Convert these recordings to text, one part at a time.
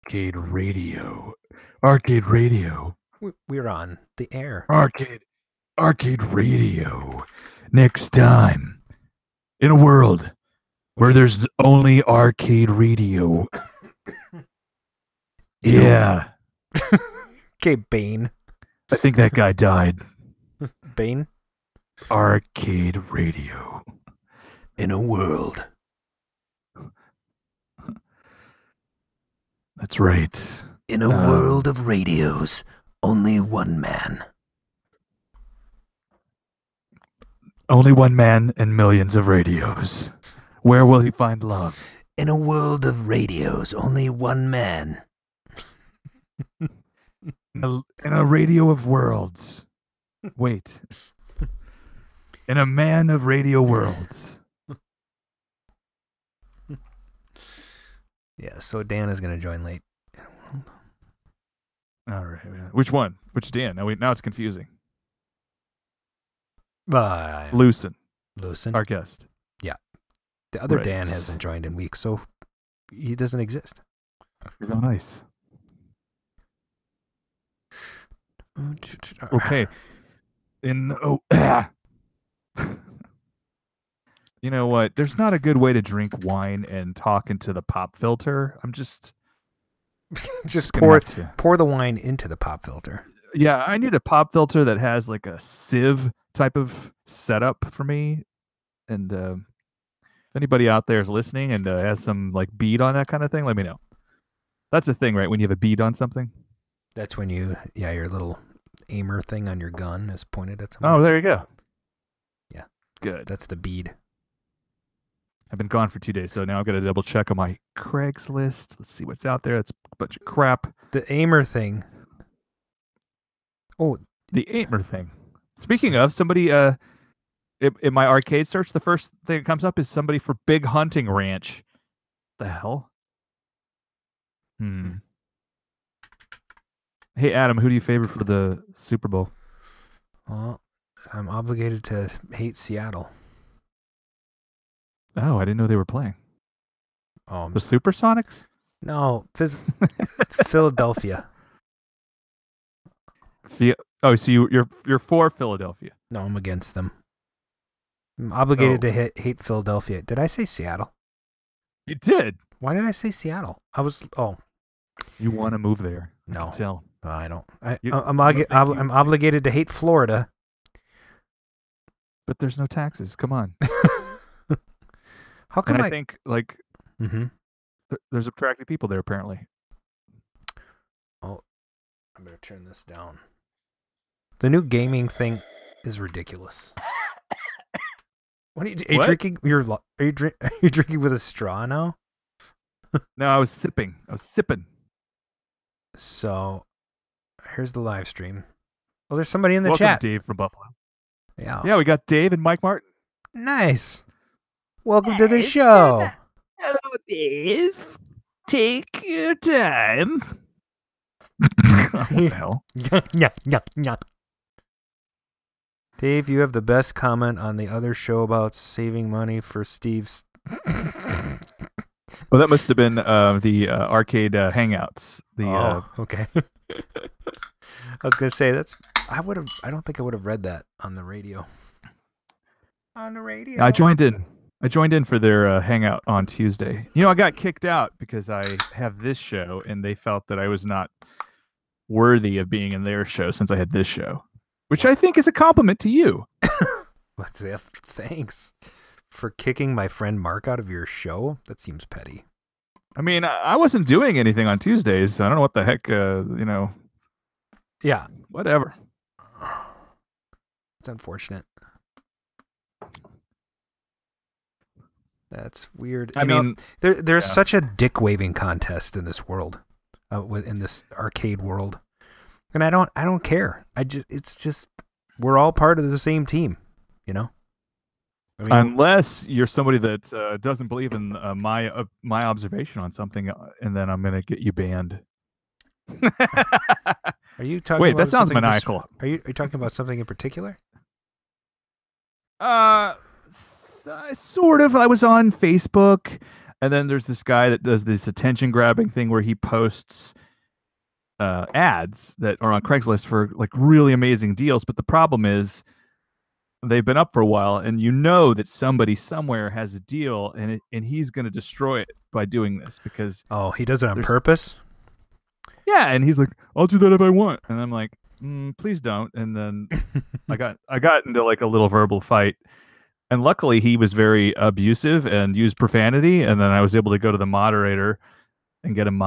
Arcade Radio. Arcade Radio. We're on the air. Arcade Radio. Next time, in a world where there's only Arcade Radio. Yeah. Okay, Bane. I think that guy died. Bane? Arcade Radio. In a world. That's right. In a world of radios, only one man. Only one man and millions of radios. Where will he find love? In a world of radios, only one man. In a radio of worlds. Wait. In a man of radio worlds. Yeah, so Dan is going to join late. All right. Which one? Which Dan? Now it's confusing. Lucen. Our guest. Yeah. The other Right. Dan hasn't joined in weeks, so he doesn't exist. He's on ice. Okay. You know what? There's not a good way to drink wine and talk into the pop filter. I'm just pour the wine into the pop filter. Yeah, I need a pop filter that has like a sieve type of setup for me. And if anybody out there is listening and has some like bead on that kind of thing, let me know. That's the thing, right? When you have a bead on something. That's when your little aimer thing on your gun is pointed at something. Oh, there you go. Yeah. Good. That's the bead. I've been gone for 2 days, so now I've got to double check on my Craigslist. Let's see what's out there. That's a bunch of crap. The aimer thing. Oh, the aimer thing. Speaking of, somebody in my arcade search, the first thing that comes up is somebody for Big Hunting Ranch. The hell? Hey, Adam, who do you favor for the Super Bowl? Well, I'm obligated to hate Seattle. Oh, I didn't know they were playing. The Supersonics? No, Philadelphia. So you're for Philadelphia? No, I'm against them. I'm obligated to hate Philadelphia. Did I say Seattle? You did. Why did I say Seattle? You want to move there? No, I can tell. I don't. I'm obligated to hate Florida. But there's no taxes. Come on. How come I think like there's attractive people there apparently. Oh, I better turn this down. The new gaming thing is ridiculous. What are you drinking? Are you drinking with a straw now? No, I was sipping. So, here's the live stream. Oh, there's somebody in the Welcome, chat. Dave from Buffalo. Yeah, we got Dave and Mike Martin. Nice. Welcome to the show. Hello, Dave. Take your time. What the hell? Yeah. Dave, you have the best comment on the other show about saving money for Steve's. Well, that must have been the arcade hangouts. Okay. I was gonna say I don't think I would have read that on the radio. On the radio. I joined in for their hangout on Tuesday. I got kicked out because I have this show, and they felt that I was not worthy of being in their show since I had this show, which I think is a compliment to you. What's that? Thanks for kicking my friend Mark out of your show. That seems petty. I mean, I wasn't doing anything on Tuesdays. So I don't know what the heck, Yeah. Whatever. It's unfortunate. That's weird. I mean, there's such a dick waving contest in this world, in this arcade world, and I don't care. It's just we're all part of the same team, I mean, unless you're somebody that doesn't believe in my observation on something, and then I'm gonna get you banned. Are you talking? Wait, about that sounds maniacal. Are you talking about something in particular? Sort of. I was on Facebook. And then there's this guy that does this attention grabbing thing where he posts ads that are on Craigslist for like really amazing deals. But the problem is they've been up for a while, and you know that somebody somewhere has a deal, and he's going to destroy it by doing this because he does it on purpose. Yeah, and he's like, "I'll do that if I want," and I'm like, "Please don't." And then I got into like a little verbal fight, and luckily he was very abusive and used profanity, and then I was able to go to the moderator and get him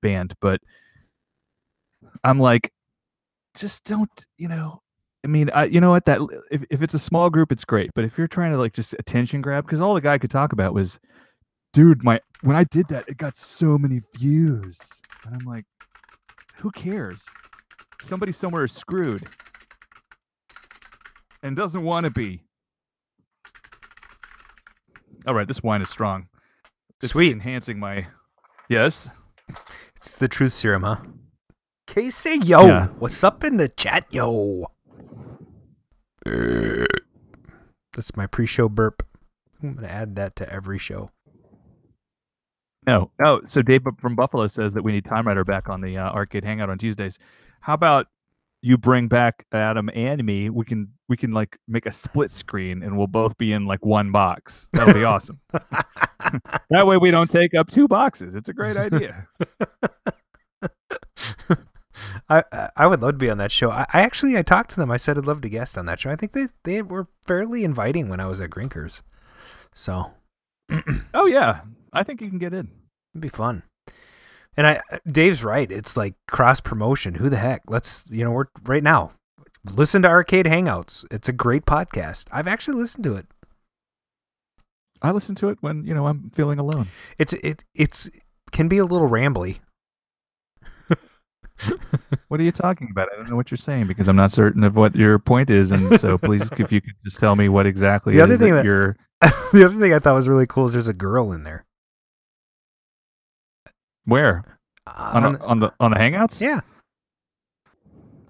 banned. But I'm like, just don't, I mean, you know what? That if it's a small group, it's great. But if you're trying to like just attention grab, because all the guy could talk about was, dude, when I did that, it got so many views, and I'm like, who cares? Somebody somewhere is screwed and doesn't want to be. All right, this wine is strong. It's sweet, enhancing my. Yes, it's the truth serum, huh? Casey, yo, yeah. What's up in the chat, yo? That's my pre-show burp. I'm gonna add that to every show. No. Oh, so Dave from Buffalo says that we need Time Rider back on the arcade hangout on Tuesdays. How about you bring back Adam and me? We can like make a split screen, and we'll both be in like one box. That'll be awesome. That way we don't take up two boxes. It's a great idea. I would love to be on that show. I talked to them. I said I'd love to guest on that show. I think they were fairly inviting when I was at Grinkers. So. Oh yeah, I think you can get in. It'd be fun. And Dave's right. It's like cross promotion. Who the heck? Let's, we're right now. Listen to Arcade Hangouts. It's a great podcast. I've actually listened to it. I listen to it when, I'm feeling alone. It's can be a little rambly. What are you talking about? I don't know what you're saying because I'm not certain of what your point is, and so please, if you could just tell me what exactly the other thing that you're. The other thing I thought was really cool is there's a girl in there. Where? On the Hangouts? Yeah.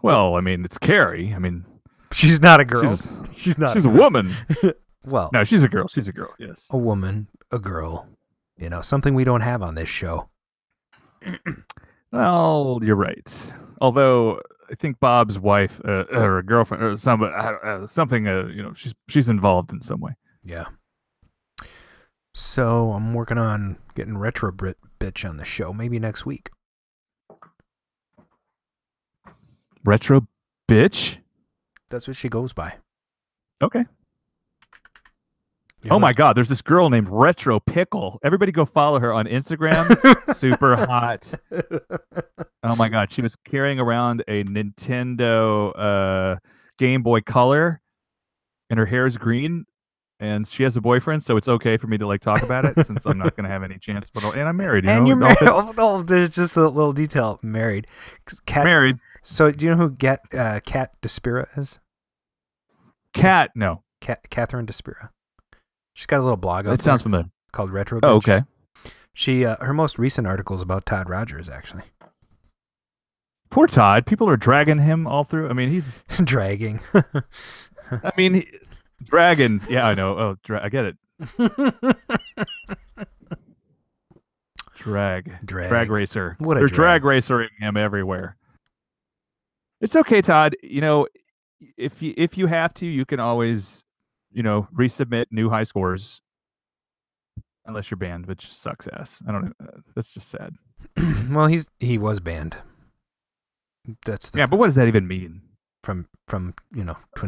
Well, I mean, it's Carrie. I mean, she's not a girl. She's not. She's a woman. Well, no, she's a girl. She's a girl. Yes. A woman, a girl. Something we don't have on this show. Well, you're right. Although I think Bob's wife or girlfriend or something, she's involved in some way. Yeah. So I'm working on getting Retro Bitch on the show. Maybe next week. Retro Bitch? That's what she goes by. Okay. Oh my God, there's this girl named Retro Pickle. Everybody go follow her on Instagram. Super hot. Oh my God, she was carrying around a Nintendo Game Boy Color, and her hair is green, and she has a boyfriend, so it's okay for me to like talk about it since I'm not going to have any chance. But and I'm married. You're married. Oh, there's just a little detail. Married. Married. So do you know who Kat Despira is? Kat, no. Catherine Despira. She's got a little blog out there. It sounds familiar. Called Retro Bitch. Oh, okay. She her most recent article is about Todd Rogers, actually. Poor Todd. People are dragging him all through. I mean, he's dragging. I mean, dragging. Yeah, I know. Oh, I get it. Drag racer. What a They're drag racering him everywhere. It's okay, Todd. If you have to, you can always, resubmit new high scores. Unless you're banned, which sucks ass. I don't know. That's just sad. Well, he was banned. That's but what does that even mean? From Twin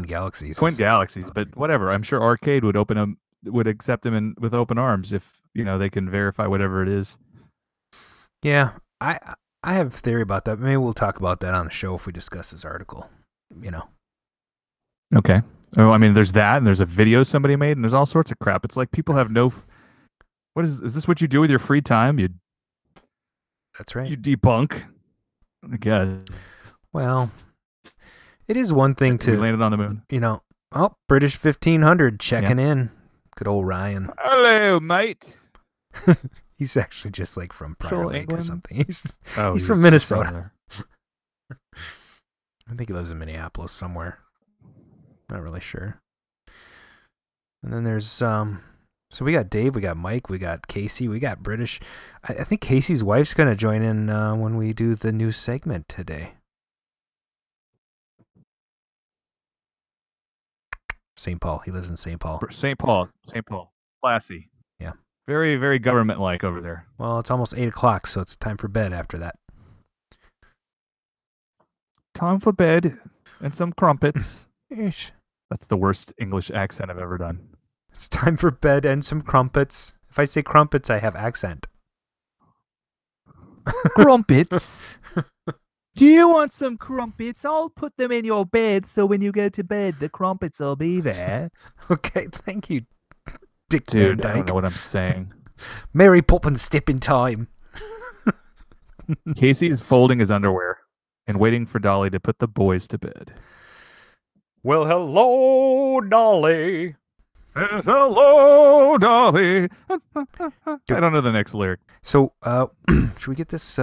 Galaxies. Twin Galaxies, but whatever. I'm sure Arcade would accept him with open arms if they can verify whatever it is. Yeah, I have a theory about that. Maybe we'll talk about that on the show if we discuss this article. Okay. Oh, I mean, there's that, and there's a video somebody made, and there's all sorts of crap. It's like people have no. What is this? What you do with your free time? That's right. You debunk. I guess. Well, it is one thing to landed on the moon. British 1500 checking in. Good old Ryan. Hello, mate. He's actually just like from Prior Lake or something. He's he's from Minnesota. I think he lives in Minneapolis somewhere. Not really sure. And then there's So we got Dave, we got Mike, we got Casey, we got British. I think Casey's wife's going to join in when we do the new segment today. St. Paul. He lives in St. Paul. St. Paul. Classy. Yeah. Very, very government-like over there. Well, it's almost 8 o'clock, so it's time for bed after that. Time for bed and some crumpets. Ish. That's the worst English accent I've ever done. It's time for bed and some crumpets. If I say crumpets, I have accent. Crumpets? Do you want some crumpets? I'll put them in your bed so when you go to bed, the crumpets will be there. Okay, thank you, Dick Dude, Van Dyke. I don't know what I'm saying. Mary Poppins step in time. Casey's folding his underwear and waiting for Dolly to put the boys to bed. Well, hello, Dolly. Hello, Dolly. I don't know the next lyric. So, should we get this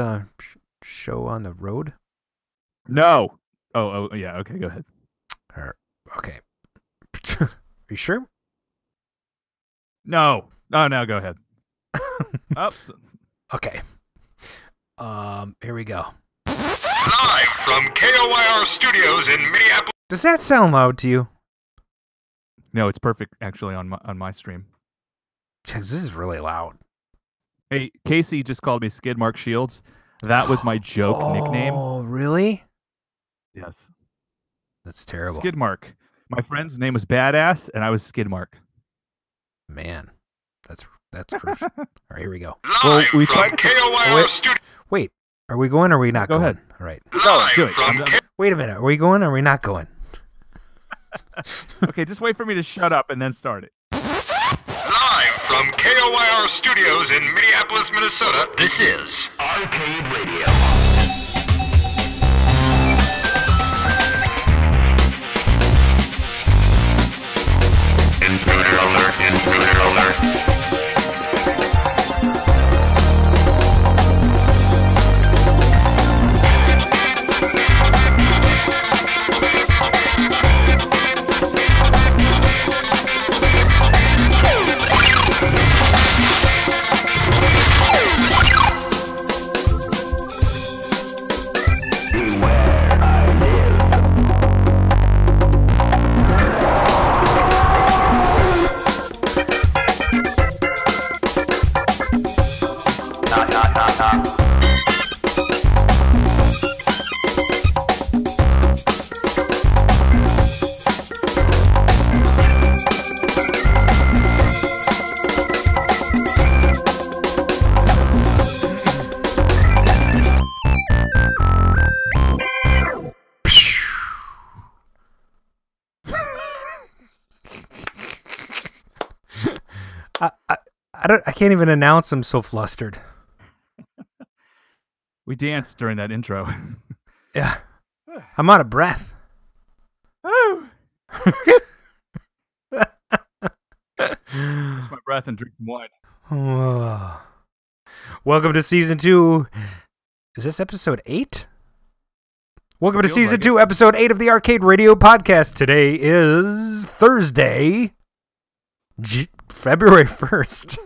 show on the road? No. Oh, yeah. Okay, go ahead. Okay. Are you sure? No. Oh, no, go ahead. Okay. Here we go. Live from KOYR Studios in Minneapolis. Does that sound loud to you? No, it's perfect actually on my stream. Because this is really loud. Hey, Casey just called me Skid Mark Shields. That was my joke nickname. Oh, really? Yes. That's terrible. Skid Mark. My friend's name was Badass, and I was Skid Mark. Man, that's crucial. All right, here we go. Live from KOYR Studios. Wait, are we going or are we not going? Ahead. All right. Live do it. from Wait a minute. Are we going or are we not going? Okay, just wait for me to shut up and then start it. Live from KOYR Studios in Minneapolis, Minnesota. This is Arcade Radio. Intruder alert! Intruder alert! I can't even announce. I'm so flustered. We danced during that intro. Yeah. I'm out of breath. Oh. Catch my breath and drink some wine. Oh. Welcome to season 2. Is this episode 8? Welcome to season 2, episode 8 of the Arcade Radio podcast. Today is Thursday, February 1st,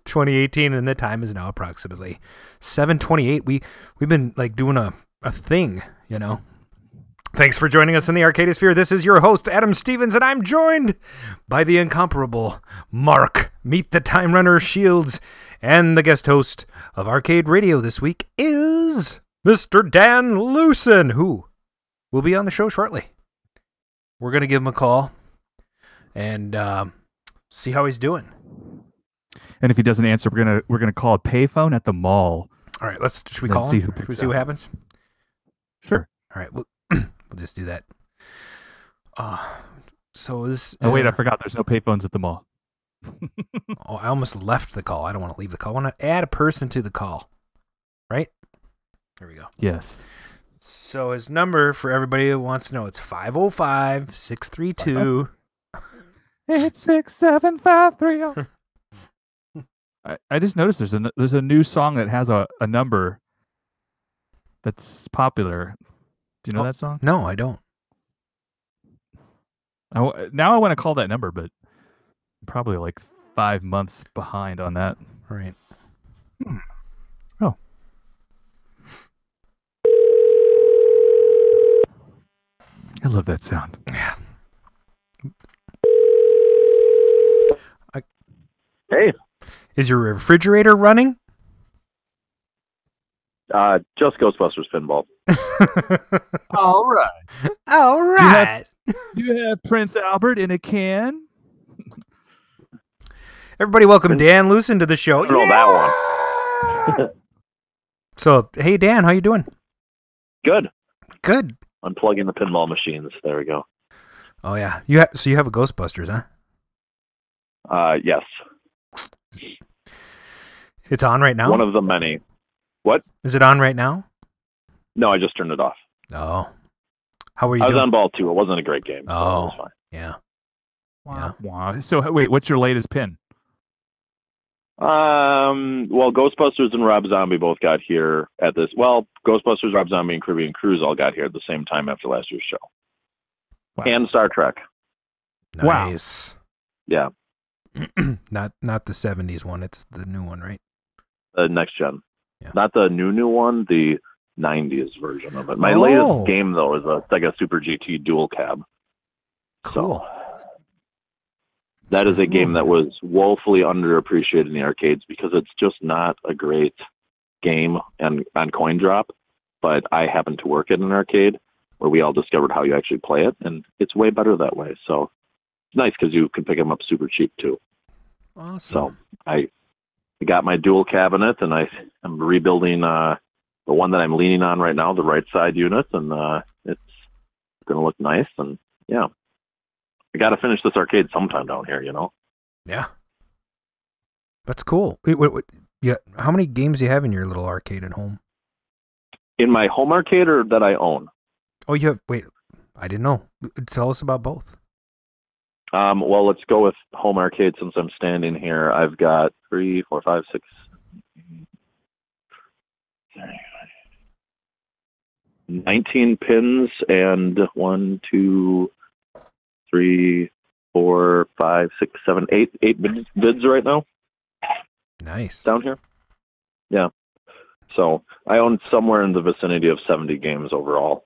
2018, and the time is now approximately 7:28. We've been like doing a thing, you know. Thanks for joining us in the Arcadisphere. This is your host, Adam Stevens, and I'm joined by the incomparable Mark, Meet the Time Runner Shields, and the guest host of Arcade Radio this week is Mr. Dan Lewson, who will be on the show shortly. We're going to give him a call and see how he's doing. And if he doesn't answer, we're gonna call a payphone at the mall. All right, should we call him? Should we see what happens? Sure. All right, we'll just do that. So this. Oh wait, I forgot. There's no payphones at the mall. Oh, I almost left the call. I don't want to leave the call. I want to add a person to the call. Right? Here we go. Yes. So his number, for everybody who wants to know, it's 505-632. 86753. I just noticed there's a new song that has a number that's popular. Do you know that song? No, I don't. Now I want to call that number, but Probably like 5 months behind on that. Right. Oh. I love that sound. Yeah. Hey. Is your refrigerator running? Just Ghostbusters pinball. All right. All right. You have Prince Albert in a can. Everybody, welcome Dan Lucen to the show. I don't know that one. So, hey Dan, how you doing? Good. Good. Unplugging the pinball machines. There we go. Oh yeah, so you have a Ghostbusters, huh? Yes. It's on right now? One of the many. What? Is it on right now? No, I just turned it off. Oh. How were you I doing? was on ball 2. It wasn't a great game. So it was fine. Yeah. Wow. Wow. So wait, what's your latest pin? Well, Ghostbusters and Rob Zombie both got here at this. Well, Ghostbusters, Rob Zombie, and Caribbean Cruise all got here at the same time after last year's show. Wow. And Star Trek. Nice. Yeah. Not the 70s one. It's the new one, right? The next gen. Yeah. Not the new one, the 90s version of it. My Oh. latest game, though, is like a Super GT dual cab. Cool. So, that is a game that was woefully underappreciated in the arcades because it's just not a great game and on coin drop. But I happened to work at an arcade where we all discovered how you actually play it, and it's way better that way. So it's nice because you can pick them up super cheap too. Awesome. So I got my dual cabinet, and I'm rebuilding the one that I'm leaning on right now, the right side unit, and it's going to look nice. And yeah. I got to finish this arcade sometime down here, you know? Yeah. That's cool. Wait, yeah, how many games do you have in your little arcade at home? In my home arcade or that I own? Oh, you have, wait, I didn't know. Tell us about both. Well, let's go with home arcade since I'm standing here. I've got 3, 4, 5, 6, 19 pins and 1, 2, 3, 4, 5, 6, 7, 8 bids right now. Nice. Down here. Yeah. So I own somewhere in the vicinity of 70 games overall.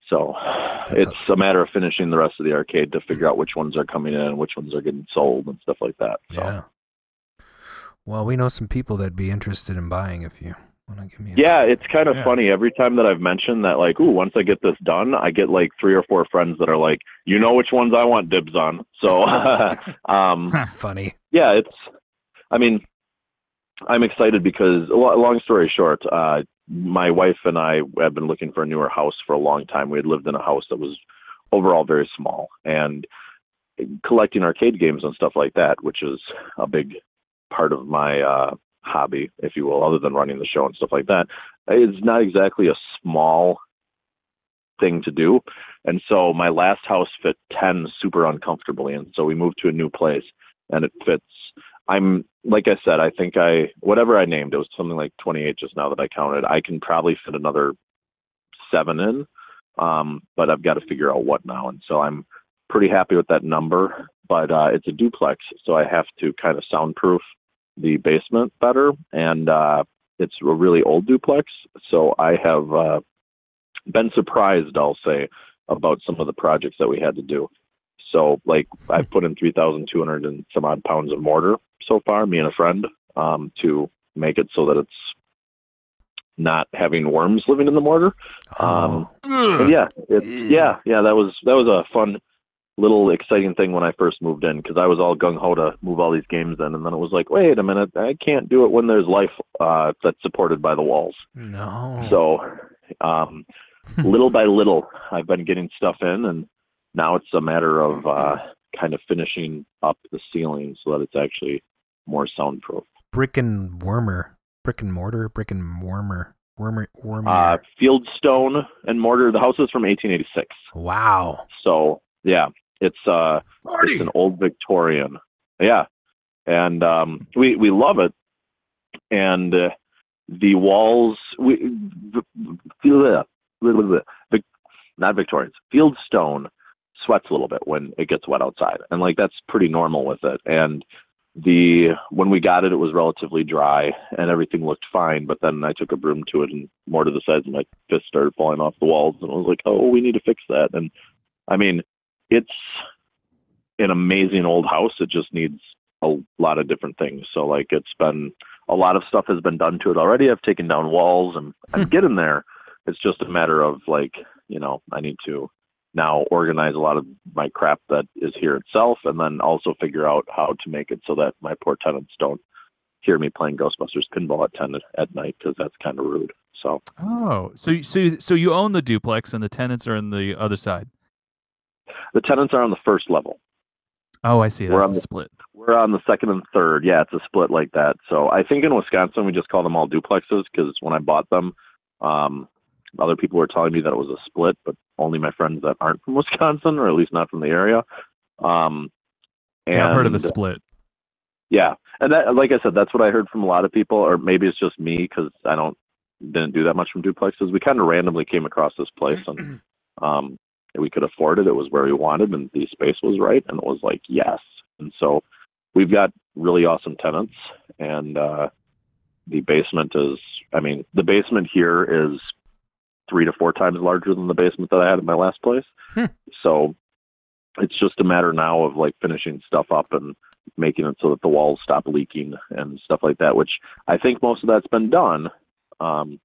So it's a matter of finishing the rest of the arcade to figure out which ones are coming in and which ones are getting sold and stuff like that. So. Yeah. Well, we know some people that'd be interested in buying if you want to give me a Yeah, call. it's kind of funny. Every time that I've mentioned that, like, ooh, once I get this done, I get like 3 or 4 friends that are like, you know which ones I want dibs on. So, funny. Yeah, I mean, I'm excited because, long story short, my wife and I have been looking for a newer house for a long time. We had lived in a house that was overall very small, and collecting arcade games and stuff like that, which is a big part of my hobby, if you will, other than running the show and stuff like that, it's not exactly a small thing to do. And so my last house fit 10 super uncomfortably, and so we moved to a new place, and it fits. Like I said, I think whatever I named, it was something like 28 just now that I counted. I can probably fit another 7 in, but I've got to figure out what now. And so I'm pretty happy with that number, but it's a duplex, so I have to kind of soundproof the basement better. And it's a really old duplex, so I have been surprised, I'll say, about some of the projects that we had to do. So, like, I've put in 3,200 and some odd pounds of mortar so far, me and a friend, to make it so that it's not having worms living in the mortar. That was a fun little exciting thing when I first moved in, because I was all gung-ho to move all these games in, and then it was like, wait a minute, I can't do it when there's life that's supported by the walls. No. So, little by little, I've been getting stuff in, and now it's a matter of kind of finishing up the ceiling so that it's actually more soundproof. Brick and mortar. Fieldstone and mortar. The house is from 1886. Wow. So yeah, it's an old Victorian. Yeah, and we love it. And the walls, not Victorians, Fieldstone. sweats a little bit when it gets wet outside, and like that's pretty normal with it. And when we got it, it was relatively dry and everything looked fine. But then I took a broom to it, and more to the size of my fist started falling off the walls, and I was like, oh, we need to fix that. And I mean, it's an amazing old house. It just needs a lot of different things. So like a lot of stuff has been done to it already. I've taken down walls, and I'm getting there. It's just a matter of like, I need to now organize a lot of my crap that is here itself, and then also figure out how to make it so that my poor tenants don't hear me playing Ghostbusters pinball at 10 at night, because that's kind of rude. So. Oh, so you own the duplex, and the tenants are on the other side. The tenants are on the first level. Oh, I see. That's a split. We're on the second and third. Yeah, it's a split like that. So I think in Wisconsin we just call them all duplexes, because when I bought them, other people were telling me that it was a split, but only my friends that aren't from Wisconsin, or at least not from the area. And yeah, I've heard of a split. Yeah, and that, like I said, that's what I heard from a lot of people, or maybe it's just me because I didn't do that much from duplexes. We kind of randomly came across this place, and we could afford it. It was where we wanted, and the space was right, and it was like yes. And so we've got really awesome tenants, and the basement here is 3 to 4 times larger than the basement that I had in my last place. So it's just a matter now of like finishing stuff up and making it so that the walls stop leaking and stuff like that, which I think most of that's been done. So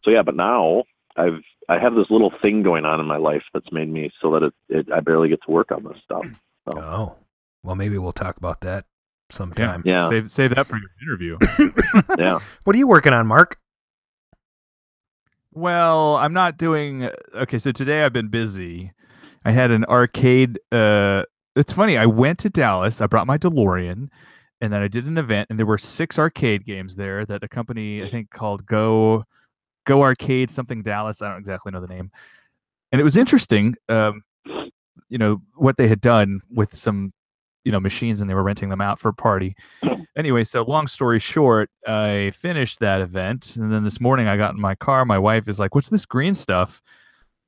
yeah, but now I have this little thing going on in my life that's made me so that I barely get to work on this stuff. So. Oh, well, maybe we'll talk about that sometime. Yeah. Save that for your interview. Yeah. What are you working on, Mark? Well, I'm not doing... Okay, so today I've been busy. I had an arcade... It's funny, I went to Dallas, I brought my DeLorean, and then I did an event, and there were 6 arcade games there that a company, I think, called Go Arcade something Dallas. I don't exactly know the name. And it was interesting, what they had done with some, machines, and they were renting them out for a party. Anyway, so long story short, I finished that event, and then this morning I got in my car. My wife is like, "What's this green stuff?"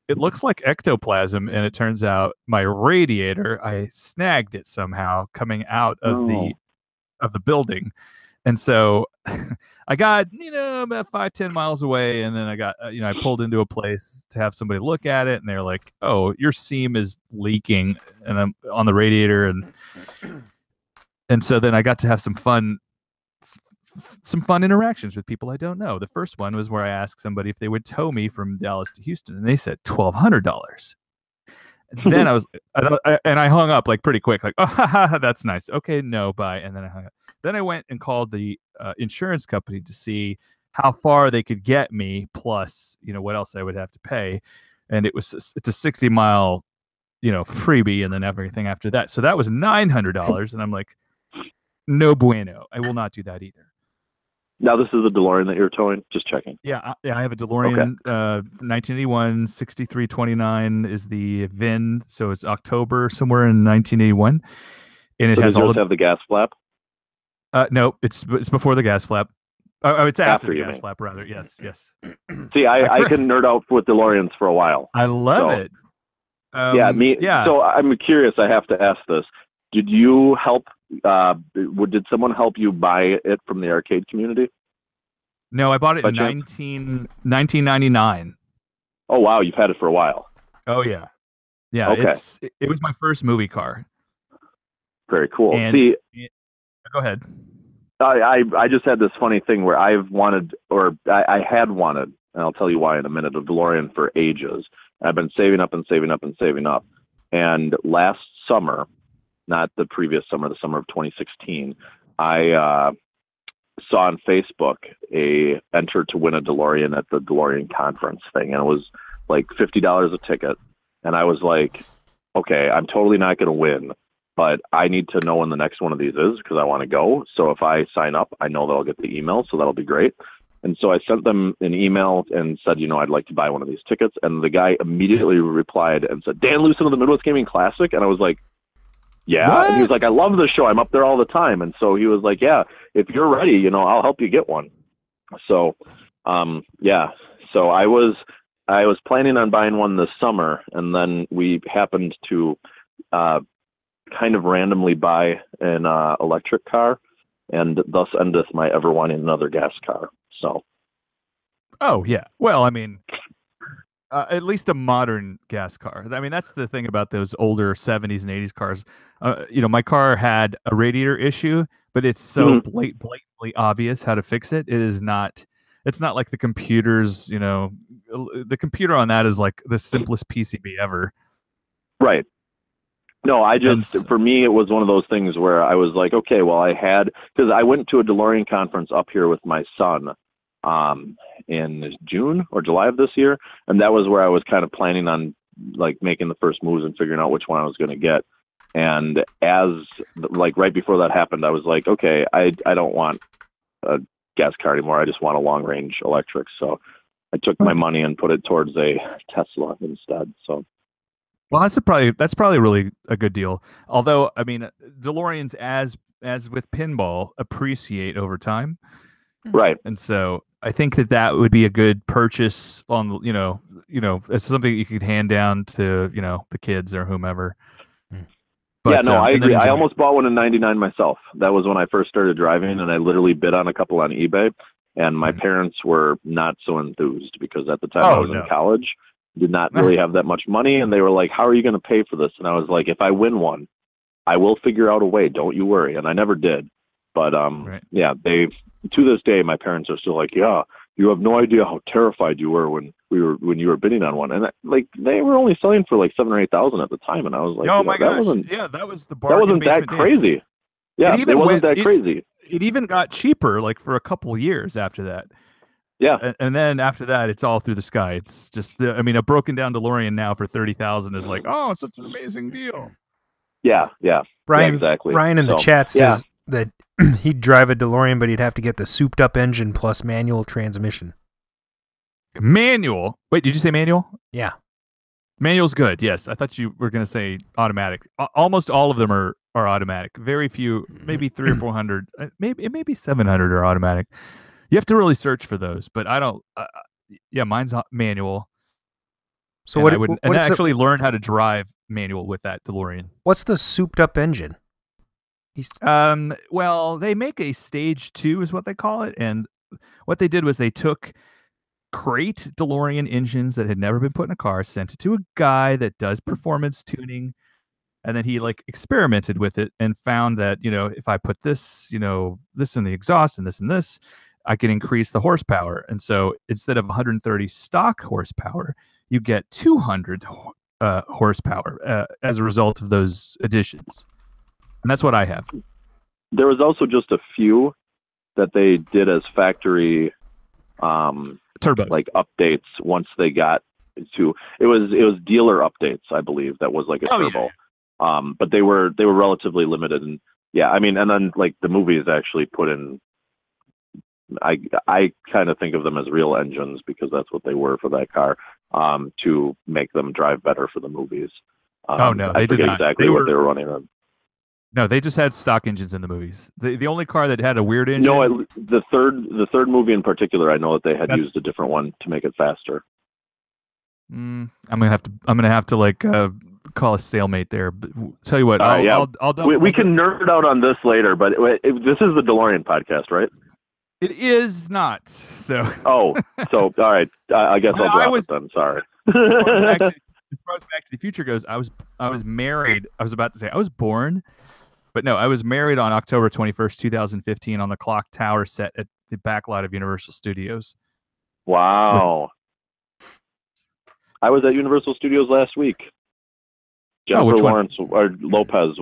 It looks like ectoplasm, and it turns out my radiator, I snagged it somehow coming out of the building. And so I got, about 5-10 miles away, and then I got, I pulled into a place to have somebody look at it, and they're like, "Oh, your seam is leaking," and I'm on the radiator, and so then I got to have some fun interactions with people I don't know. The first one was where I asked somebody if they would tow me from Dallas to Houston, and they said $1,200. Then I hung up like pretty quick, like, "Oh, that's nice. Okay, no, bye." And then I hung up. Then I went and called the insurance company to see how far they could get me, plus, what else I would have to pay. And it's a 60-mile, freebie, and then everything after that. So that was $900, and I'm like, no bueno. I will not do that either. Now this is the DeLorean that you're towing? Just checking. Yeah, I have a DeLorean. 1981, 6329 is the VIN, so it's October somewhere in 1981, and it has have the gas flap. No, it's before the gas flap. Oh, it's after the gas flap, rather. Yes. See, I can nerd out with DeLoreans for a while. I love it. Yeah. So I'm curious. I have to ask this. Did you help? Did someone help you buy it from the arcade community? No, I bought it in 1999. Oh wow, you've had it for a while. Oh yeah. Okay. It was my first movie car. Very cool. Go ahead. I just had this funny thing where I had wanted, and I'll tell you why in a minute, a DeLorean for ages. I've been saving up. And last summer, not the previous summer, the summer of 2016, I saw on Facebook a enter to win a DeLorean at the DeLorean conference thing. And it was like $50 a ticket. And I was like, okay, I'm totally not going to win, but I need to know when the next one of these is because I want to go. So if I sign up, I know that I'll get the email. So that'll be great. And so I sent them an email and said, I'd like to buy one of these tickets. And the guy immediately replied and said, "Dan Lucen of the Midwest Gaming Classic." And I was like, yeah. What? And he was like, "I love the show. I'm up there all the time." And so he was like, "Yeah, if you're ready, I'll help you get one." So, yeah. So I was I was planning on buying one this summer, and then we happened to kind of randomly buy an electric car, and thus endeth my ever wanting another gas car. So. Oh yeah. Well, I mean, at least a modern gas car. I mean, that's the thing about those older 70s and 80s cars. My car had a radiator issue, but it's so blatantly obvious how to fix it. It is not. It's not like the computers. The computer on that is like the simplest PCB ever. Right. No, for me, it was one of those things where I was like, okay, well, because I went to a DeLorean conference up here with my son in June or July of this year, and that was where I was kind of planning on like making the first moves and figuring out which one I was going to get. And right before that happened, I was like, okay, I don't want a gas car anymore. I just want a long range electric. So I took my money and put it towards a Tesla instead. So. Well, that's probably really a good deal. Although, I mean, DeLoreans, as with pinball, appreciate over time. Right. And so I think that would be a good purchase on, it's something you could hand down to, the kids or whomever. But, yeah, no, I agree. I almost bought one in '99 myself. That was when I first started driving, and I literally bid on a couple on eBay. And my parents were not so enthused because at the time I was in college, did not really have that much money. And they were like, how are you going to pay for this? And I was like, if I win one, I will figure out a way. Don't you worry. And I never did. But yeah, to this day, my parents are still like, yeah, you have no idea how terrified you were when you were bidding on one. And they were only selling for like $7,000 or $8,000 at the time. And I was like, oh my gosh, that was the bargain. That wasn't that crazy. Days. Yeah, it wasn't that crazy. It even got cheaper like for a couple years after that. Yeah. And then after that, it's all through the sky. It's just, I mean, a broken down DeLorean now for $30,000 is like, oh, it's such an amazing deal. Yeah. Ryan, yeah, exactly. Ryan in the chat says that he'd drive a DeLorean, but he'd have to get the souped up engine plus manual transmission. Manual? Wait, did you say manual? Yeah. Manual's good. Yes. I thought you were going to say automatic. Almost all of them are automatic. Very few, maybe 300 or 400, maybe 700 are automatic. You have to really search for those, but I don't. Mine's manual. So I actually learned how to drive manual with that DeLorean. What's the souped up engine? Well, they make a stage 2 is what they call it, and what they did was they took crate DeLorean engines that had never been put in a car, sent it to a guy that does performance tuning, and then he experimented with it and found that if I put this this in the exhaust and this, I can increase the horsepower. And so instead of 130 stock horsepower, you get 200 horsepower as a result of those additions. And that's what I have. There was also just a few that they did as factory turbos, like updates once they got to it was dealer updates, I believe, that was like a turbo. Yeah. But they were relatively limited, and and then like the movies actually put in. I kind of think of them as real engines because that's what they were for that car, to make them drive better for the movies. I forget exactly what they were running on. No, they just had stock engines in the movies. The only car that had a weird engine. No, the third movie in particular, I know that they had used a different one to make it faster. I'm gonna have to call a stalemate there. But tell you what, I'll we can nerd out on this later. But this is the DeLorean podcast, right? It is not. So. Oh, so all right. I guess I'll drop it then. Sorry. As far as Back to the Future goes, I was married. I was about to say I was born, but no, I was married on October 21st, 2015, on the clock tower set at the back lot of Universal Studios. Wow. I was at Universal Studios last week. Jennifer Lawrence or Lopez,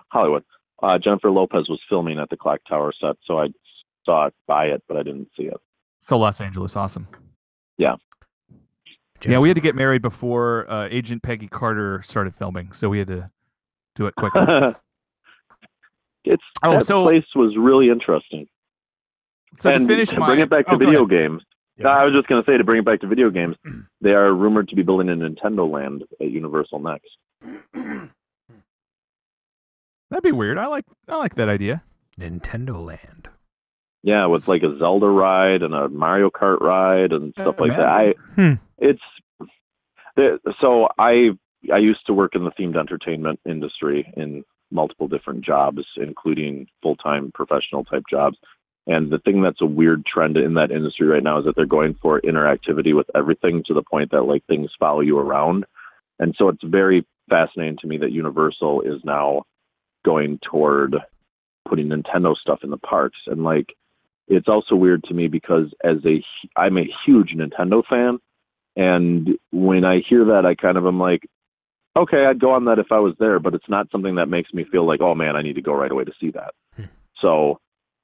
Hollywood. Jennifer Lopez was filming at the clock tower set, so I saw it, buy it, but I didn't see it. So Los Angeles, awesome. Yeah. Jennifer. Yeah, we had to get married before Agent Peggy Carter started filming, so we had to do it quickly. That place was really interesting. So and to finish to bring it back to video games, I was just going to say, to bring it back to video games, they are rumored to be building a Nintendo Land at Universal next. That'd be weird. I like that idea. Nintendo Land. Yeah, with like a Zelda ride and a Mario Kart ride and stuff like that. It's So I used to work in the themed entertainment industry in multiple different jobs, including full-time professional type jobs. And the thing that's a weird trend in that industry right now is that they're going for interactivity with everything to the point that like things follow you around. And so it's very fascinating to me that Universal is now going toward putting Nintendo stuff in the parks. And like, it's also weird to me because I'm a huge Nintendo fan. And when I hear that, I kind of am like, okay, I'd go on that if I was there, but it's not something that makes me feel like, oh man, I need to go right away to see that. So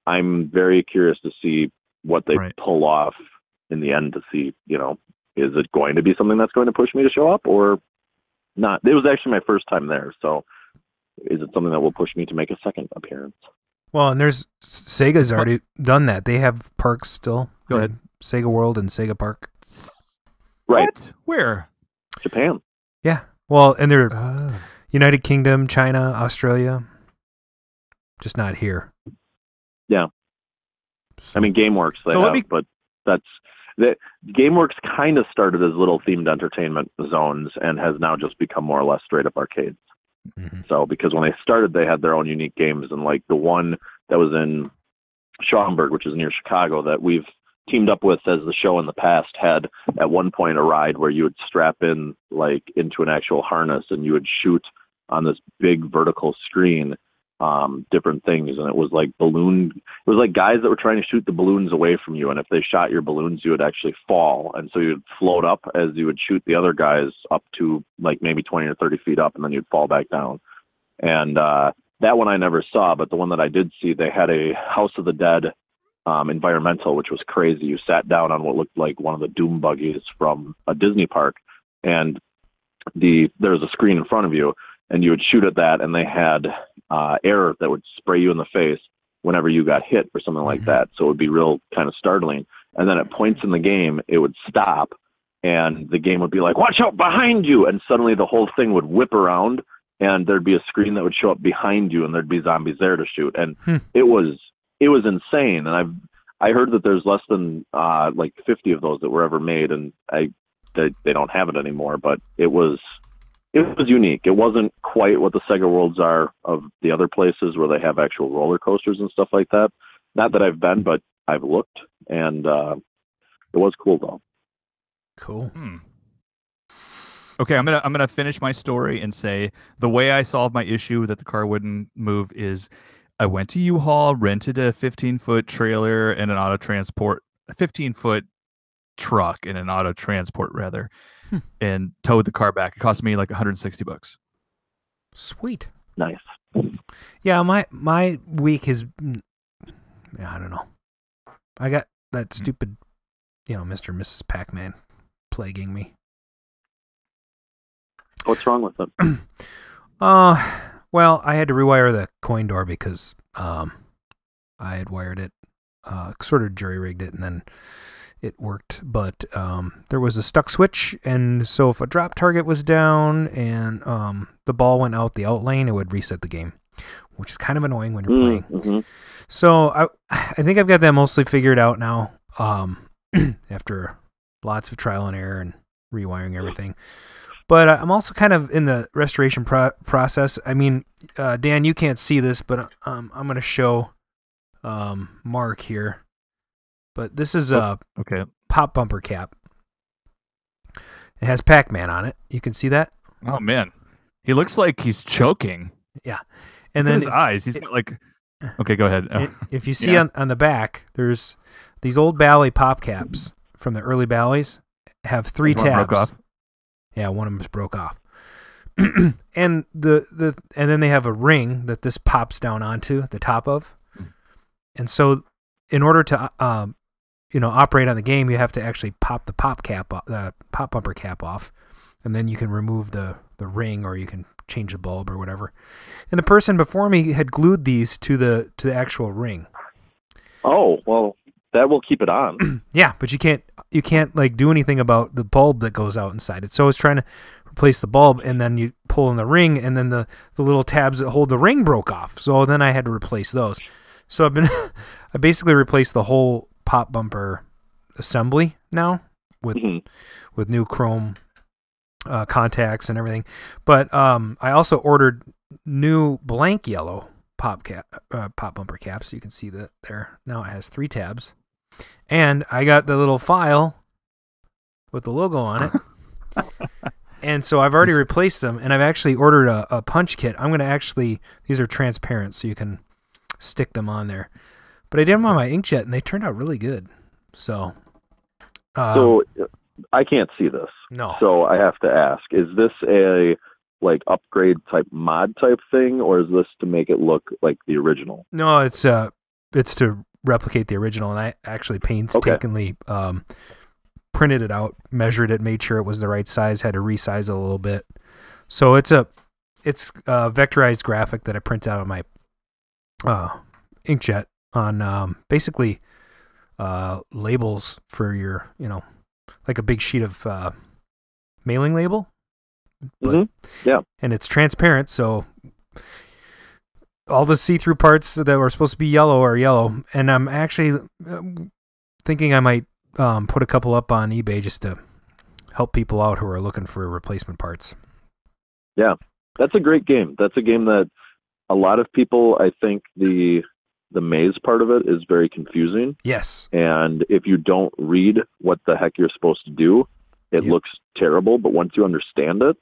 I'm very curious to see what they pull off in the end to see, you know, is it going to be something that's going to push me to show up or not? It was actually my first time there. So is it something that will push me to make a second appearance? Well, and Sega's already done that. They have parks still. Go ahead. Sega World and Sega Park. Right. What? Where? Japan. Yeah. Well, and they're United Kingdom, China, Australia. Just not here. Yeah. I mean, GameWorks, but GameWorks kind of started as little themed entertainment zones and has now just become more or less straight up arcades. Mm-hmm. So, because when they started, they had their own unique games, and like the one that was in Schaumburg, which is near Chicago, that we've teamed up with as the show in the past, had at one point a ride where you would strap in like into an actual harness and you would shoot on this big vertical screen different things, and it was like guys that were trying to shoot the balloons away from you, and if they shot your balloons you would actually fall, and so you'd float up as you would shoot the other guys up to like maybe 20 or 30 feet up, and then you'd fall back down. And that one I never saw, but the one that I did see, they had a House of the Dead environmental, which was crazy. You sat down on what looked like one of the doom buggies from a Disney park, and there was a screen in front of you, and you would shoot at that, and they had air that would spray you in the face whenever you got hit or something like that. So it would be real kind of startling. And then at points in the game, it would stop, and the game would be like, watch out behind you. And suddenly the whole thing would whip around, and there'd be a screen that would show up behind you, and there'd be zombies there to shoot. And it was insane. And I heard that there's less than like 50 of those that were ever made, and they don't have it anymore, but it was unique. It wasn't quite what the Sega Worlds are of the other places where they have actual roller coasters and stuff like that. Not that I've been, but I've looked, and it was cool though. Cool. Okay, I'm gonna finish my story and say the way I solved my issue that the car wouldn't move is I went to U-Haul, rented a 15-foot trailer and an auto transport, a 15-foot truck and an auto transport rather, and towed the car back. It cost me like $160. Sweet. Nice. Yeah, my week is, I don't know. I got that stupid, Mr. and Mrs. Pac-Man plaguing me. What's wrong with it? Well, I had to rewire the coin door because I had wired it, sort of jury-rigged it, and then it worked. But there was a stuck switch, and so if a drop target was down and the ball went out the out lane, it would reset the game, which is kind of annoying when you're playing. Mm-hmm. So I think I've got that mostly figured out now after lots of trial and error and rewiring everything. But I'm also kind of in the restoration process. I mean, Dan, you can't see this, but I'm going to show Mark here. But this is a pop bumper cap. It has Pac-Man on it. You can see that? Oh, man. He looks like he's choking. Yeah. And then his eyes. He's got like... Okay, go ahead. If you see on the back, there's these old Bally pop caps from the early Bally's. Have 3 tabs. Broke off. Yeah, one of them just broke off. and and then they have a ring that this pops down onto the top of. And so in order to operate on the game, you have to actually pop the pop bumper cap off, and then you can remove the ring, or you can change the bulb or whatever. And the person before me had glued these to the actual ring. Oh, well, that will keep it on. Yeah, but you can't like do anything about the bulb that goes out inside it. So I was trying to replace the bulb, and then you pull in the ring, and then the little tabs that hold the ring broke off. So then I had to replace those. So I basically replaced the whole pop bumper assembly now with new chrome contacts and everything. But I also ordered new blank yellow pop bumper caps. You can see that there. Now it has 3 tabs. And I got the little file with the logo on it. And so I've already replaced them, and I've actually ordered a punch kit. I'm going to actually, these are transparent, so you can stick them on there. But I did them on my inkjet, and they turned out really good. So I can't see this. No. So I have to ask, is this a like upgrade type mod type thing, or is this to make it look like the original? No, it's to replicate the original, and I actually painstakingly printed it out, measured it, made sure it was the right size, had to resize it a little bit. So it's a vectorized graphic that I print out on my inkjet on basically labels for your, like a big sheet of mailing label. But, yeah. And it's transparent, so all the see-through parts that were supposed to be yellow are yellow. And I'm actually thinking I might put a couple up on eBay just to help people out who are looking for replacement parts. Yeah, that's a great game. That's a game that a lot of people, I think the maze part of it is very confusing. Yes. And if you don't read what the heck you're supposed to do, it looks terrible. But once you understand it,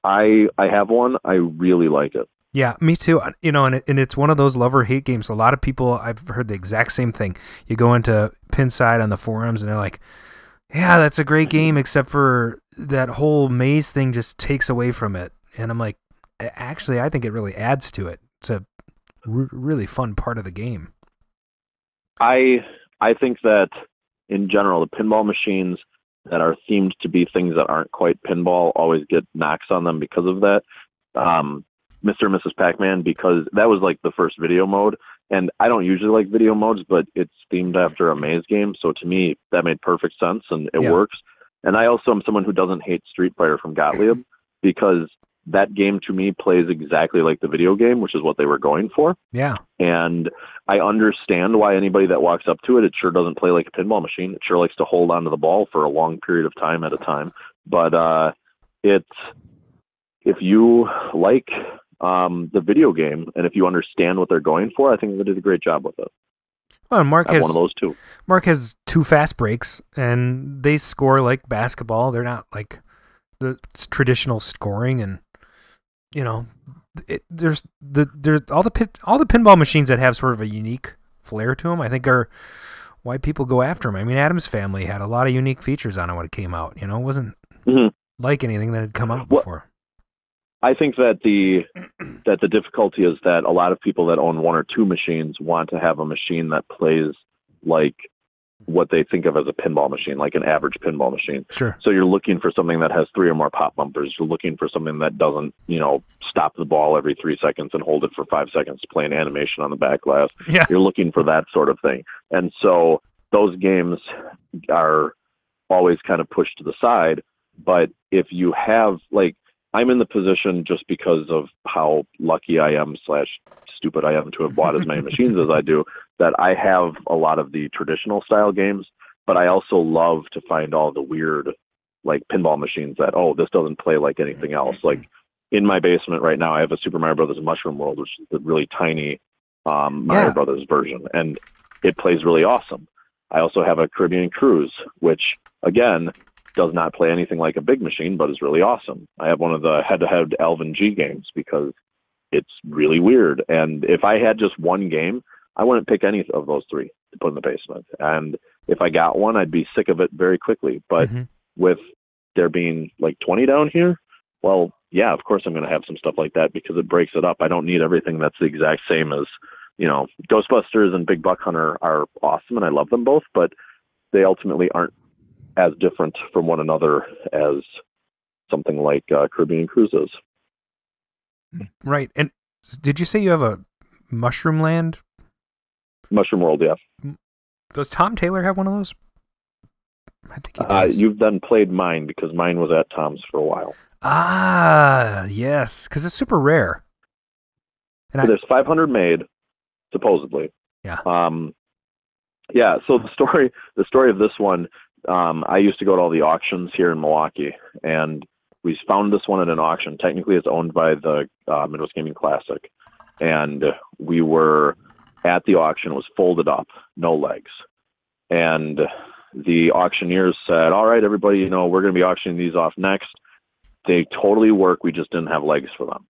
I have one. I really like it. Yeah, me too. And it's one of those love or hate games. A lot of people, I've heard the exact same thing. You go into Pinside on the forums and they're like, yeah, that's a great game, except for that whole maze thing just takes away from it. And I'm like, actually, I think it really adds to it. It's a really fun part of the game. I think that in general, the pinball machines that are themed to be things that aren't quite pinball always get knocks on them because of that. Mr. and Mrs. Pac-Man, because that was like the first video mode, and I don't usually like video modes, but it's themed after a maze game, so to me that made perfect sense and it works. And I also am someone who doesn't hate Street Fighter from Gottlieb, because that game to me plays exactly like the video game, which is what they were going for. Yeah. And I understand why anybody that walks up to it, it sure doesn't play like a pinball machine. It sure likes to hold onto the ball for a long period of time at a time. But if you like the video game, and if you understand what they're going for, I think they did a great job with it. Well, Mark has one of those too. Mark has 2 fast breaks, and they score like basketball. They're not like the traditional scoring, and there's all the pinball machines that have sort of a unique flair to them. I think are why people go after them. I mean, Addams Family had a lot of unique features on it when it came out. It wasn't like anything that had come out before. I think that the difficulty is that a lot of people that own 1 or 2 machines want to have a machine that plays like what they think of as a pinball machine, like an average pinball machine. Sure. So you're looking for something that has 3 or more pop bumpers. You're looking for something that doesn't, stop the ball every 3 seconds and hold it for 5 seconds to play an animation on the back glass. Yeah. You're looking for that sort of thing. And so those games are always kind of pushed to the side. But if you have, like, I'm in the position, just because of how lucky I am / stupid I am to have bought as many machines as I do, that I have a lot of the traditional style games, but I also love to find all the weird, like, pinball machines that, this doesn't play like anything else. Like, in my basement right now, I have a Super Mario Brothers Mushroom World, which is a really tiny Mario Brothers version, and it plays really awesome. I also have a Caribbean Cruise, which, again, does not play anything like a big machine, but is really awesome. I have one of the head-to-head Alvin G games because it's really weird. And if I had just one game, I wouldn't pick any of those 3 to put in the basement. And if I got one, I'd be sick of it very quickly. But with there being like 20 down here, well, yeah, of course I'm going to have some stuff like that because it breaks it up. I don't need everything that's the exact same as, Ghostbusters and Big Buck Hunter are awesome, and I love them both, but they ultimately aren't as different from one another as something like Caribbean Cruises. Right. And did you say you have a Mushroom Land? Mushroom World, yeah. Does Tom Taylor have one of those? I think he does. You've then played mine, because mine was at Tom's for a while. Ah, yes, because it's super rare. And there's 500 made, supposedly. Yeah. Yeah. So the story of this one, I used to go to all the auctions here in Milwaukee, and we found this one at an auction. Technically, it's owned by the Midwest Gaming Classic, and we were at the auction. It was folded up, no legs, and the auctioneers said, "All right, everybody, you know, we're going to be auctioning these off next. They totally work. We just didn't have legs for them."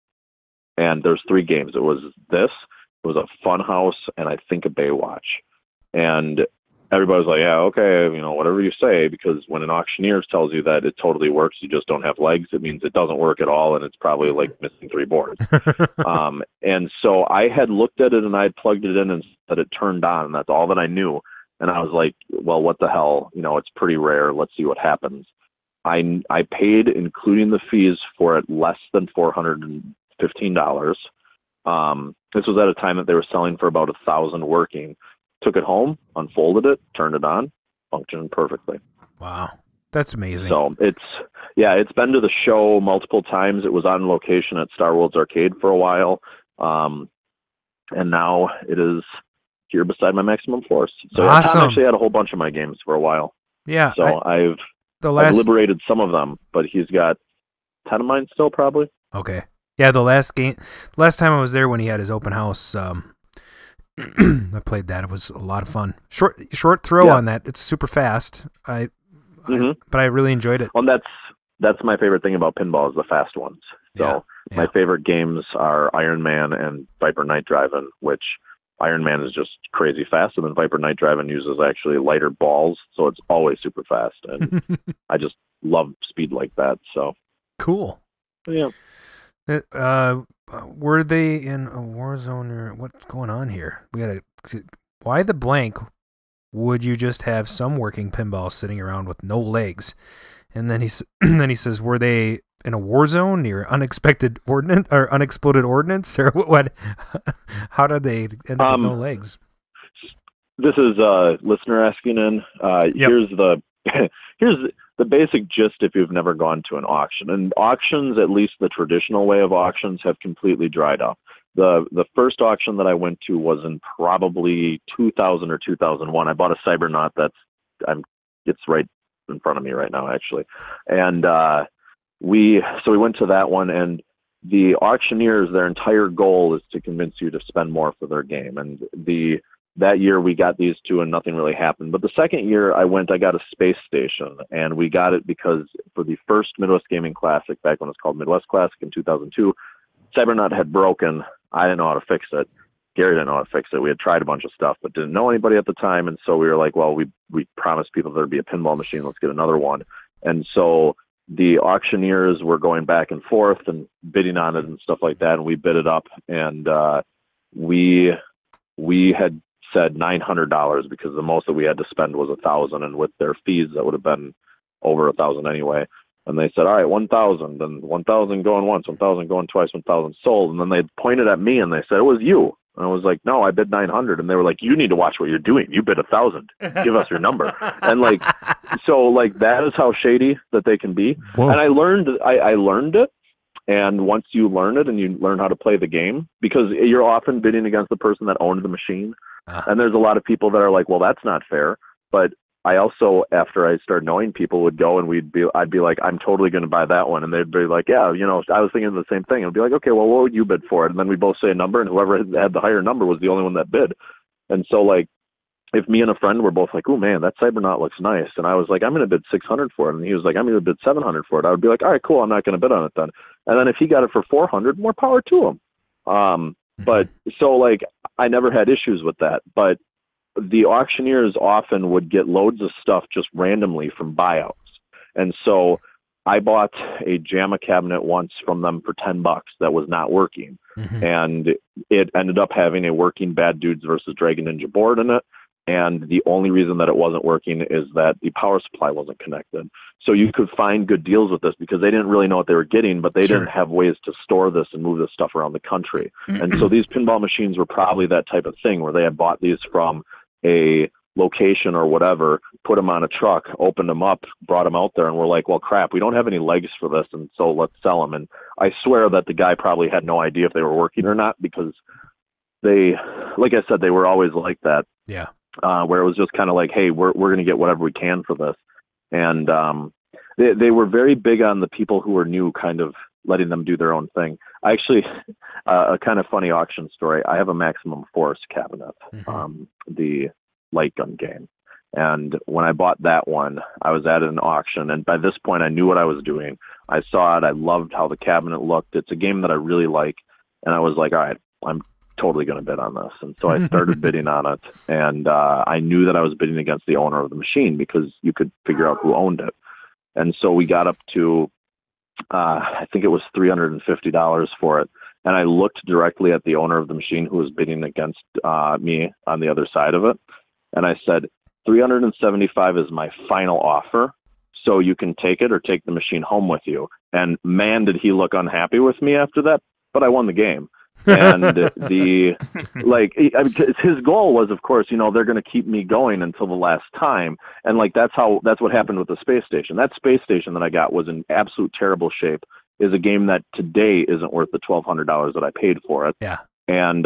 And there's 3 games. It was this, it was a Fun House, and I think a Baywatch. And everybody was like, "Yeah, okay, you know, whatever you say," because when an auctioneer tells you that it totally works, you just don't have legs, it means it doesn't work at all, and it's probably like missing 3 boards. And so I had looked at it, and I had plugged it in and said it turned on, and that's all that I knew. And I was like, well, what the hell? You know, it's pretty rare. Let's see what happens. I paid, including the fees, for it less than $415. This was at a time that they were selling for about 1,000 working. Took it home, unfolded it, turned it on, functioned perfectly. Wow, that's amazing. So it's been to the show multiple times. It was on location at Star World's Arcade for a while, and now it is here beside my Maximum Force. So awesome. Tom actually had a whole bunch of my games for a while. Yeah. So I've liberated some of them, but he's got 10 of mine still, probably. Okay. Yeah, the last time I was there when he had his open house, I played that. It was a lot of fun. Short throw on that. It's super fast. But I really enjoyed it. Well, that's my favorite thing about pinball is the fast ones. So my favorite games are Iron Man and Viper Night Driving, which Iron Man is just crazy fast, and then Viper Night Driving uses actually lighter balls, so it's always super fast. And I just love speed like that. So cool. Yeah. Were they in a war zone, or what's going on here? Why the blank would you just have some working pinball sitting around with no legs? And then he says, were they in a war zone near unexploded ordnance, or what? How did they end up with no legs? This is a listener asking in. Here's the basic gist if you've never gone to an auction. And auctions, at least the traditional way of auctions, have completely dried up. The first auction that I went to was in probably 2000 or 2001. I bought a Cybernaut it's right in front of me right now, actually. And we went to that one, and the auctioneers, their entire goal is to convince you to spend more for their game. And that year we got these 2 and nothing really happened. But the second year I got a space station, and we got it because for the first Midwest Gaming Classic, back when it was called Midwest Classic in 2002, Cybernaut had broken. I didn't know how to fix it. Gary didn't know how to fix it. We had tried a bunch of stuff, but didn't know anybody at the time. And so we were like, well, we promised people there'd be a pinball machine. Let's get another one. And so the auctioneers were going back and forth and bidding on it and stuff like that. And we bid it up, and we had said $900 because the most that we had to spend was $1,000, and with their fees that would have been over $1,000 anyway. And they said, all right, 1,000, and 1,000 going once, 1,000 going twice, 1,000 sold. And then they pointed at me and they said, it was you. And I was like, no, I bid 900. And they were like, you need to watch what you're doing. You bid 1,000. Give us your number. And so that is how shady that they can be. Whoa. And I learned it. And once you learn it and you learn how to play the game, because you're often bidding against the person that owned the machine. And there's a lot of people that are like, well, that's not fair. But I also, after I started knowing people, would go and I'd be like, I'm totally going to buy that one. And they'd be like, yeah, you know, I was thinking the same thing. I'd be like, okay, well, what would you bid for it? And then we both say a number, and whoever had the higher number was the only one that bid. And so if me and a friend were both like, oh man, that Cybernaut looks nice. And I was like, I'm going to bid 600 for it. And he was like, I'm going to bid 700 for it. I would be like, all right, cool. I'm not going to bid on it then. And then if he got it for 400, more power to him. But so I never had issues with that, but the auctioneers often would get loads of stuff just randomly from buyouts. And so I bought a JAMA cabinet once from them for $10 that was not working. And it ended up having a working Bad Dudes versus Dragon Ninja board in it. And the only reason that it wasn't working is that the power supply wasn't connected. So you could find good deals with this because they didn't really know what they were getting, but they didn't have ways to store this and move this stuff around the country. And so these pinball machines were probably that type of thing where they had bought these from a location or whatever, put them on a truck, opened them up, brought them out there, and we're like, well, crap, we don't have any legs for this, and so let's sell them. And I swear that the guy probably had no idea if they were working or not, because they, like I said, they were always like that. Yeah. Where it was just kind of like, hey, we're going to get whatever we can for this. And they were very big on the people who were new, kind of letting them do their own thing. I actually, a kind of funny auction story. I have a Maximum Force cabinet, the light gun game. And when I bought that one, I was at an auction, and by this point I knew what I was doing. I saw it. I loved how the cabinet looked. It's a game that I really like. And I was like, all right, I'm totally going to bid on this. And so I started bidding on it. And I knew that I was bidding against the owner of the machine because you could figure out who owned it. And so we got up to, I think it was $350 for it. And I looked directly at the owner of the machine who was bidding against me on the other side of it. And I said, $375 is my final offer. So you can take it or take the machine home with you. And man, did he look unhappy with me after that, but I won the game. And his goal was, of course, they're going to keep me going until the last time. And that's what happened with the space station. That space station that I got was in absolute terrible shape. Is a game that today isn't worth the $1,200 that I paid for it. Yeah. And,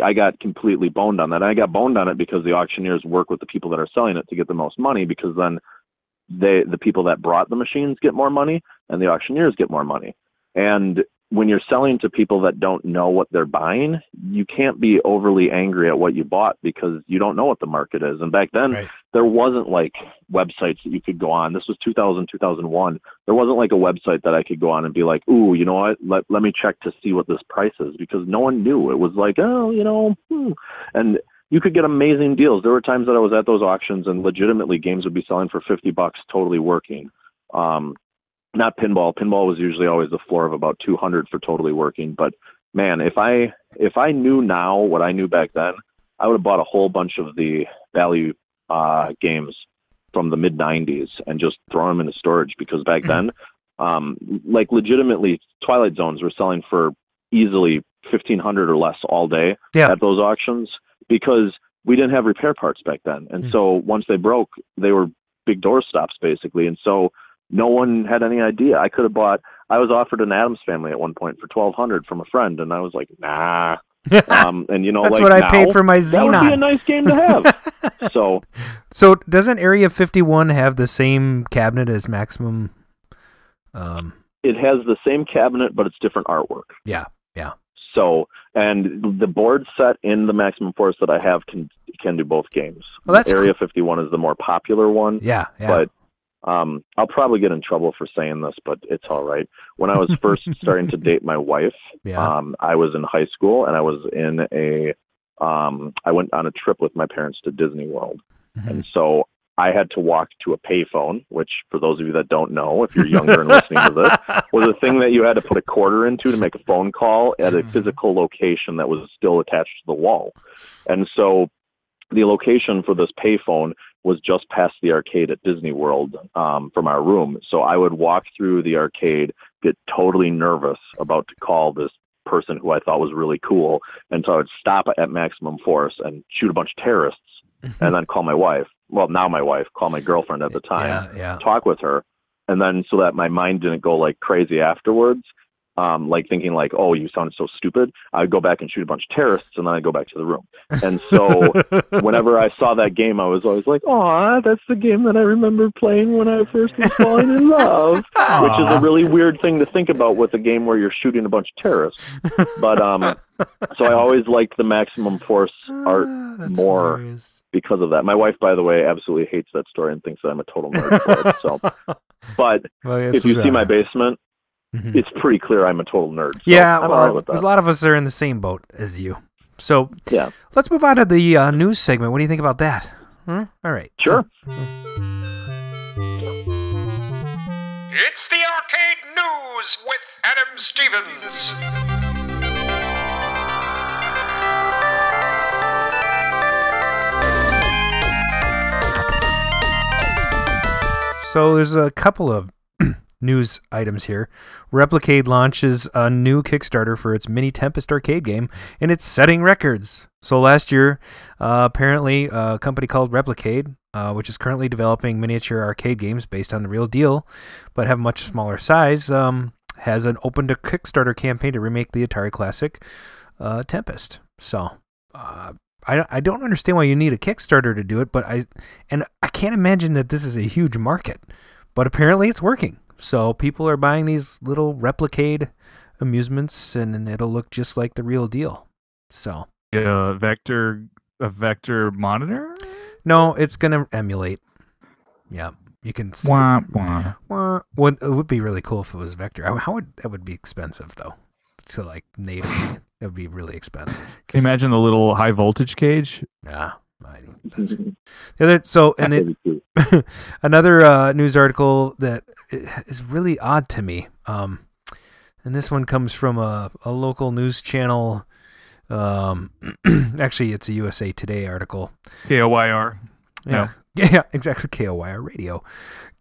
I got completely boned on that. And I got boned on it because the auctioneers work with the people that are selling it to get the most money, because then the people that brought the machines get more money and the auctioneers get more money. And when you're selling to people that don't know what they're buying, you can't be overly angry at what you bought because you don't know what the market is. And back then, there wasn't websites that you could go on. This was 2000, 2001. There wasn't a website that I could go on and be like, ooh, you know what? Let me check to see what this price is, because no one knew. It was and you could get amazing deals. There were times that I was at those auctions and legitimately games would be selling for $50 totally working. Not pinball. Pinball was usually always the floor of about $200 for totally working. But man, if I knew now what I knew back then, I would have bought a whole bunch of the value games from the mid '90s and just thrown them into storage, because back then, legitimately, Twilight Zones were selling for easily $1,500 or less all day at those auctions, because we didn't have repair parts back then. And so once they broke, they were big door stops basically. And so no one had any idea. I was offered an Addams Family at one point for $1,200 from a friend, and I was like, nah. And that's what I paid for my Xenon. That would be a nice game to have. So doesn't Area 51 have the same cabinet as Maximum? It has the same cabinet, but it's different artwork. Yeah. So, and the board set in the Maximum Force that I have can do both games. Well, that's Area 51 is the more popular one. Yeah. But I'll probably get in trouble for saying this, but it's all right. When I was first starting to date my wife, I was in high school, and I was in I went on a trip with my parents to Disney World. And so I had to walk to a payphone, which, for those of you that don't know, if you're younger and listening to this, was a thing that you had to put a quarter into to make a phone call at a physical location that was still attached to the wall. And so the location for this payphone was just past the arcade at Disney World from our room. So I would walk through the arcade, get totally nervous about to call this person who I thought was really cool. And so I would stop at Maximum Force and shoot a bunch of terrorists and then call my wife. Well, now my wife, call my girlfriend at the time, talk with her. And then so that my mind didn't go crazy afterwards, thinking oh, you sounded so stupid, I'd go back and shoot a bunch of terrorists, and then I'd go back to the room. And so whenever I saw that game, I was always like, aw, that's the game that I remember playing when I first was falling in love, which is a really weird thing to think about with a game where you're shooting a bunch of terrorists. But so I always liked the Maximum Force art more because of that. My wife, by the way, absolutely hates that story and thinks that I'm a total nerd for it. So, but if you see my basement, it's pretty clear I'm a total nerd. So yeah, I'm all right with that. A lot of us are in the same boat as you. So yeah, let's move on to the news segment. What do you think about that? All right. Sure. It's the Arcade News with Adam Stevens. So there's a couple of news items here. Replicade launches a new Kickstarter for its Mini Tempest arcade game, and it's setting records. So last year, apparently, a company called Replicade, which is currently developing miniature arcade games based on the real deal, but have much smaller size, has opened a Kickstarter campaign to remake the Atari classic Tempest. So I don't understand why you need a Kickstarter to do it, but I can't imagine that this is a huge market. But apparently it's working. So people are buying these little Replicade amusements, and it'll look just like the real deal. So a vector monitor? No, it's gonna emulate. Yeah, you can. Wah, wah. What it would be really cool if it was vector. That would be expensive though. To like native, it would be really expensive. Can you imagine the little high voltage cage? Yeah. Another news article that is really odd to me, and this one comes from a local news channel. Actually, it's a USA Today article. KOYR. Yeah, exactly. KOYR Radio.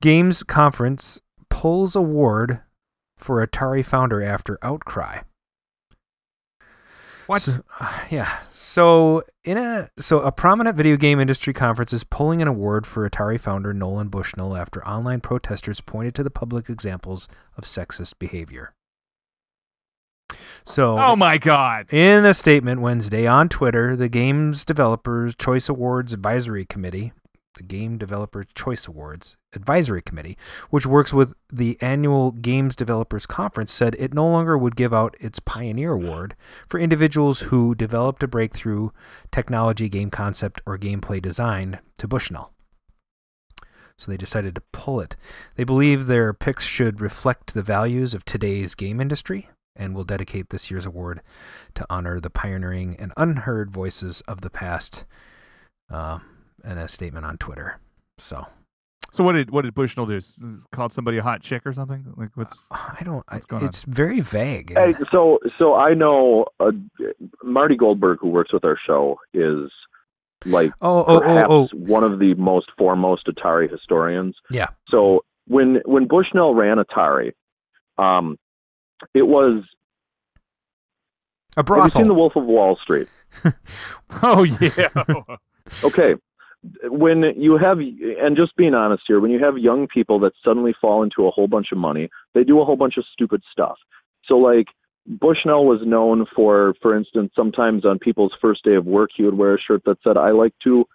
Games Conference pulls award for Atari founder after outcry. What? So a prominent video game industry conference is pulling an award for Atari founder Nolan Bushnell after online protesters pointed to the public examples of sexist behavior. So, oh my God! In a statement Wednesday on Twitter, the Games Developers Choice Awards Advisory Committee, which works with the annual Games Developers Conference, said it no longer would give out its Pioneer Award for individuals who developed a breakthrough technology, game concept, or gameplay design to Bushnell. So they decided to pull it. They believe their picks should reflect the values of today's game industry and will dedicate this year's award to honor the pioneering and unheard voices of the past, in a statement on Twitter. So what did Bushnell do? Called somebody a hot chick or something? Like what's going on? It's very vague. Hey, so I know Marty Goldberg, who works with our show, is like perhaps one of the most foremost Atari historians. Yeah. So when Bushnell ran Atari, it was a brothel. Have you seen The Wolf of Wall Street? Oh yeah. Okay. When you have, and just being honest here, when you have young people that suddenly fall into a whole bunch of money, they do a whole bunch of stupid stuff. So like Bushnell was known for instance, sometimes on people's first day of work, he would wear a shirt that said, I like to,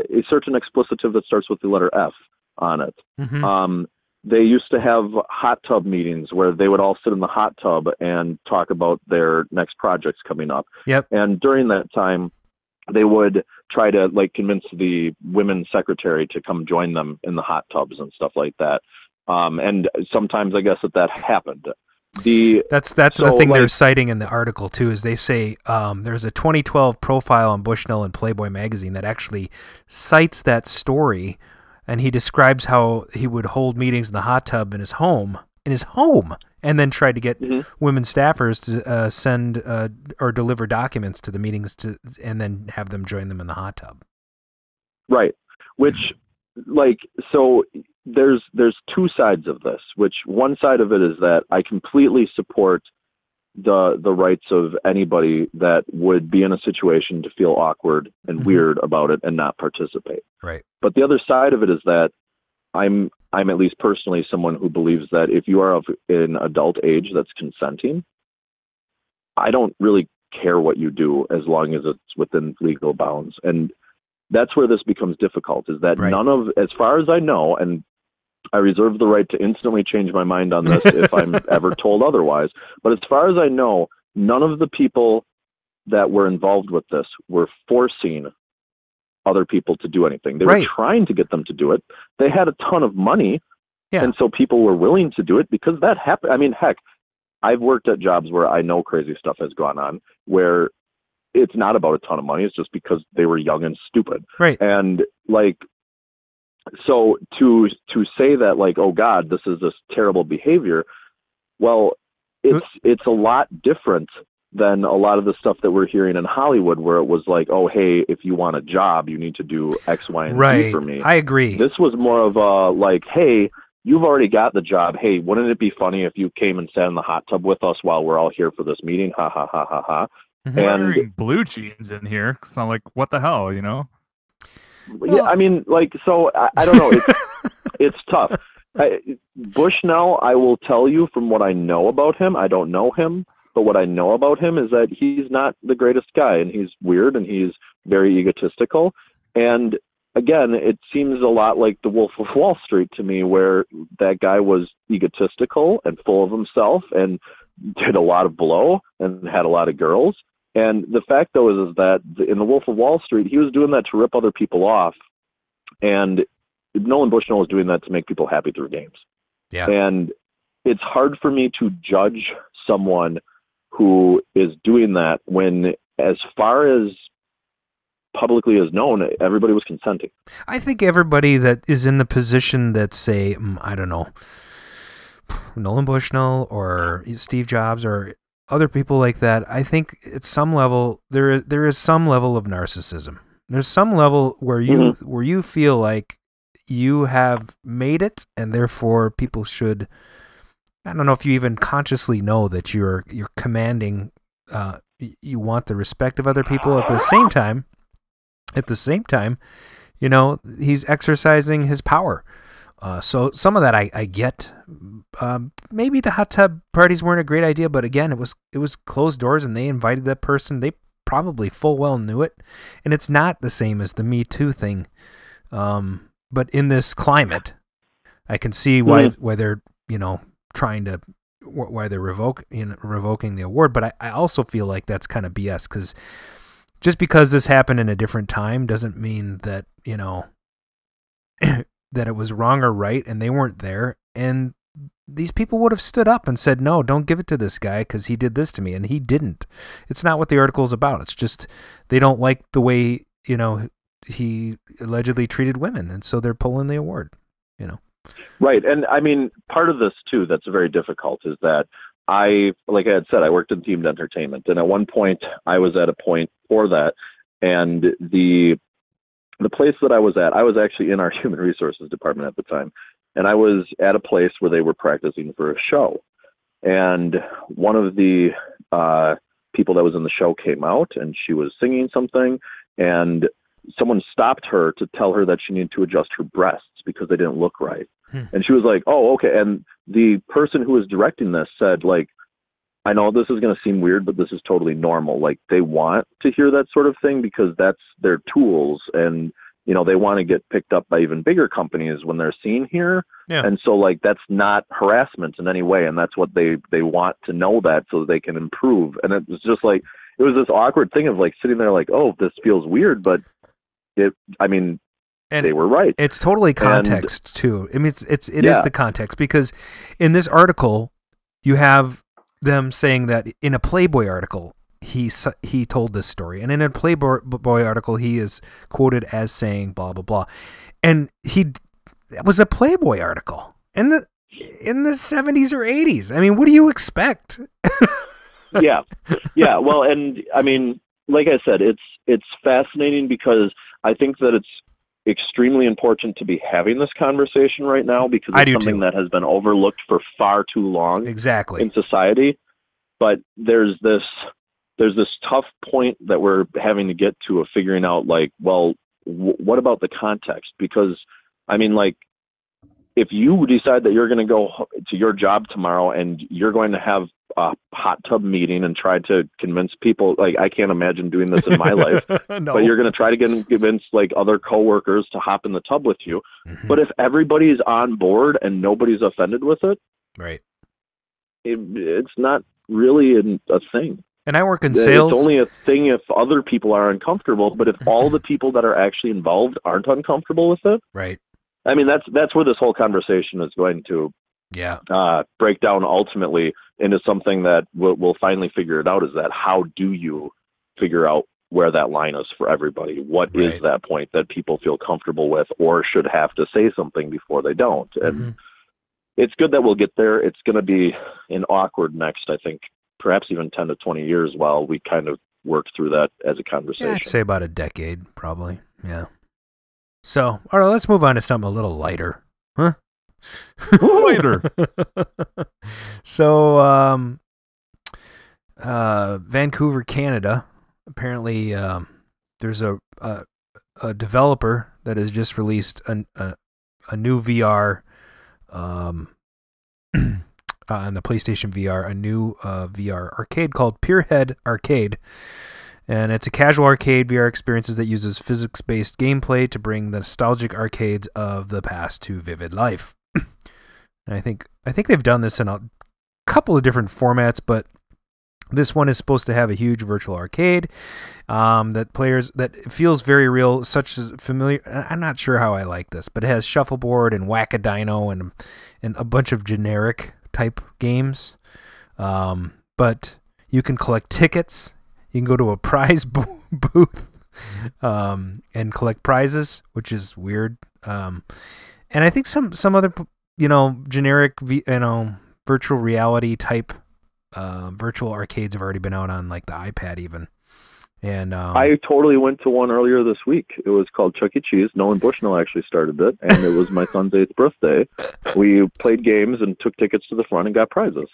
insert an explicitive that starts with the letter F on it. Mm-hmm. They used to have hot tub meetings where they would all sit in the hot tub and talk about their next projects coming up. Yep. And during that time, they would try to like convince the women's secretary to come join them in the hot tubs and stuff like that. And sometimes I guess that happened. That's the thing they're citing in the article too, is they say there's a 2012 profile on Bushnell in Playboy magazine that actually cites that story, and he describes how he would hold meetings in the hot tub in his home, and then tried to get women staffers to send or deliver documents to the meetings and then have them join them in the hot tub. Right. Which, like, so there's two sides of this, which one side of it is that I completely support the rights of anybody that would be in a situation to feel awkward and weird about it and not participate. Right. But the other side of it is that I'm at least personally someone who believes that if you are of an adult age that's consenting, I don't really care what you do as long as it's within legal bounds. And that's where this becomes difficult, is that none of, as far as I know, and I reserve the right to instantly change my mind on this if I'm ever told otherwise, but as far as I know, none of the people that were involved with this were forcing other people to do anything. They were trying to get them to do it. They had a ton of money, and so people were willing to do it because that happened. I mean, heck, I've worked at jobs where I know crazy stuff has gone on, where it's not about a ton of money. It's just because they were young and stupid. Right. And like, so to say that like, oh God, this is this terrible behavior. Well, it's a lot different than a lot of the stuff that we're hearing in Hollywood, where it was like, oh, hey, if you want a job, you need to do X, Y, and Z for me. I agree. This was more of a like, hey, you've already got the job. Hey, wouldn't it be funny if you came and sat in the hot tub with us while we're all here for this meeting? Ha, ha, ha, ha, ha. And wearing blue jeans in here. It's not like, what the hell, you know? Yeah, I mean, like, so I don't know. It's tough. Bushnell, I will tell you from what I know about him, I don't know him, but what I know about him is that he's not the greatest guy, and he's weird, and he's very egotistical. And again, it seems a lot like The Wolf of Wall Street to me, where that guy was egotistical and full of himself and did a lot of blow and had a lot of girls. And the fact, though, is that in The Wolf of Wall Street, he was doing that to rip other people off. And Nolan Bushnell was doing that to make people happy through games. Yeah. And it's hard for me to judge someone who is doing that when, as far as publicly is known, everybody was consenting. I think everybody that is in the position that, say, I don't know, Nolan Bushnell or Steve Jobs or other people like that, I think at some level there is some level of narcissism. There's some level where you feel like you have made it, and therefore people should. I don't know if you even consciously know that you're commanding. You want the respect of other people. At the same time, you know, he's exercising his power. So some of that I get. Maybe the hot tub parties weren't a great idea, but again, it was closed doors, and they invited that person. They probably full well knew it, and it's not the same as the Me Too thing. But in this climate, I can see why they're, you know, trying to, why they're revoking the award. But I also feel like that's kind of BS, because just because this happened in a different time doesn't mean that, you know, that it was wrong or right, and they weren't there. And these people would have stood up and said, no, don't give it to this guy because he did this to me, and he didn't. It's not what the article is about. It's just they don't like the way, you know, he allegedly treated women, and so they're pulling the award, you know. Right. And I mean, part of this too that's very difficult is that like I had said, I worked in themed entertainment, and at one point I was at a point for that, and the place that I was actually in our human resources department at the time, and I was at a place where they were practicing for a show, and one of the people that was in the show came out, and she was singing something, and someone stopped her to tell her that she needed to adjust her breasts because they didn't look right. And she was like, oh, okay. And the person who was directing this said, like, I know this is going to seem weird, but this is totally normal. Like, they want to hear that sort of thing because that's their tools. And, you know, they want to get picked up by even bigger companies when they're seen here. Yeah. And so, like, that's not harassment in any way. And that's what they want to know, that so they can improve. And it was just like, it was this awkward thing of like sitting there like, oh, this feels weird, but and they were right. It's totally context too. I mean, it is the context, because in this article you have them saying that in a Playboy article he told this story, and in a Playboy article he is quoted as saying blah blah blah, and it was a Playboy article in the 70s or 80s. I mean, what do you expect? Yeah. Well, and I mean, like I said, it's fascinating because I think that it's extremely important to be having this conversation right now, because it's something that has been overlooked for far too long in society. But there's this tough point that we're having to get to of figuring out, like, well, what about the context? Because I mean, like, if you decide that you're going to go to your job tomorrow and you're going to have a hot tub meeting and try to convince people, like, I can't imagine doing this in my life, no. But you're going to try to convince like other coworkers to hop in the tub with you. Mm-hmm. But if everybody's on board and nobody's offended with it, right? It's not really a thing. And I work in sales. It's only a thing if other people are uncomfortable, but if all the people that are actually involved aren't uncomfortable with it, right? I mean, that's where this whole conversation is going to break down ultimately into something that we'll finally figure it out, is that how do you figure out where that line is for everybody? What is that point that people feel comfortable with or should have to say something before they don't? And it's good that we'll get there. It's going to be an awkward next, I think, perhaps even 10 to 20 years while we kind of work through that as a conversation. Yeah, I'd say about a decade, probably. Yeah. So, all right, let's move on to something a little lighter. Huh? Lighter. So, Vancouver, Canada, apparently there's a developer that has just released a new VR on the PlayStation VR, a new VR arcade called Pierhead Arcade. And it's a casual arcade VR experiences that uses physics-based gameplay to bring the nostalgic arcades of the past to vivid life. And I think they've done this in a couple of different formats, but this one is supposed to have a huge virtual arcade that feels very real, such as familiar. I'm not sure how I like this, but it has shuffleboard and Whack-A-Dino and a bunch of generic type games. But you can collect tickets. You can go to a prize booth and collect prizes, which is weird. And I think some other generic virtual reality type virtual arcades have already been out on like the iPad even. And I totally went to one earlier this week. It was called Chuck E. Cheese. Nolan Bushnell actually started it, and it was my son's 8th birthday. We played games and took tickets to the front and got prizes.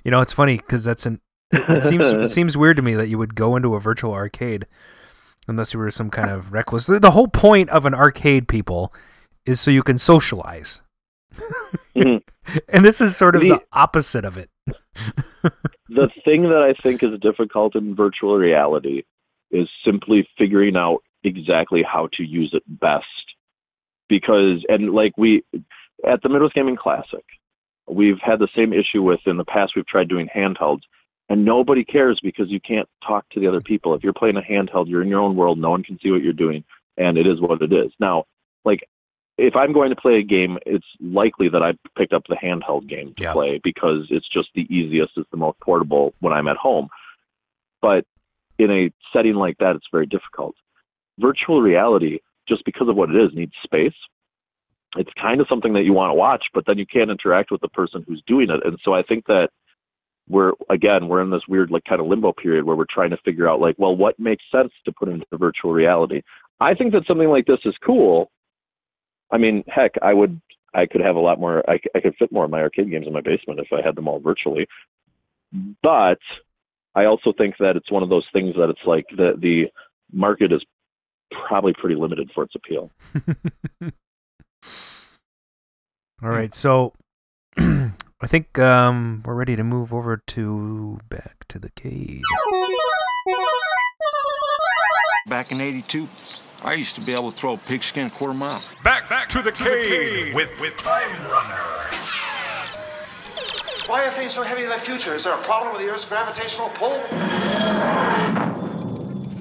It's funny because it seems weird to me that you would go into a virtual arcade unless you were some kind of reckless. The whole point of an arcade, people, is so you can socialize. Mm-hmm. And this is sort of the opposite of it. The thing that I think is difficult in virtual reality is simply figuring out exactly how to use it best. Because, and like at the Midwest Gaming Classic, we've had the same issue with, in the past, we've tried doing handhelds, and nobody cares because you can't talk to the other people. If you're playing a handheld, you're in your own world, no one can see what you're doing, and it is what it is. Now, like, if I'm going to play a game, it's likely that I picked up the handheld game to play because it's just the easiest, it's the most portable when I'm at home. But in a setting like that, it's very difficult. Virtual reality, just because of what it is, needs space. It's kind of something that you want to watch, but then you can't interact with the person who's doing it. And so I think that we're in this weird, like, kind of limbo period where we're trying to figure out, like, well, what makes sense to put into virtual reality? I think that something like this is cool. I mean, heck, I could have a lot more, I could fit more of my arcade games in my basement if I had them all virtually. But I also think that it's one of those things that it's like the market is probably pretty limited for its appeal. All right, so I think we're ready to move over back to the Cade. Back in '82, I used to be able to throw a pigskin a quarter mile. Back to the Cade with Time Runner. Why are things so heavy in the future? Is there a problem with the Earth's gravitational pull?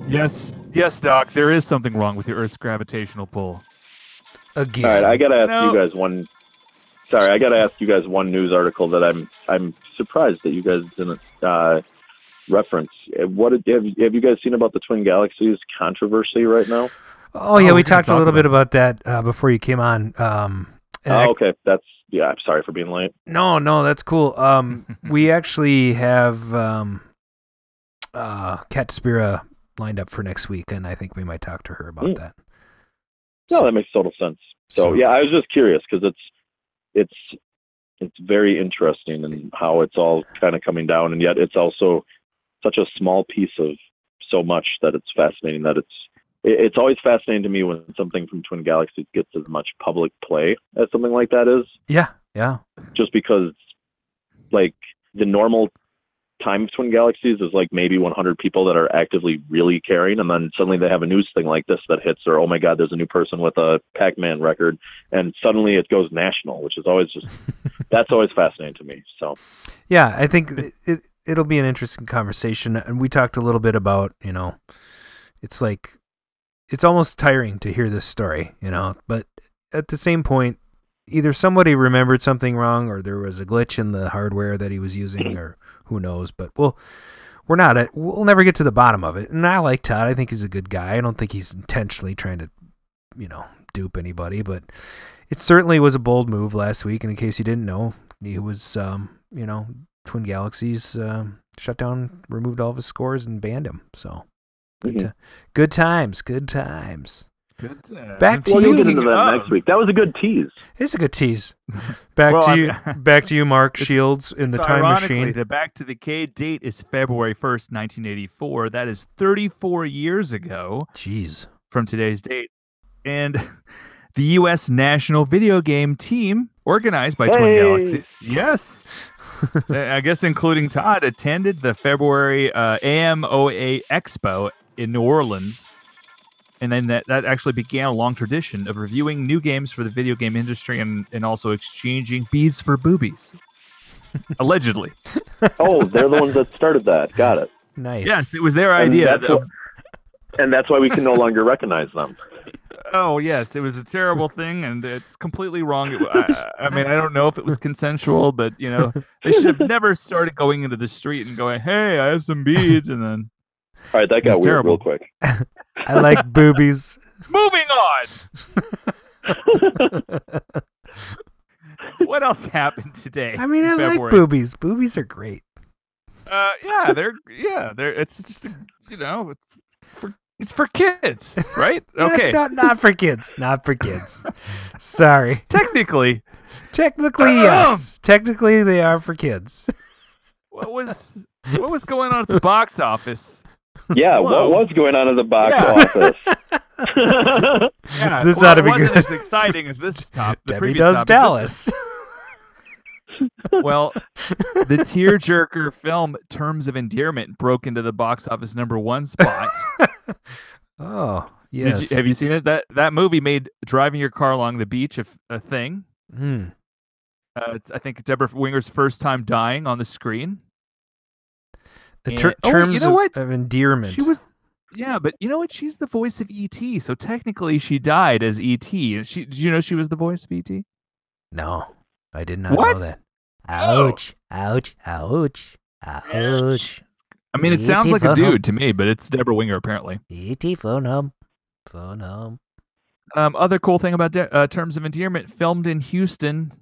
Yes, Doc. There is something wrong with the Earth's gravitational pull. Again. All right, I gotta ask you guys one. Sorry, I gotta ask you guys one news article that I'm surprised that you guys didn't reference. What have you guys seen about the Twin Galaxies controversy right now? Oh yeah, we talked a little bit about that before you came on. Okay, I'm sorry for being late. No, that's cool. We actually have Kat Spira lined up for next week, and I think we might talk to her about that. No, that makes total sense. So yeah, I was just curious because it's very interesting in how it's all kind of coming down, and yet it's also such a small piece of so much that it's fascinating. That it's always fascinating to me when something from Twin Galaxies gets as much public play as something like that is. Yeah. Just because, like, the normal time of Twin Galaxies is like maybe 100 people that are actively really caring, and then suddenly they have a news thing like this that hits, or oh my god, there's a new person with a Pac-Man record, and suddenly it goes national, which is always just that's always fascinating to me. So yeah, I think it'll be an interesting conversation, and we talked a little bit about, it's like it's almost tiring to hear this story, but at the same point, either somebody remembered something wrong, or there was a glitch in the hardware that he was using, or who knows. But we'll never get to the bottom of it. And I like Todd. I think he's a good guy. I don't think he's intentionally trying to, dupe anybody. But it certainly was a bold move last week. And in case you didn't know, he was, Twin Galaxies shut down, removed all of his scores, and banned him. So good times. Back to you. We'll get into that next week. That was a good tease. It's a good tease. Back to you, Mark Shields in the time machine. The Back to the Cade date is February 1st, 1984. That is 34 years ago. Jeez. From today's date. And the U.S. national video game team, organized by Twin Galaxies. Yes. I guess including Todd, attended the February AMOA Expo in New Orleans. And then that actually began a long tradition of reviewing new games for the video game industry and also exchanging beads for boobies. Allegedly. Oh, they're the ones that started that. Got it. Nice. Yes, it was their idea. And that's why we can no longer recognize them. Oh, yes, it was a terrible thing, and it's completely wrong. I mean, I don't know if it was consensual, but, you know, they should have never started going into the street and going, hey, I have some beads, and then... All right, that got weird terrible. real quick. I like boobies. Moving on! What else happened today? I mean, I February? like boobies. Boobies are great. They're it's just it's for kids, right? Okay. Not for kids. Not for kids. Sorry. Technically, yes. Technically, they are for kids. what was going on at the box office? Yeah, Whoa. what was going on at the box office? Yeah, This ought to be it wasn't good. as exciting as this top. The Debbie previous Does top, but Dallas. Well, the tearjerker film "Terms of Endearment" broke into the box office #1 spot. Oh, yes. Have you seen it? That movie made driving your car along the beach a thing. It's I think Deborah Winger's first time dying on the screen. Terms of endearment. She was, yeah, but you know what? She's the voice of E.T., so technically she died as E.T. Did you know she was the voice of E.T.? No, I did not know that. Ouch! Ouch! Ouch! Ouch! I mean, it sounds like a dude to me, but it's Deborah Winger apparently. E.T. phone home. Phone home. Other cool thing about Terms of Endearment, filmed in Houston,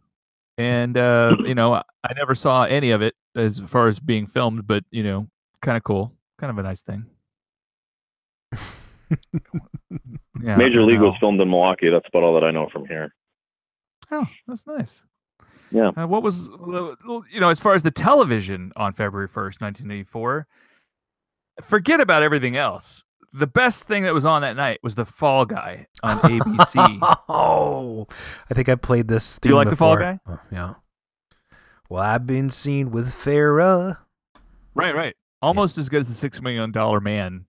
and you know, I never saw any of it as far as being filmed, but you know, kind of cool, kind of a nice thing. Yeah, Major League was filmed in Milwaukee. That's about all that I know from here. Oh, that's nice. Yeah. What was, you know, as far as the television on February 1st, 1984, forget about everything else. The best thing that was on that night was The Fall Guy on ABC. Oh, I think I played this. Do you like before. The Fall Guy? Oh, yeah. Well, I've been seen with Farrah. Right. Almost as good as the $6 Million Man.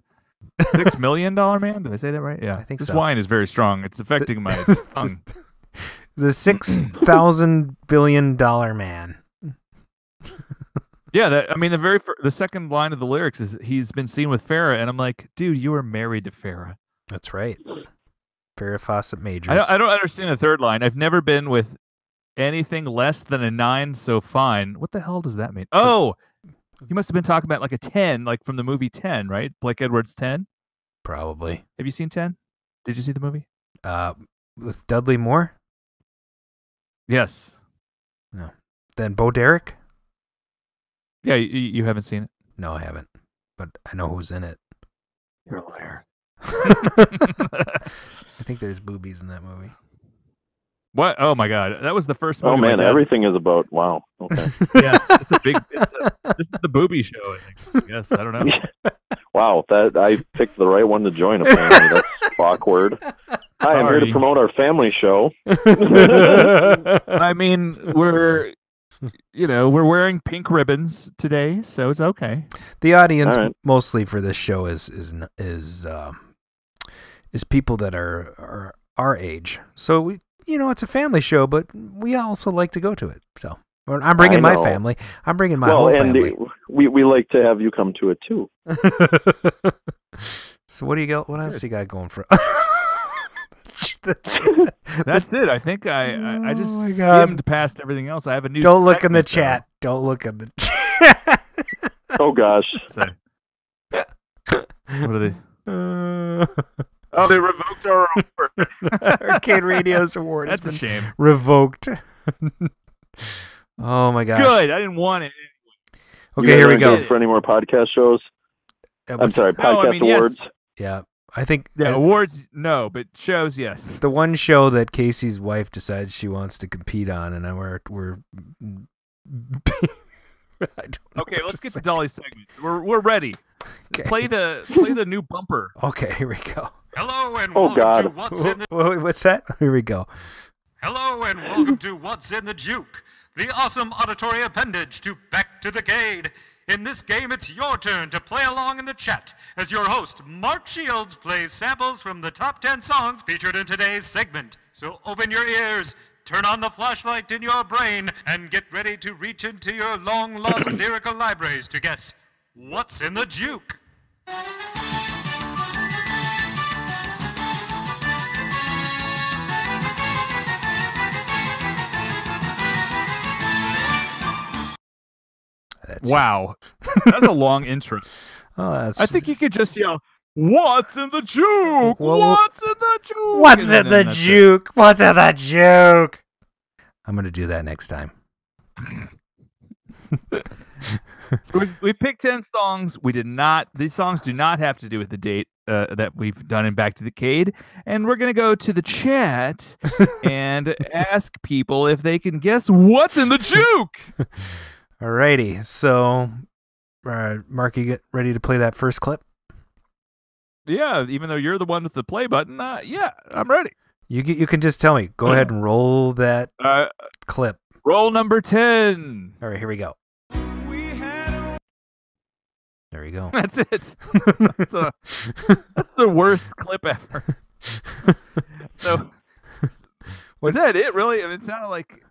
$6 Million Man? Did I say that right? Yeah. I think this so. wine is very strong. It's affecting my tongue. The $6,000 billion man. Yeah, I mean, the second line of the lyrics is he's been seen with Farrah, and I'm like, dude, you were married to Farrah. That's right. Farrah Fawcett Majors. I don't understand the third line. I've never been with anything less than a 9, so fine. What the hell does that mean? Oh, you must have been talking about like a 10, like from the movie 10, right? Blake Edwards' 10? Probably. Have you seen 10? Did you see the movie? With Dudley Moore? Yes. No. Then Bo Derek? Yeah, you haven't seen it? No, I haven't. But I know who's in it. You're a liar. I think there's boobies in that movie. What? Oh my God, that was the first movie. Oh man, everything is about wow. Okay. Yes, it's a big. This is the booby show. I think. Yes, I don't know. Wow, that I picked the right one to join. Apparently, that's awkward. Hi, I'm here to promote our family show. I mean, we're wearing pink ribbons today, so it's okay. The audience mostly for this show is people that are our age. So we, it's a family show, but we also like to go to it. So I'm bringing my family. I'm bringing my whole family. We like to have you come to it too. So what do you got? What else you got going for? That's it. I think I just skimmed past everything else. I have a new. Don't look in the chat. Don't look in the chat. Oh gosh. What are they? Oh, they revoked our award. Arcade Radio's award. That's a shame. Revoked. Oh my gosh. Good. I didn't want it. Okay, here we go. For any more podcast shows? I'm sorry, podcast awards. Yes. Yeah, I think awards no, but shows yes. The one show that Casey's wife decides she wants to compete on, and we're Okay, let's get to Dolly's segment. We're ready. Okay. Play the new bumper. Okay, here we go. Hello and welcome to What's in the... What's that? Here we go. Hello and welcome to What's in the Juke, the awesome auditory appendage to Back to the Cade. In this game, it's your turn to play along in the chat as your host, Mark Shields, plays samples from the top 10 songs featured in today's segment. So open your ears, turn on the flashlight in your brain, and get ready to reach into your long-lost lyrical libraries to guess what's in the juke. Wow. That's a long intro. Oh, I think you could just yell, "What's in the juke? Well, What's in the juke? What's in the juke? What's in the juke? I'm going to do that next time. So we picked 10 songs. These songs do not have to do with the date that we've done in Back to the Cade. And we're going to go to the chat and ask people if they can guess what's in the juke. Alrighty. So, Mark, you get ready to play that first clip? Yeah, even though you're the one with the play button, yeah, I'm ready. You can just tell me. Go ahead and roll that clip. Roll number 10. All right, here we go. There you go. That's it. That's the worst clip ever. So, was that it? Really? I mean, it sounded like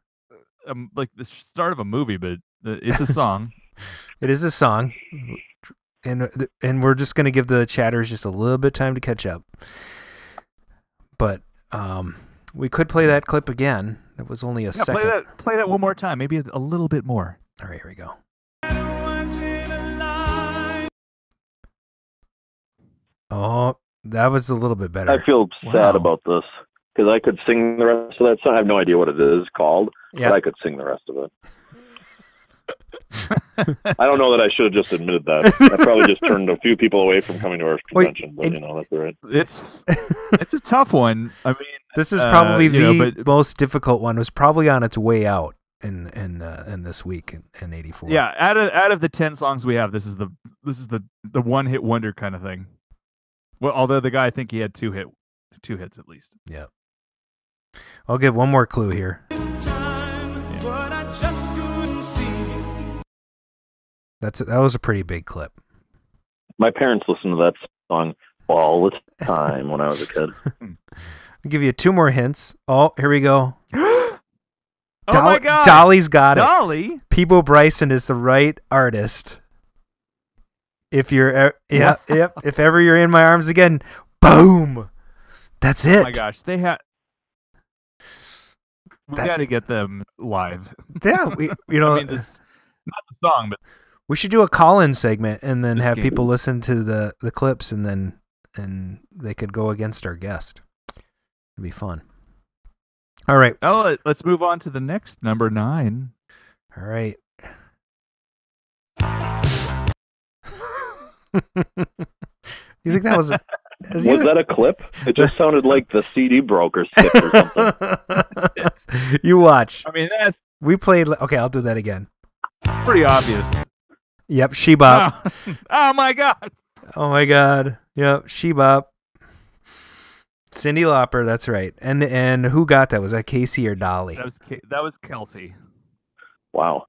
the start of a movie, but it's a song. It is a song, and we're just gonna give the chatters just a little bit of time to catch up. But we could play that clip again. It was only a second. Play that one more time. Maybe a little bit more. All right, here we go. Oh, that was a little bit better. I feel sad about this because I could sing the rest of that song. I have no idea what it is called, but I could sing the rest of it. I don't know that I should have just admitted that. I probably just turned a few people away from coming to our convention, but that's all right. It's a tough one. I mean, this is probably the most difficult one. It was probably on its way out in this week in '84. Yeah, out of the 10 songs we have, this is the one hit wonder kind of thing. Well, although the guy, I think he had two hits at least. Yeah. I'll give one more clue here. That was a pretty big clip. My parents listened to that song all the time when I was a kid. I'll give you 2 more hints. Oh, here we go. Oh my God! Dolly's got it. Dolly? Peebo Bryson is the right artist. If you're, if ever you're in my arms again, boom. That's it. Oh my gosh, we got to get them live. Yeah, I mean, not the song, but we should do a call-in segment and then have people listen to the clips and they could go against our guest. It'd be fun. All right. Oh, let's move on to the next number 9. All right. You think that was was that a clip? It just sounded like the CD broke or skipped or something. You watch. I mean, we played. Okay, I'll do that again. Pretty obvious. Yep, She-Bop. Oh my God. Oh my God. Yep, She-Bop. Cyndi Lauper. That's right. And who got that? Was that Casey or Dolly? That was Kelsey. Wow.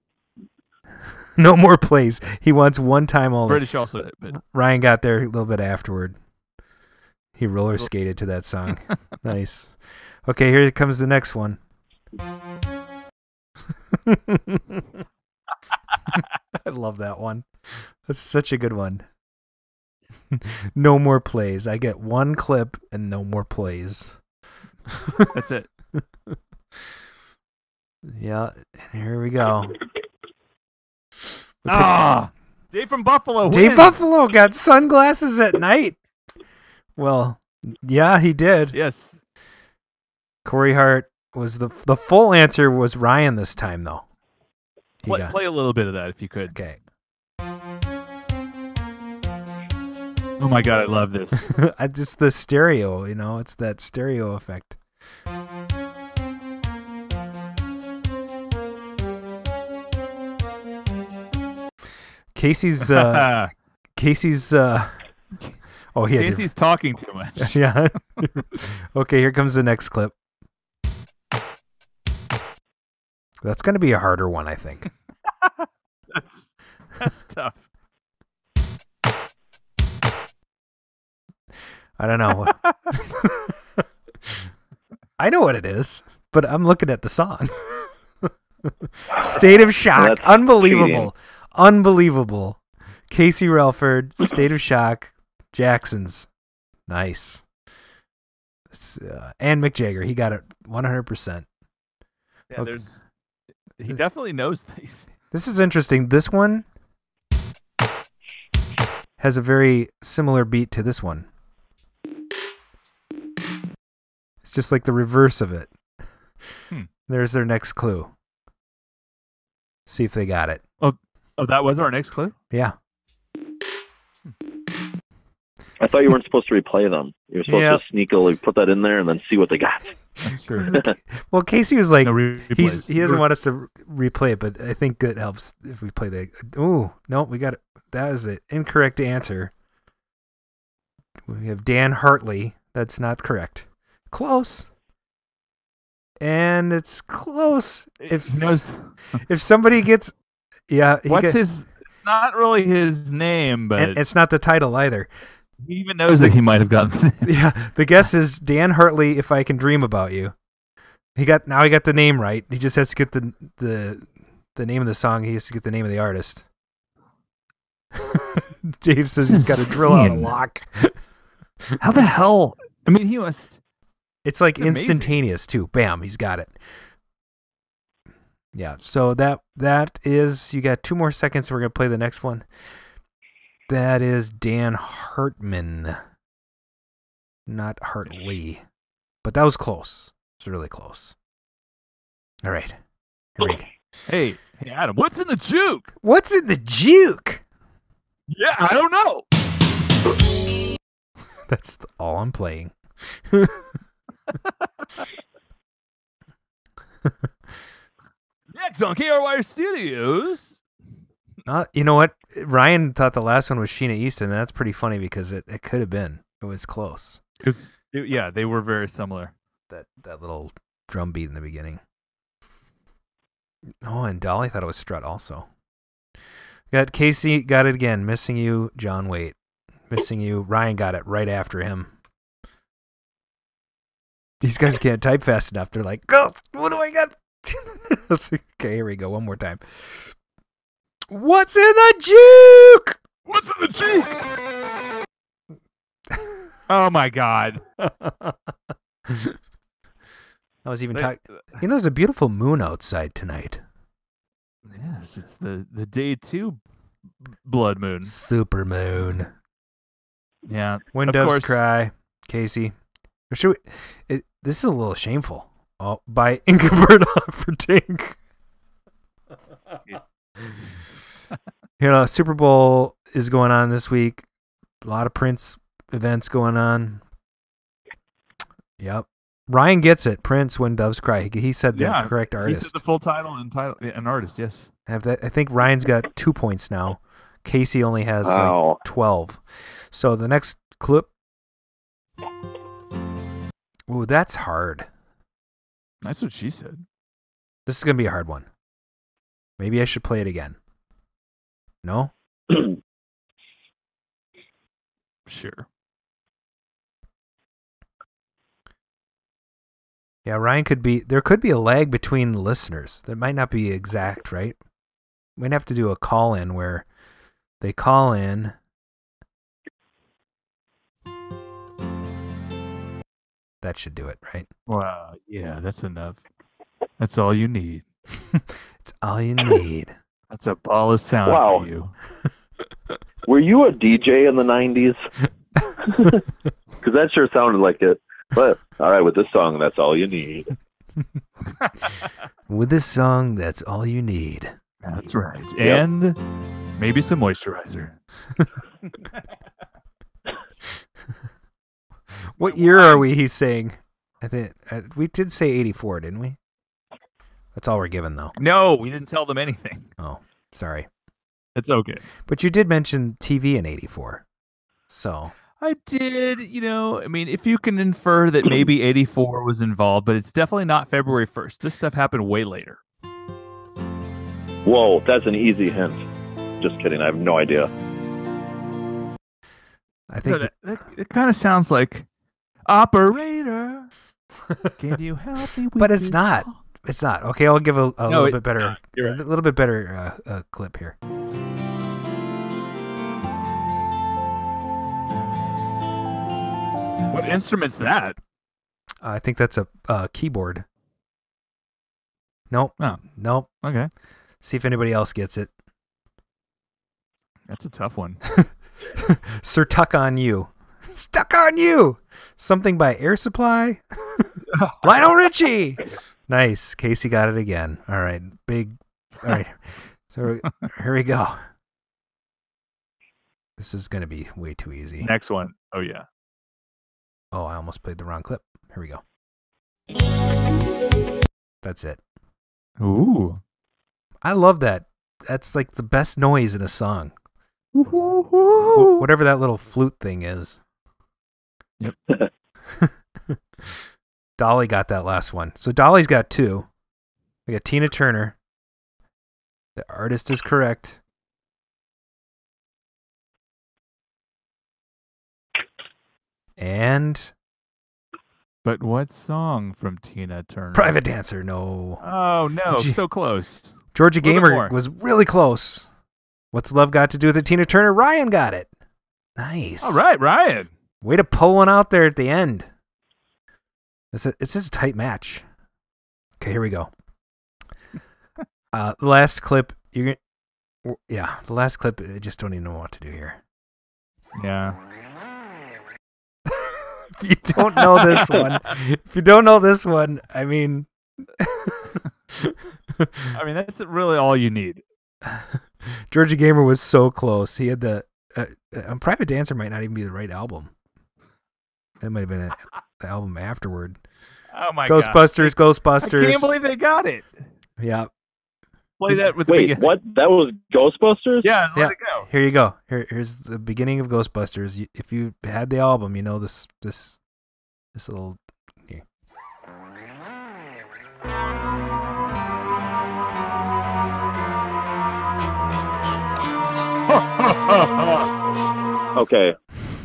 No more plays. He wants one time only. British also. But Ryan got there a little bit afterward. He roller skated to that song. Nice. Okay, here comes the next one. I love that one. That's such a good one. No more plays. I get one clip and no more plays. That's it. Yeah, and here we go. Dave from Buffalo. Dave Buffalo got sunglasses at night. Well, yeah, he did. Yes. Corey Hart was the full answer was Ryan this time though. Play a little bit of that if you could. Okay. Oh my God, I love this. It's the stereo, it's that stereo effect. Casey's oh, Casey's talking too much. Yeah. Okay, here comes the next clip. That's going to be a harder one, I think. That's tough. I don't know. I know what it is, but I'm looking at the song. State of Shock. That's Unbelievable. cheating. Unbelievable. Casey Relford, State of Shock, Jackson's. Nice. And Mick Jagger. He got it 100%. Yeah, Okay. he definitely knows these. This is interesting. This one has a very similar beat to this one. It's just like the reverse of it. There's their next clue. See if they got it. Oh, that was our next clue? Yeah. I thought you weren't supposed to replay them. You were supposed to sneakily put that in there and then see what they got. That's true. Well, Casey was like, No he replays. doesn't want us to replay it, but I think it helps if we play the. Ooh, no, we got it. That is the incorrect answer. We have Dan Hartley. That's not correct. Close. And it's close. If somebody gets, what's his? Not really his name, but and it's not the title either. he even knows that he might have gotten. Yeah, the guess is Dan Hartley. If I Can Dream About You. He got the name right. He just has to get the name of the song. He has to get the name of the artist. Dave says he's got to drill out a lock. How the hell? I mean, he must. It's like It's amazing. instantaneous too. Bam, he's got it. Yeah, so that is, you got 2 more seconds. We're gonna play the next one. That is Dan Hartman, not Hartley, but that was close. It's really close. All right, here we go. Hey, Adam, what's in the juke? What's in the juke? Yeah, I don't know. That's all I'm playing. Next on KRY Studios. You know what? Ryan thought the last one was Sheena Easton, and that's pretty funny because it could have been. It was close. Yeah, they were very similar. That little drum beat in the beginning. Oh, and Dolly thought it was Strut also. Got Casey, got it again. Missing You, John Waite. Missing You. Ryan got it right after him. These guys can't type fast enough. They're like, oh, what do I got? Okay, here we go. One more time. What's in the juke? What's in the juke? Oh my God. I was even talking. You know, there's a beautiful moon outside tonight. Yes, it's the day 2 blood moon. Super moon. Yeah. When of Doves course. Cry. Casey. Or should we, this is a little shameful. Oh, by Ingabert Humperdinck. You know, Super Bowl is going on this week. A lot of Prince events going on. Yep. Ryan gets it. Prince, When Doves Cry. He said the correct artist. He said the full title and an artist, yes. I think Ryan's got 2 points now. Casey only has like 12. So the next clip. Ooh, that's hard. That's what she said. This is going to be a hard one. Maybe I should play it again. No? Sure. Yeah, Ryan there could be a lag between the listeners. That might not be exact, right? We'd have to do a call-in where they call in. That should do it, right? Wow, yeah, that's enough. That's all you need. It's all you need. That's a ball of sound Wow. for you. Were you a DJ in the 90s? Because that sure sounded like it. But, all right, with this song, that's all you need. With this song, that's all you need. That's right. Yep. And maybe some moisturizer. What year are we? He's saying. I think we did say 84, didn't we? That's all we're given, though. No, we didn't tell them anything. Oh, sorry. It's okay. But you did mention TV in 84. So. I did, I mean, if you can infer that maybe 84 was involved, but it's definitely not February 1st. This stuff happened way later. Whoa, that's an easy hint. Just kidding. I have no idea. I think it kind of sounds like operator. Can you help me with but it's this not. song? It's not. Okay, I'll give a little bit better, you're right. a little bit better clip here. What instrument's that? I think that's a keyboard. Nope. Oh. Nope. Okay. See if anybody else gets it. That's a tough one. Sir Tuck on You. Stuck on You. Something by Air Supply. Lionel Richie. Nice. Casey got it again. All right. All right. So here we go. This is going to be way too easy. Next one. Oh, yeah. Oh, I almost played the wrong clip. Here we go. That's it. Ooh. I love that. That's like the best noise in a song. Whatever that little flute thing is. Yep. Dolly got that last one. So Dolly's got 2. We got Tina Turner. The artist is correct. And But what song from Tina Turner? Private Dancer, no. Oh, no. So close. Georgia A little bit Gamer more. was really close. What's Love Got to Do with it? Tina Turner? Ryan got it. Nice. All right, Ryan. Way to pull one out there at the end. It's just a tight match. Okay, here we go. The last clip, the last clip, I just don't even know what to do here. Yeah. If you don't know this one, I mean... I mean, that's really all you need. Georgia Gamer was so close. He had the... Private Dancer might not even be the right album. It might have been the album afterward. Oh, my Ghostbusters, God. Ghostbusters. I can't believe they got it. Yeah. Play that with Wait, the what? That was Ghostbusters? Yeah, let it go. Here you go. Here's the beginning of Ghostbusters. If you had the album, you know this little. Here. Okay.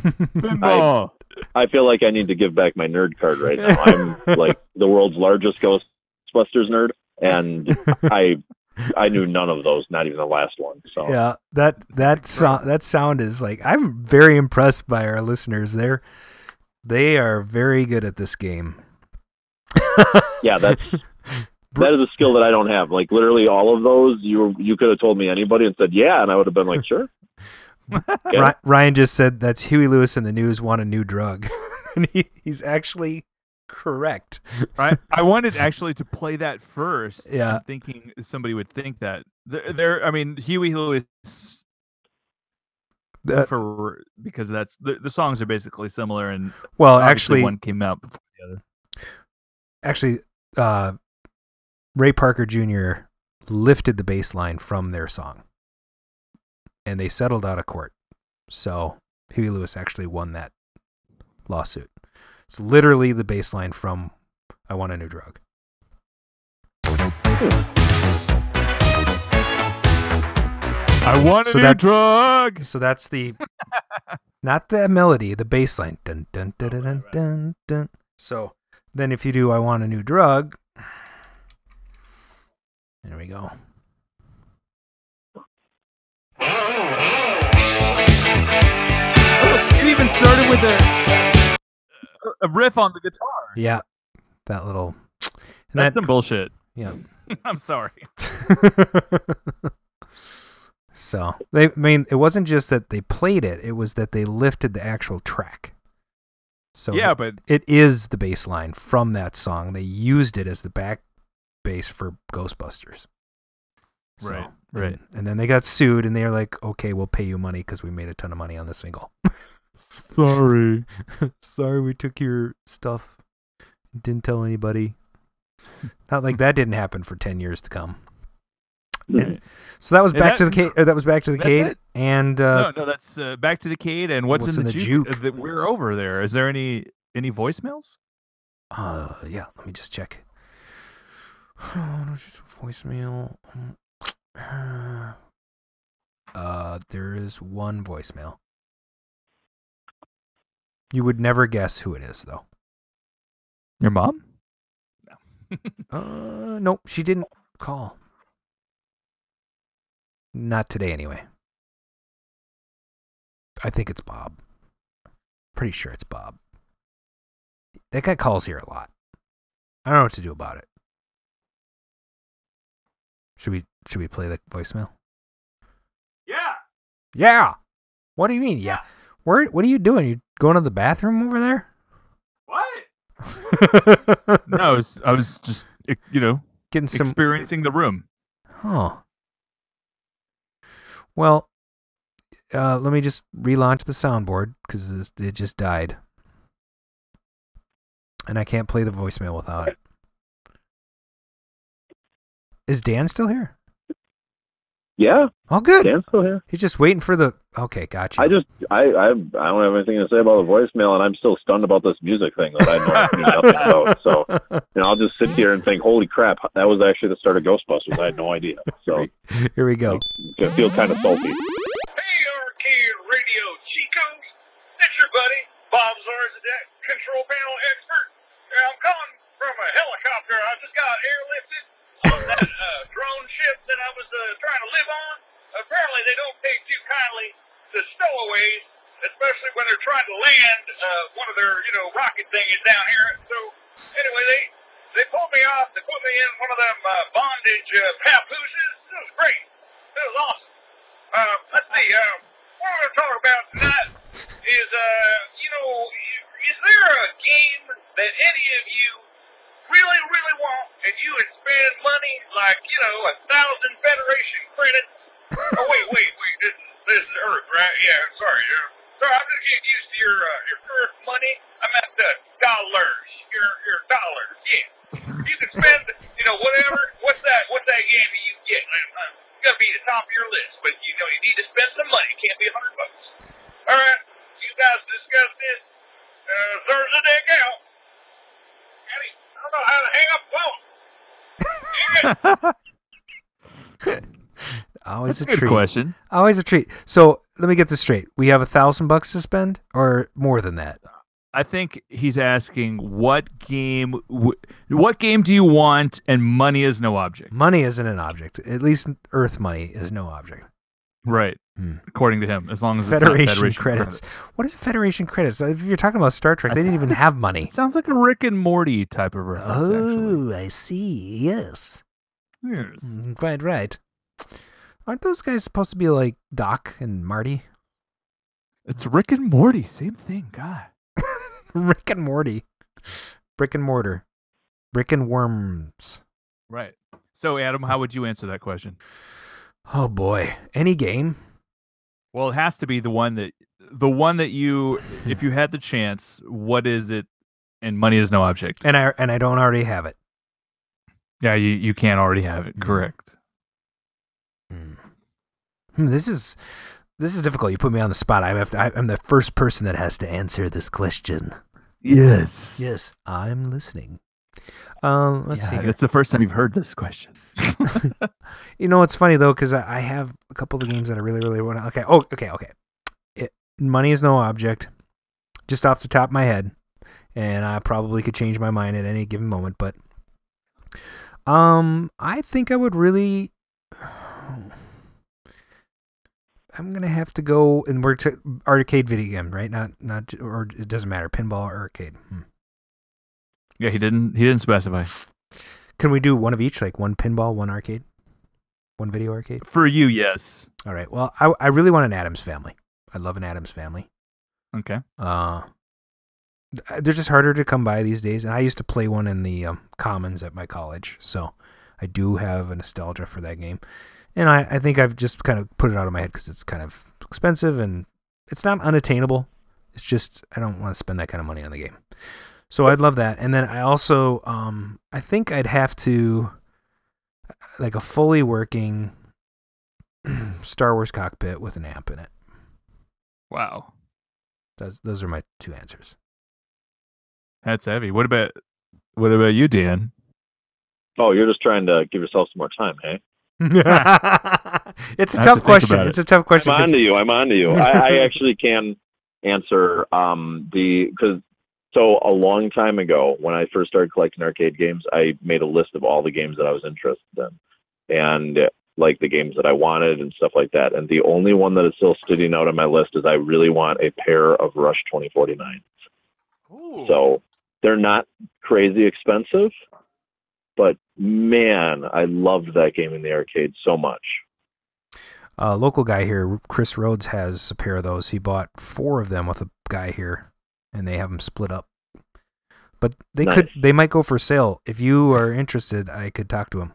Pinball. I feel like I need to give back my nerd card right now. I'm like the world's largest Ghostbusters nerd, and I knew none of those, not even the last one. So yeah, that sound is like, I'm very impressed by our listeners. They are very good at this game. Yeah, that is a skill that I don't have. Like literally all of those, you could have told me anybody and said yeah, and I would have been like sure. Yeah. Ryan just said that's Huey Lewis in the News want a new drug, and he's actually correct. Right? I wanted actually to play that first. Yeah, thinking somebody would think that. I mean, Huey Lewis. Because that's the songs are basically similar, and actually one came out before the other. Actually, Ray Parker Jr. lifted the bass line from their song, and they settled out of court. So Huey Lewis actually won that lawsuit. It's literally the bass line from "I Want a New Drug." I want a new drug. So that's the, not the melody, the bass line. Dun, dun, dun, dun, dun, dun, dun. So then if you do "I Want a New Drug," there we go. It even started with a riff on the guitar. Yeah, that little. That's some bullshit. Yeah. I'm sorry. So it wasn't just that they played it; it was that they lifted the actual track. So yeah, but it is the bass line from that song. They used it as the back bass for Ghostbusters. Right, right. And then they got sued, and they were like, "Okay, we'll pay you money because we made a ton of money on the single." Sorry. Sorry, we took your stuff. Didn't tell anybody. Not like that didn't happen for 10 years to come. Right. So that was Back to the Cade. That was Back to the Cade. It? And no, that's Back to the Cade. And what's in the juke? We're over there. Is there any voicemails? Yeah. Let me just check. Voicemail. There is one voicemail. You would never guess who it is, though. Your mom? Nope, she didn't call. Not today, anyway. I think it's Bob. Pretty sure it's Bob. That guy calls here a lot. I don't know what to do about it. Should we play the voicemail? Yeah. Yeah. What do you mean? Yeah. What are you doing? You going to the bathroom over there? What? No, I was just, getting some experiencing the room. Huh. Well, let me just relaunch the soundboard because it just died. And I can't play the voicemail without it. Is Dan still here? Yeah. Oh, good. Dan's still here. He's just waiting for the... Okay, gotcha. I don't have anything to say about the voicemail, and I'm still stunned about this music thing that I know nothing about. So, I'll just sit here and think, holy crap, that was actually the start of Ghostbusters. I had no idea. So here we go. I feel kind of salty. Hey, RcadeRadio Chicos. It's your buddy, Bob Zarzadek, control panel expert. I'm calling from a helicopter. I just got airlifted on that drone ship that I was trying to live on. Apparently, they don't take too kindly to stowaways, especially when they're trying to land one of their, rocket thingies down here. So, anyway, they pulled me off. They put me in one of them bondage papooses. It was great. It was awesome. Let's see. What we're going to talk about tonight is, is there a game that any of you really, really want, and you would spend money like, 1,000 Federation credits? Oh, wait. This is Earth, right? Yeah, sorry. Sorry, I'm just getting used to your Earth money. I meant the dollars. Your dollars, yeah. You can spend, whatever. What's that game that you get? It's going to be the top of your list, but, you need to spend some money. It can't be $100. All right, you guys discuss this. Thursday deck out. I don't know how to hang up the phone. Always That's a treat. Good question. Always a treat. So let me get this straight. We have $1,000 to spend, or more than that? I think he's asking what game do you want, and money is no object. Money isn't an object. At least Earth money is no object. Right. According to him, as long as Federation, it's not Federation credits. What is Federation credits? If you're talking about Star Trek, they didn't even have money. It sounds like a Rick and Morty type of reference. Actually. I see. Yes. Yes. Quite right. Aren't those guys supposed to be like Doc and Marty? It's Rick and Morty, same thing. God. Rick and Morty. Brick and mortar. Brick and worms. Right. So, Adam, how would you answer that question? Oh boy, any game? Well, it has to be the one that you, if you had the chance, what is it? And money is no object. And I don't already have it. Yeah, you can't already have it. Correct. This is difficult. You put me on the spot. I'm the first person that has to answer this question. Yes. Yes, I'm listening. Let's see. It's the first time you've heard this question. It's funny though, because I have a couple of the games that I really, really want to. Okay. Oh, okay. Money is no object, just off the top of my head, and I probably could change my mind at any given moment. But, I think I would really. I'm gonna have to go and work to arcade video game, right? Not, or it doesn't matter, pinball or arcade. Yeah, he didn't specify. Can we do one of each, like one pinball, one arcade, one video arcade? For you, yes. All right. Well, I really want an Addams Family. I love an Addams Family. Okay. They're just harder to come by these days, and I used to play one in the Commons at my college, so I do have a nostalgia for that game. And I think I've just kind of put it out of my head because it's kind of expensive and it's not unattainable. It's just I don't want to spend that kind of money on the game. So I'd love that. And then I also, I think I'd have to, like a fully working Star Wars cockpit with an amp in it. Wow. Those are my two answers. That's heavy. What about you, Dan? Oh, you're just trying to give yourself some more time, hey? It's a tough question. It's a tough question. I'm on to you. I actually can answer so a long time ago when I first started collecting arcade games, I made a list of all the games that I was interested in and like the games that I wanted and stuff like that. And the only one that is still sitting out on my list is I really want a pair of Rush 2049s. Ooh. So they're not crazy expensive, but man, I loved that game in the arcade so much. Local guy here, Chris Rhodes, has a pair of those. He bought 4 of them with a guy here, and they have them split up. But they might go for sale. If you are interested, I could talk to him.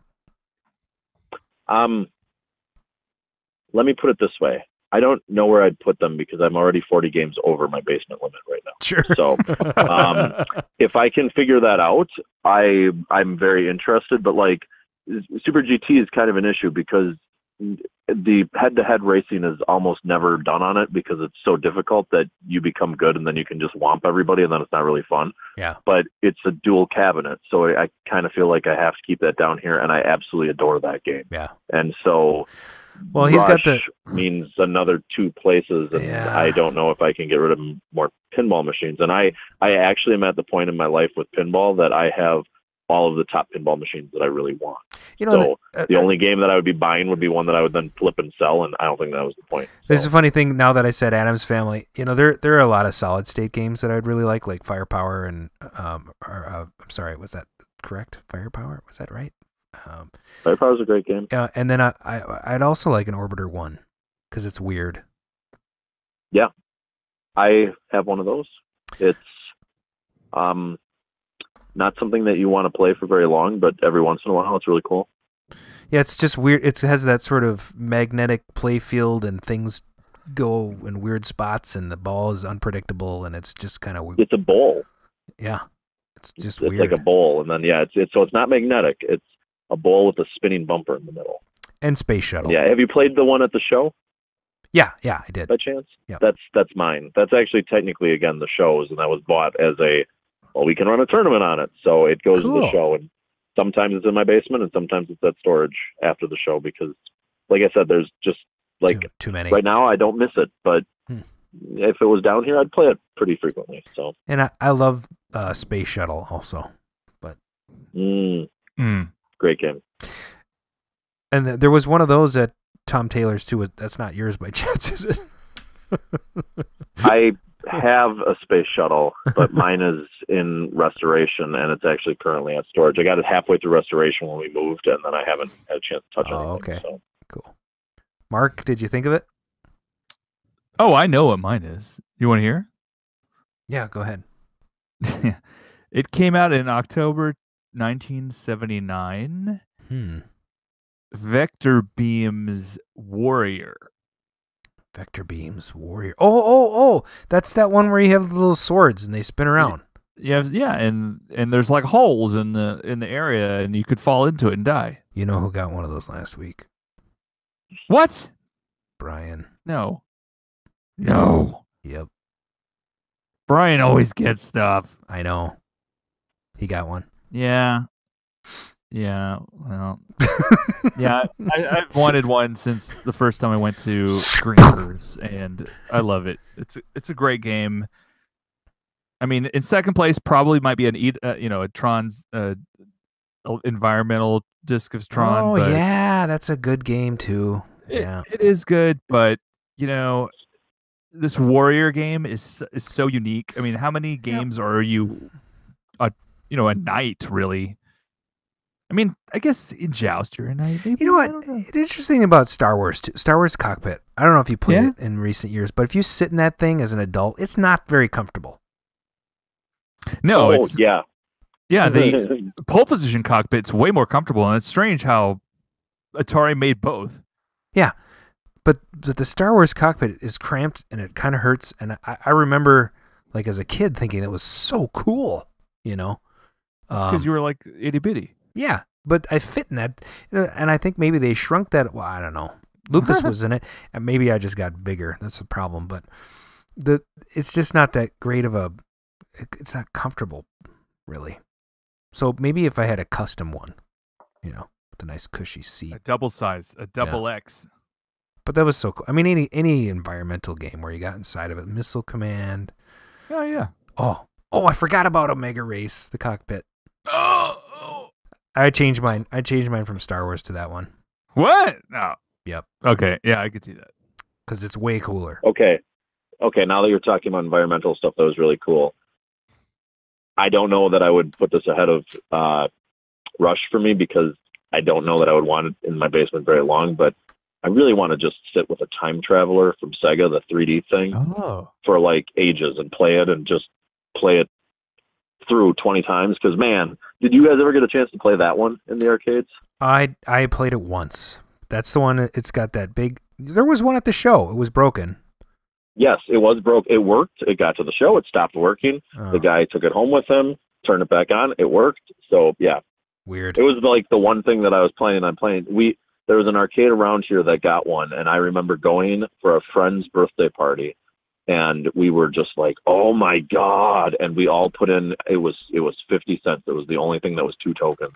Let me put it this way. I don't know where I'd put them because I'm already 40 games over my basement limit right now. Sure. So if I can figure that out, I'm very interested. But like Super GT is kind of an issue because the head-to-head racing is almost never done on it because it's so difficult that you become good and then you can just whomp everybody and then it's not really fun. Yeah. But it's a dual cabinet, so I kind of feel like I have to keep that down here, and I absolutely adore that game. Yeah. And so, well, he's Rush got means another 2 places, and I don't know if I can get rid of more pinball machines. And I actually am at the point in my life with pinball that I have all of the top pinball machines that I really want. You know, so the only game that I would be buying would be one that I would then flip and sell, and I don't think that was the point. There's a funny thing now that I said Addams Family. You know, there are a lot of solid state games that I'd really like Firepower and I'm sorry, was that correct? Firepower, was that right? Firepower's a great game. Yeah, and then I'd also like an Orbiter 1 because it's weird. Yeah, I have one of those. It's not something that you want to play for very long, but every once in a while, it's really cool. Yeah, it's just weird. It has that sort of magnetic play field, and things go in weird spots, and the ball is unpredictable, and it's just kind of weird. It's a bowl. Yeah, it's just it's weird. Like a bowl, and then so it's not magnetic. It's a bowl with a spinning bumper in the middle. And Space Shuttle. Yeah, have you played the one at the show? Yeah, I did. By chance? Yeah, that's mine. That's actually technically again the show's, and that was bought as we can run a tournament on it, so it goes to the show, and sometimes it's in my basement, and sometimes it's at storage after the show because, like I said, there's just like too many. Right now, I don't miss it, but if it was down here, I'd play it pretty frequently. So, and I love Space Shuttle also, but great game. And there was one of those at Tom Taylor's too. That's not yours by chance, is it? I have a Space Shuttle, but mine is in restoration, and it's actually currently at storage. I got it halfway through restoration when we moved, and then I haven't had a chance to touch anything. Okay, so. Cool. Mark, did you think of it? Oh, I know what mine is. You want to hear? Yeah, go ahead. It came out in October 1979. Vector Beam's Warrior. Vector Beam's Warrior. Oh! That's that one where you have the little swords and they spin around. Yeah, and there's like holes in the area, and you could fall into it and die. You know who got one of those last week? What? Brian. No. Yep. Brian always gets stuff. I know. He got one. Yeah. Well. Yeah, I've wanted one since the first time I went to Screamers, and I love it. It's a great game. I mean, in second place probably might be a Tron's environmental disc of Tron. Oh but yeah, that's a good game too. Yeah, it is good, but this Warrior game is so unique. I mean, how many games are you, a night really? I mean, I guess in Joust you're a knight. Maybe? You know what? It's interesting about Star Wars too. Star Wars Cockpit. I don't know if you played it in recent years, but if you sit in that thing as an adult, it's not very comfortable. No, yeah. The pole position cockpit's way more comfortable, and it's strange how Atari made both. Yeah, but the Star Wars Cockpit is cramped, and it kind of hurts. And I remember, like as a kid, thinking it was so cool. Because you were like itty bitty. Yeah, but I fit in that, and I think maybe they shrunk that. Well, I don't know. Lucas was in it, and maybe I just got bigger. That's the problem. But it's just not that great of a. It's not comfortable, really. So maybe if I had a custom one, with a nice cushy seat. A double size, a double X. But that was so cool. I mean, any environmental game where you got inside of it, Missile Command. Oh yeah. Oh, I forgot about Omega Race, the cockpit. Oh. I changed mine. I changed mine from Star Wars to that one. What? No. Yep. Okay. Yeah, I could see that. Because it's way cooler. Okay. Now that you're talking about environmental stuff, that was really cool. I don't know that I would put this ahead of Rush for me because I don't know that I would want it in my basement very long, but I really want to just sit with a time traveler from Sega, the 3D thing, for like ages and play it and just play it through 20 times. Because, man, did you guys ever get a chance to play that one in the arcades? I played it once. That's the one. It's got that big. There was one at the show. It was broken. Yes, it was broke. It worked. It got to the show. It stopped working. Oh. The guy took it home with him, turned it back on. It worked. So, yeah. Weird. It was like the one thing that I was planning on playing. There was an arcade around here that got one, and I remember going for a friend's birthday party, and we were just like, oh my God. And we all put in, it was 50 cents. It was the only thing that was 2 tokens.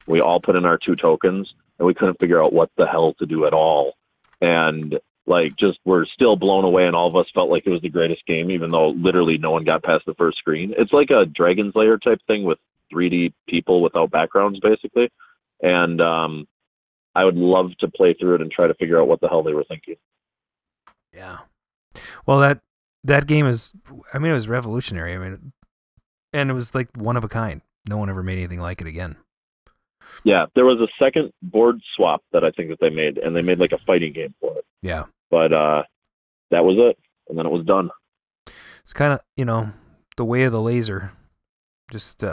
We all put in our 2 tokens, and we couldn't figure out what the hell to do at all. And like, just we're still blown away, and all of us felt like it was the greatest game, even though literally no one got past the first screen. It's like a Dragon's Lair type thing with 3D people without backgrounds, basically. And I would love to play through it and try to figure out what the hell they were thinking. Yeah. Well, that game is, I mean, it was revolutionary. I mean, and it was like one of a kind. No one ever made anything like it again. Yeah, there was a second board swap that I think that they made, and they made like a fighting game for it. Yeah. But that was it, and then it was done. It's kind of, the way of the laser. Just,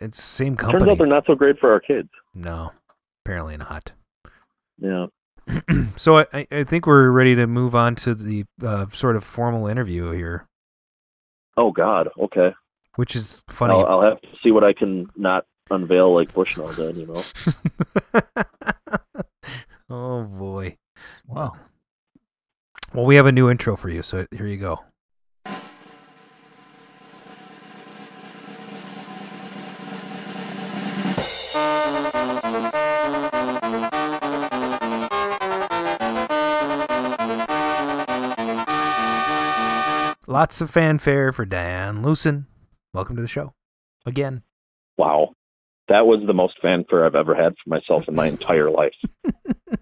it's same company. Turns out they're not so great for arcades. No, apparently not. Yeah. So I think we're ready to move on to the sort of formal interview here. Oh, God. Okay. Which is funny. I'll have to see what I can not unveil like Bushnell did, Oh, boy. Wow. Well, we have a new intro for you, so here you go. Lots of fanfare for Dan Lucen. Welcome to the show. Again. Wow. That was the most fanfare I've ever had for myself in my entire life.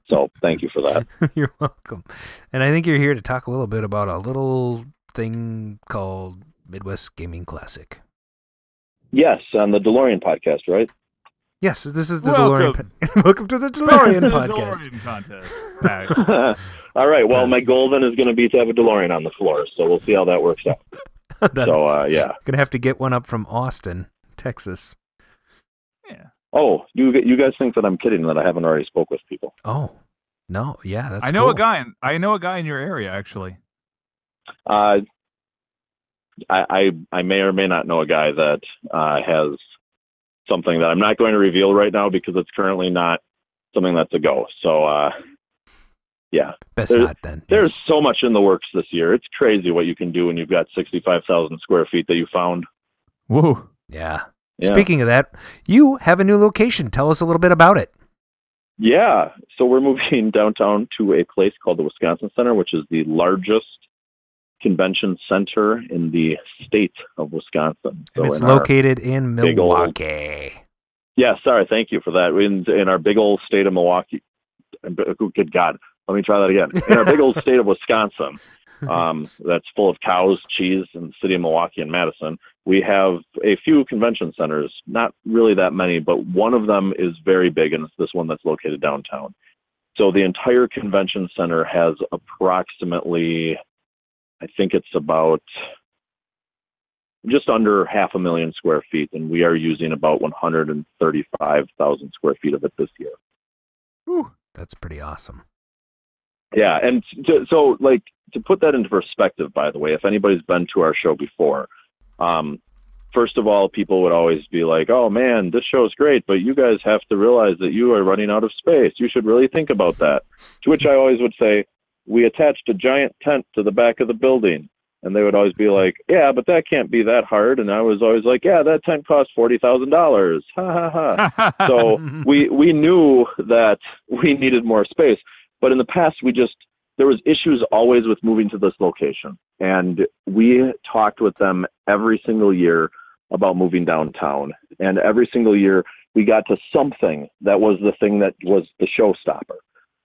So thank you for that. You're welcome. And I think you're here to talk a little bit about a little thing called Midwest Gaming Classic. Yes, on the DeLorean podcast, right? Yes, this is the DeLorean. Welcome to the DeLorean podcast. DeLorean contest. All right. Well, my goal then is going to be to have a DeLorean on the floor, so we'll see how that works out. Yeah. Gonna have to get one up from Austin, Texas. Yeah. Oh, you guys think that I'm kidding that I haven't already spoke with people? Oh, no, yeah, that's. I know cool. I know a guy in your area actually. I may or may not know a guy that has something that I'm not going to reveal right now because it's currently not something that's a go. So, yeah. Best not then. There's so much in the works this year. It's crazy what you can do when you've got 65,000 square feet that you found. Whoa. Yeah. Speaking of that, you have a new location. Tell us a little bit about it. Yeah. So we're moving downtown to a place called the Wisconsin Center, which is the largest convention center in the state of Wisconsin. So and it's located in Milwaukee. Thank you for that. In our big old state of Milwaukee. Good God. Let me try that again. In our big old state of Wisconsin, that's full of cows, cheese, and the city of Milwaukee and Madison, we have a few convention centers, not really that many, but one of them is very big, and it's this one that's located downtown. So the entire convention center has approximately, I think it's about just under 500,000 square feet, and we are using about 135,000 square feet of it this year. Whew, that's pretty awesome. Yeah, and to put that into perspective, by the way, if anybody's been to our show before, first of all, people would always be like, oh man, this show is great, but you guys have to realize that you are running out of space. You should really think about that. To which I always would say, we attached a giant tent to the back of the building. And they would always be like, yeah, but that can't be that hard. And I was always like, yeah, that tent cost $40,000. Ha ha ha. So we knew that we needed more space. But in the past, there was issues always with moving to this location. And we talked with them every single year about moving downtown. And every single year we got to something that was the thing that was the showstopper.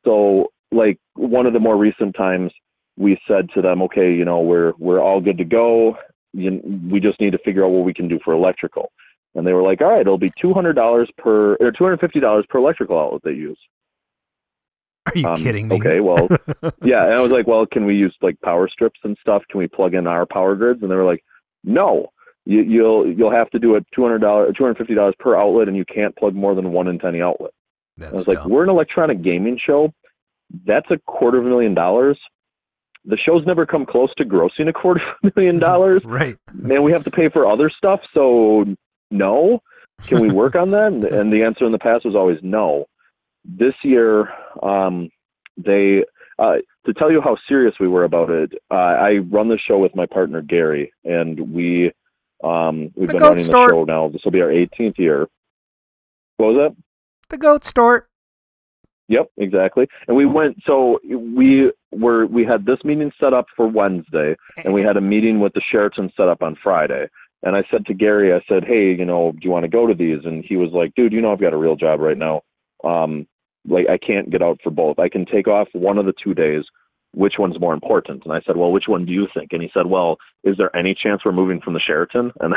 So like one of the more recent times, we said to them, okay, we're all good to go. We just need to figure out what we can do for electrical. And they were like, all right, it'll be $250 per electrical outlet they use. Are you kidding me? Okay, well, yeah. And I was like, well, can we use like power strips and stuff? Can we plug in our power grids? And they were like, no, you'll have to do $250 per outlet, and you can't plug more than 1 in 10 outlet. I was like, we're an electronic gaming show. That's $250,000. The show's never come close to grossing $250,000. Right. Man, we have to pay for other stuff. So no, can we work on that? And the answer in the past was always no. This year, to tell you how serious we were about it, I run the show with my partner, Gary, and we've been running the show now. This will be our 18th year. What was that? The Goat Store. Yep, exactly. And we went, so we had this meeting set up for Wednesday, and we had a meeting with the Sheraton set up on Friday. And I said to Gary, I said, hey, do you want to go to these? And he was like, dude, I've got a real job right now. Like I can't get out for both. I can take off one of the 2 days. Which one's more important? And I said, well, which one do you think? And he said, well, is there any chance we're moving from the Sheraton? And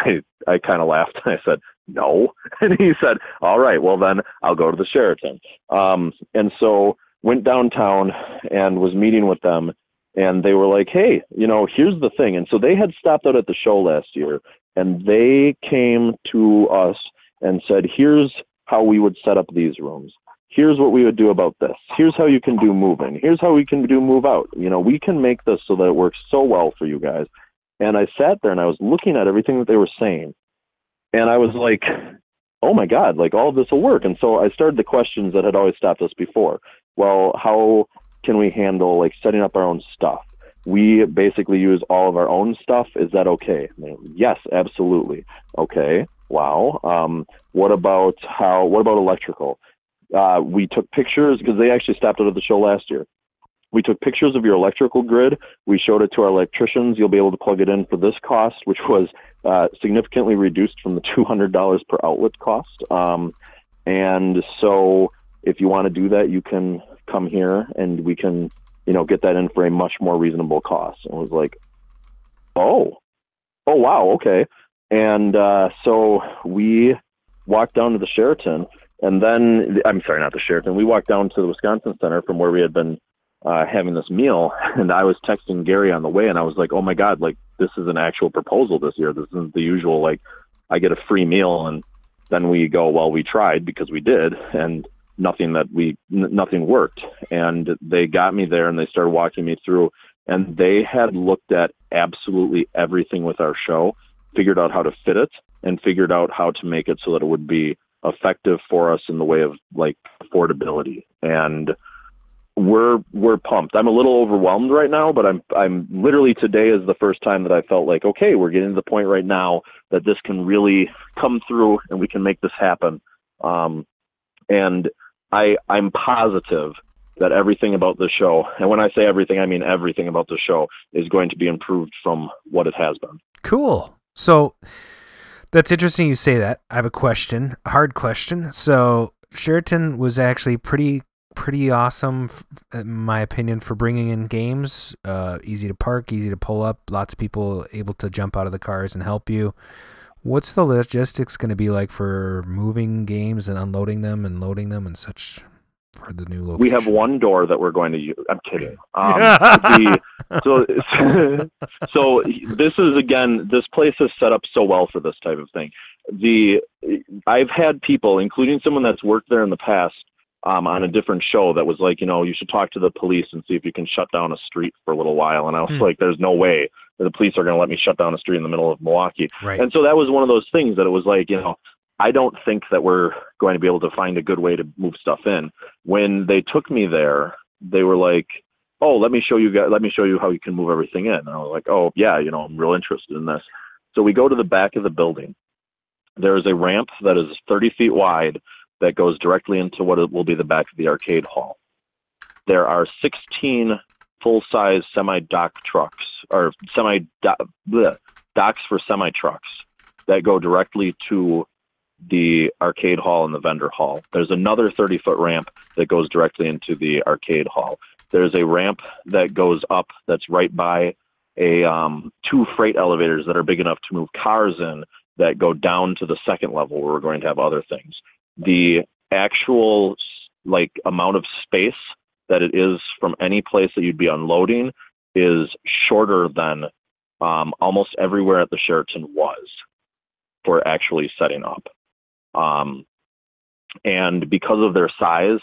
I kind of laughed. And I said, no. And he said, all right, well, then I'll go to the Sheraton. And so went downtown and was meeting with them. And they were like, hey, here's the thing. And so they had stopped out at the show last year. And they came to us and said, here's how we would set up these rooms. Here's what we would do about this. Here's how you can do move in. Here's how we can do move out. We can make this so that it works so well for you guys. And I sat there and I was looking at everything that they were saying. And I was like, oh my God, like all of this will work. And so I started the questions that had always stopped us before. Well, how can we handle like setting up our own stuff? We basically use all of our own stuff. Is that okay? Yes, absolutely. Okay. Wow. What about electrical? We took pictures because they actually stopped out of the show last year. We took pictures of your electrical grid. We showed it to our electricians. You'll be able to plug it in for this cost, which was significantly reduced from the $200 per outlet cost. And so if you want to do that, you can come here and we can, get that in for a much more reasonable cost. And it was like, oh, wow. Okay. And so we walked down to the Sheraton. And then, I'm sorry, not the Sheraton. We walked down to the Wisconsin Center from where we had been having this meal. And I was texting Gary on the way, and I was like, oh, my God, like, this is an actual proposal this year. This isn't the usual, like, I get a free meal, and then we go, well, we tried because we did, and nothing worked. And they got me there, and they started walking me through, and they had looked at absolutely everything with our show, figured out how to fit it, and figured out how to make it so that it would be effective for us in the way of like affordability. And we're pumped. I'm a little overwhelmed right now, but I'm literally, today is the first time that I felt like, okay, we're getting to the point right now that this can really come through and we can make this happen. And I'm positive that everything about the show, and when I say everything, I mean everything about the show, is going to be improved from what it has been. Cool. So that's interesting you say that. I have a hard question. So Sheraton was actually pretty awesome, in my opinion, for bringing in games. Easy to park, easy to pull up, lots of people able to jump out of the cars and help you. What's the logistics going to be like for moving games and unloading them and loading them and such for the new location? We have one door that we're going to use. I'm kidding. So this is, again, this place is set up so well for this type of thing. I've had people, including someone that's worked there in the past, on a different show that was like, you should talk to the police and see if you can shut down a street for a little while. And I was like, there's no way that the police are going to let me shut down a street in the middle of Milwaukee. Right. And so that was one of those things that it was like, I don't think that we're going to be able to find a good way to move stuff in. When they took me there, they were like, oh, let me show you how you can move everything in. And I was like, oh yeah, I'm real interested in this. So we go to the back of the building. There is a ramp that is 30 feet wide that goes directly into what will be the back of the arcade hall. There are 16 full-size semi-dock trucks, or docks for semi-trucks that go directly to the arcade hall and the vendor hall. There's another 30-foot ramp that goes directly into the arcade hall. There's a ramp that goes up that's right by a 2 freight elevators that are big enough to move cars in that go down to the second level where we're going to have other things. The actual amount of space that it is from any place that you'd be unloading is shorter than almost everywhere at the Sheraton was for actually setting up. And because of their size,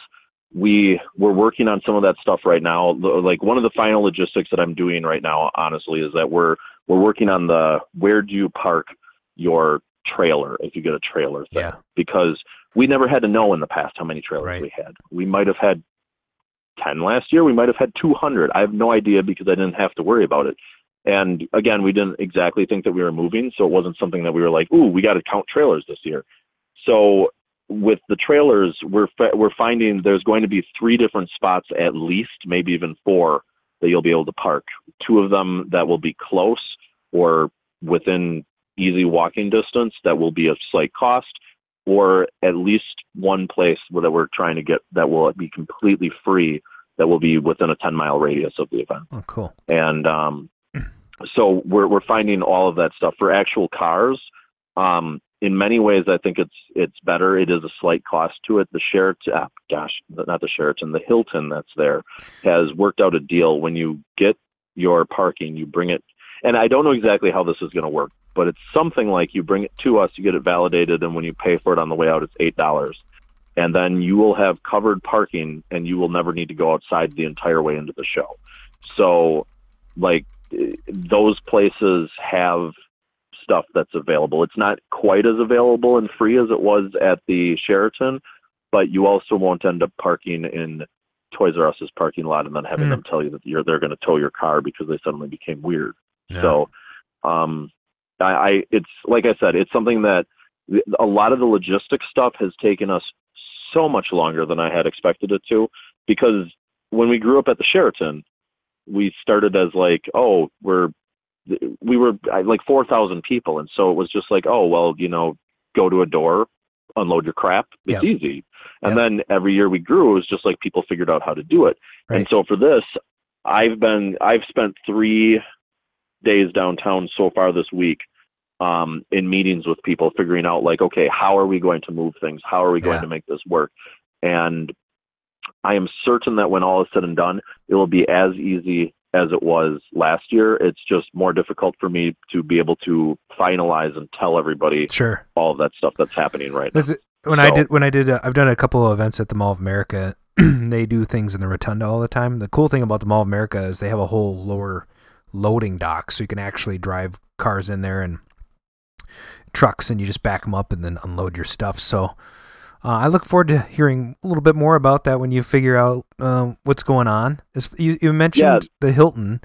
we're working on some of that stuff right now. Like one of the final logistics that I'm doing right now, honestly, is that we're working on where do you park your trailer if you get a trailer thing. Yeah. Because we never had to know in the past how many trailers we had. We might have had 10 last year. We might have had 200. I have no idea because I didn't have to worry about it. And again, we didn't exactly think that we were moving, so it wasn't something that we were like, ooh, we got to count trailers this year. So with the trailers, we're finding there's going to be 3 different spots at least, maybe even 4, that you'll be able to park. 2 of them that will be close or within easy walking distance that will be a slight cost, or at least one place that we're trying to get that will be completely free, that will be within a 10-mile radius of the event. Oh, cool. And so we're finding all of that stuff for actual cars. In many ways, I think it's better. It is a slight cost to it. The Sheraton, not the Sheraton, the Hilton that's there has worked out a deal. When you get your parking, you bring it, and I don't know exactly how this is going to work, but it's something like you bring it to us, you get it validated, and when you pay for it on the way out, it's $8. And then you will have covered parking, and you will never need to go outside the entire way into the show. So, those places have stuff that's available. It's not quite as available and free as it was at the Sheraton, but you also won't end up parking in Toys R Us's parking lot and then having them tell you that they're going to tow your car because they suddenly became weird. Yeah. So, it's like I said, it's something that a lot of the logistics stuff has taken us so much longer than I had expected it to, because when we grew up at the Sheraton, we started as we were like 4,000 people. And so it was just like, oh, well, go to a door, unload your crap. It's easy. And then every year we grew, it was just like people figured out how to do it. Right. And so for this, I've spent 3 days downtown so far this week, in meetings with people, figuring out okay, how are we going to move things? How are we going to make this work? And I am certain that when all is said and done, it will be as easy as it was last year. It's just more difficult for me to be able to finalize and tell everybody all of that stuff that's happening right now. I've done a couple of events at the Mall of America. They do things in the Rotunda all the time. The cool thing about the Mall of America is they have a whole lower loading dock, so you can actually drive cars in there and trucks, and you just back them up and then unload your stuff. So I look forward to hearing a little bit more about that when you figure out what's going on. You mentioned the Hilton.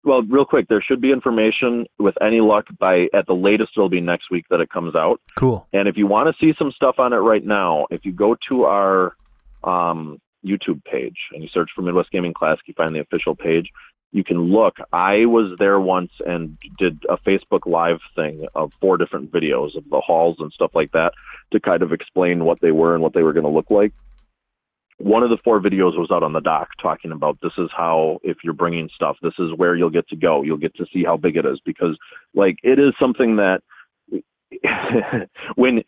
Well, real quick, there should be information with any luck at the latest, it'll be next week that it comes out. Cool. And if you want to see some stuff on it right now, if you go to our YouTube page and you search for Midwest Gaming Classic, you find the official page. You can look. I was there once and did a Facebook Live thing of 4 different videos of the halls and stuff like that to kind of explain what they were and what they were going to look like. One of the 4 videos was out on the dock talking about this is how, if you're bringing stuff, this is where you'll get to go. You'll get to see how big it is, because it is something that when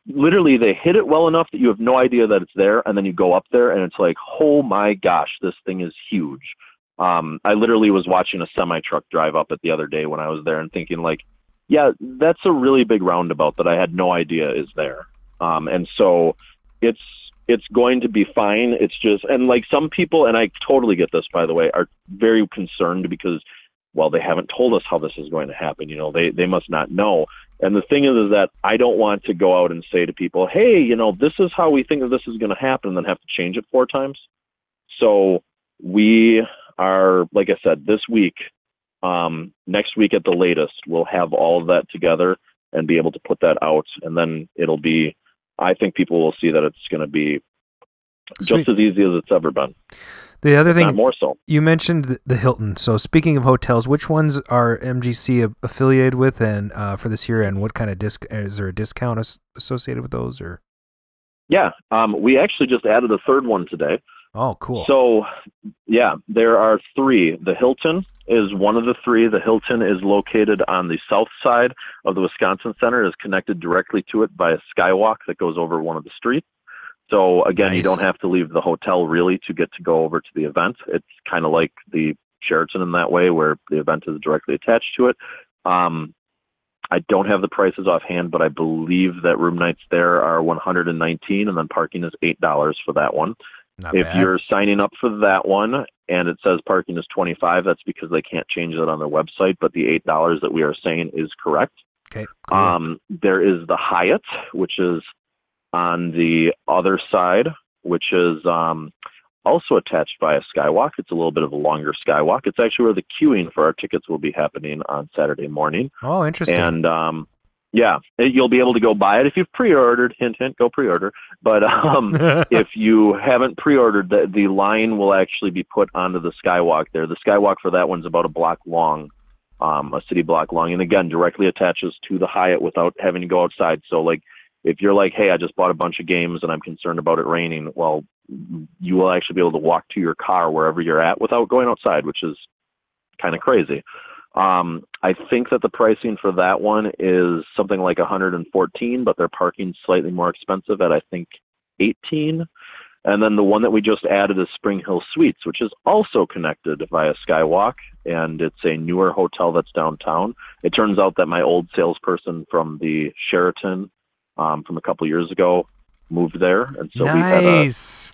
literally they hit it well enough that you have no idea that it's there, and then you go up there and it's like, oh my gosh, this thing is huge. I literally was watching a semi-truck drive up it the other day when I was there and thinking yeah, that's a really big roundabout that I had no idea is there. And so it's going to be fine. It's just, and some people, and I totally get this, by the way, are very concerned because, well, they haven't told us how this is going to happen. They must not know. And the thing is that I don't want to go out and say to people, hey, this is how we think that this is going to happen, and then have to change it 4 times. So we are, like I said, this week, next week at the latest, we'll have all of that together and be able to put that out. And then it'll be, I think people will see that it's going to be just as easy as it's ever been. The other thing, not more so. You mentioned the Hilton. So speaking of hotels, which ones are MGC affiliated with, and for this year, and what kind of is there a discount associated with those, or? Yeah, we actually just added a third one today. Oh, cool. So, yeah, there are 3. The Hilton is one of the 3. The Hilton is located on the south side of the Wisconsin Center. It is connected directly to it by a skywalk that goes over one of the streets. So, again, Nice. You don't have to leave the hotel, really, to get to go over to the event. It's kind of like the Sheraton in that way, where the event is directly attached to it. I don't have the prices offhand, but I believe that room nights there are $119, and then parking is $8 for that one. Not if bad. you're signing up for that one and it says parking is $25, that's because they can't change that on their website, but the $8 that we are saying is correct. Okay, cool. There is the Hyatt, which is on the other side, which is also attached by a skywalk. It's a little bit of a longer skywalk. It's actually where the queuing for our tickets will be happening on Saturday morning. Oh, interesting. And yeah, you'll be able to go buy it if you've pre-ordered. Hint, hint, go pre-order. But if you haven't pre-ordered, the line will actually be put onto the skywalk there. The skywalk for that one's about a block long, a city block long, and again, directly attaches to the Hyatt without having to go outside. So, like, if you're like, hey, I just bought a bunch of games and I'm concerned about it raining, well, you will actually be able to walk to your car wherever you're at without going outside, which is kind of crazy. I think that the pricing for that one is something like $114, but their parking's slightly more expensive at, I think, $18. And then the one that we just added is Spring Hill Suites, which is also connected via Skywalk, and it's a newer hotel that's downtown. It turns out that my old salesperson from the Sheraton from a couple years ago moved there, and so Nice.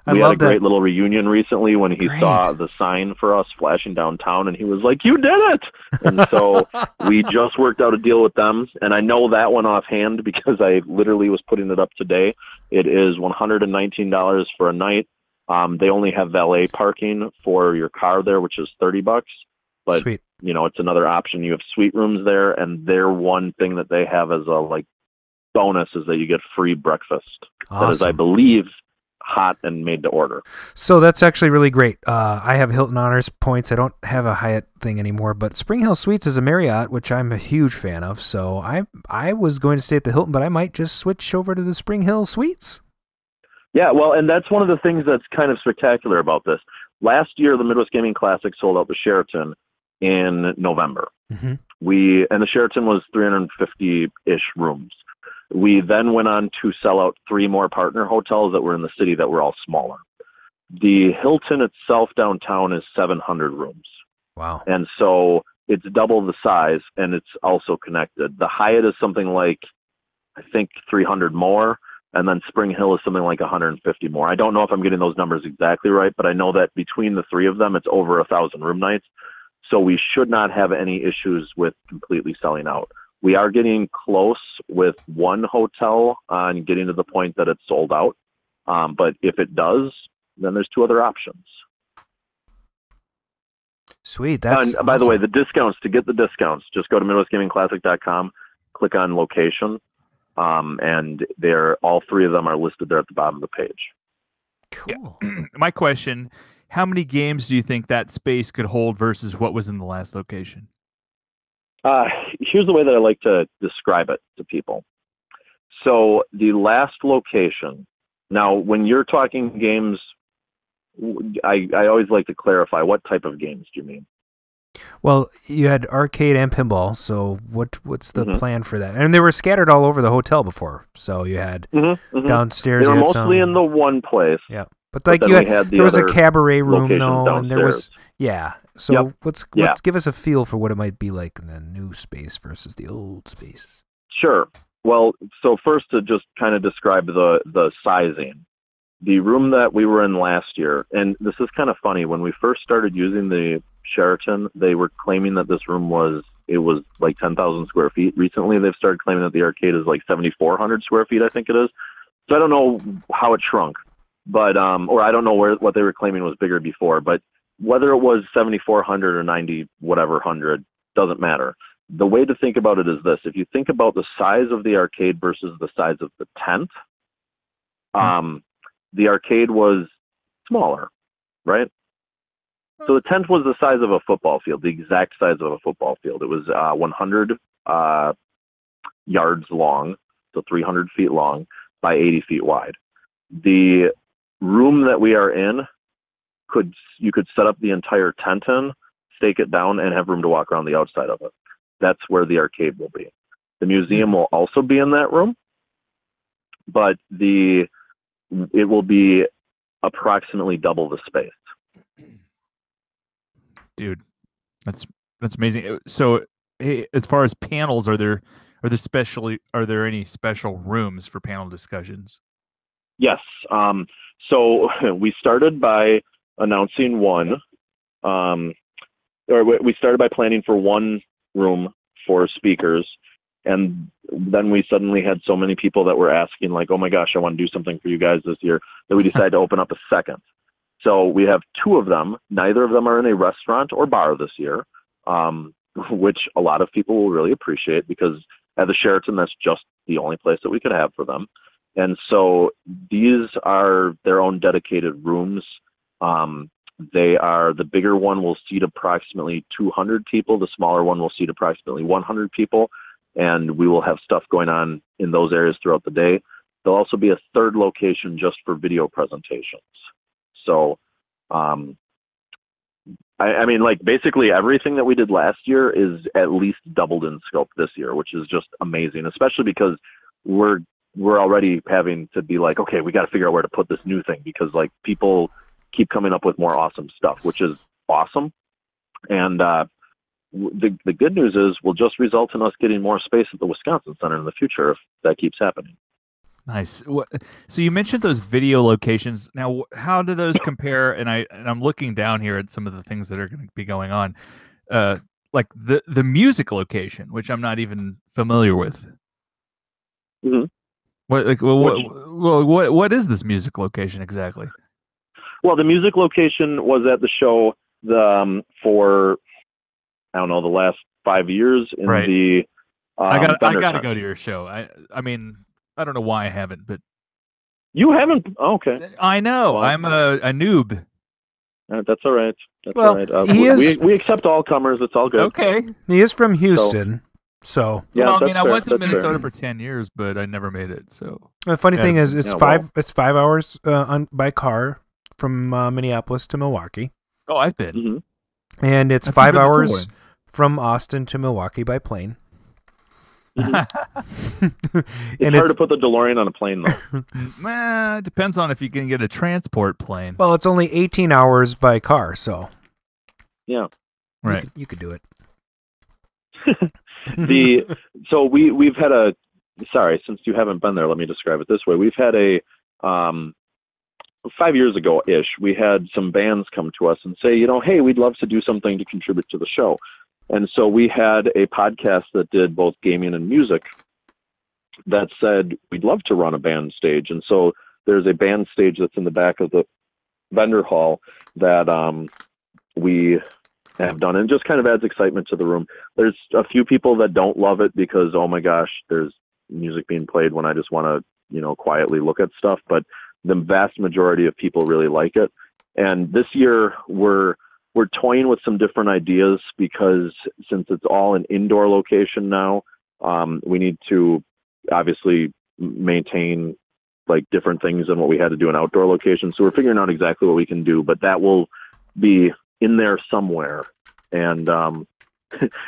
we had a great little reunion recently when he saw the sign for us flashing downtown, and he was like, "You did it!" And so we just worked out a deal with them, and I know that one offhand because I literally was putting it up today. It is $119 for a night. They only have valet parking for your car there, which is $30. But Sweet. You know, it's another option. You have suite rooms there, and their one thing that they have as a bonus is that you get free breakfast. Awesome. That is, I believe, hot and made to order. So that's actually really great. I have Hilton Honors points. I don't have a Hyatt thing anymore, but Spring Hill Suites is a Marriott, which I'm a huge fan of. So I was going to stay at the Hilton, but I might just switch over to the Spring Hill Suites. Yeah, well, and that's one of the things that's kind of spectacular about this. Last year, the Midwest Gaming Classic sold out the Sheraton in November. Mm-hmm. And the Sheraton was 350-ish rooms. We then went on to sell out 3 more partner hotels that were in the city that were all smaller. The Hilton itself downtown is 700 rooms. Wow. And so it's double the size, and it's also connected. The Hyatt is something like, I think, 300 more, and then Spring Hill is something like 150 more. I don't know if I'm getting those numbers exactly right, but I know that between the 3 of them, it's over 1,000 room nights. So we should not have any issues with completely selling out. We are getting close with one hotel on getting to the point that it's sold out. But if it does, then there's 2 other options. Sweet. That's By the way, the discounts, to get the discounts, just go to MidwestGamingClassic.com, click on location, and all 3 of them are listed there at the bottom of the page. Cool. Yeah. My question, how many games do you think that space could hold versus what was in the last location? Here's the way that I like to describe it to people. So the last location, now when you're talking games, I always like to clarify, what type of games do you mean? Well, you had arcade and pinball, so what's the plan for that? And they were scattered all over the hotel before, so you had downstairs. They were you had mostly in the one place. Yeah, but there was a cabaret room though, downstairs. and there was So let's give us a feel for what it might be like in the new space versus the old space. Sure. Well, so first to just kind of describe the sizing. The room that we were in last year, and this is kind of funny, when we first started using the Sheraton, they were claiming that this room was like 10,000 square feet. Recently, they've started claiming that the arcade is like 7,400 square feet, I think it is. So I don't know how it shrunk. but or I don't know what they were claiming was bigger before, but whether it was 7,400 or 90 whatever 100 doesn't matter. The way to think about it is this: if you think about the size of the arcade versus the size of the tent, the arcade was smaller, right? So the tent was the size of a football field, the exact size of a football field. It was 100 yards long, so 300 feet long by 80 feet wide. The room that we are in, you could set up the entire tent in, stake it down, and have room to walk around the outside of it. That's where the arcade will be. The museum will also be in that room, but it will be approximately double the space. Dude, that's amazing. So, hey, as far as panels, are there any special rooms for panel discussions? Yes. So we started by announcing one, or we started by planning for one room for speakers, and then we suddenly had so many people that were asking, like, oh my gosh, I want to do something for you guys this year, that we decided to open up a second. So we have two of them. Neither of them are in a restaurant or bar this year, which a lot of people will really appreciate, because at the Sheraton, that's just the only place that we could have for them. And so these are their own dedicated rooms. The bigger one will seat approximately 200 people. The smaller one will seat approximately 100 people. And we will have stuff going on in those areas throughout the day. There'll also be a third location just for video presentations. So, I mean, like, basically everything that we did last year is at least doubled in scope this year, which is just amazing, especially because we're already having to be like, okay, we got to figure out where to put this new thing, because like people keep coming up with more awesome stuff, which is awesome. And the good news is will just result in us getting more space at the Wisconsin Center in the future if that keeps happening. Nice. So you mentioned those video locations. Now, how do those compare? And I'm looking down here at some of the things that are going to be going on, like the music location, which I'm not even familiar with. Mm-hmm. What is this music location exactly? Well, the music location was at the show for I don't know, the last 5 years in right. the. I got to go to your show. I mean, I don't know why I haven't, but you haven't. Oh, okay, I know. Well, I'm a noob. That's all right. That's well, all right. We accept all comers. It's all good. Okay. He is from Houston, so yeah. Well, I mean, I was in that's Minnesota fair. for 10 years, but I never made it. So the funny thing is, it's it's 5 hours by car from Minneapolis to Milwaukee. Oh, I've been. Mm-hmm. And it's I've 5 been hours from Austin to Milwaukee by plane. Mm-hmm. It's hard to put the DeLorean on a plane, though. It depends on if you can get a transport plane. Well, it's only 18 hours by car, so yeah, right. You could do it. So we've had a. Sorry, since you haven't been there, let me describe it this way. We've had a 5 years ago-ish, we had some bands come to us and say, you know, hey, we'd love to do something to contribute to the show. And so we had a podcast that did both gaming and music that said, we'd love to run a band stage. And so there's a band stage that's in the back of the vendor hall that we have done, and just kind of adds excitement to the room. There's a few people that don't love it because, oh my gosh, there's music being played when I just want to, you know, quietly look at stuff. But the vast majority of people really like it. And this year we're toying with some different ideas, because since it's all an indoor location now, we need to obviously maintain like different things than what we had to do in outdoor locations. So we're figuring out exactly what we can do, but that will be in there somewhere. And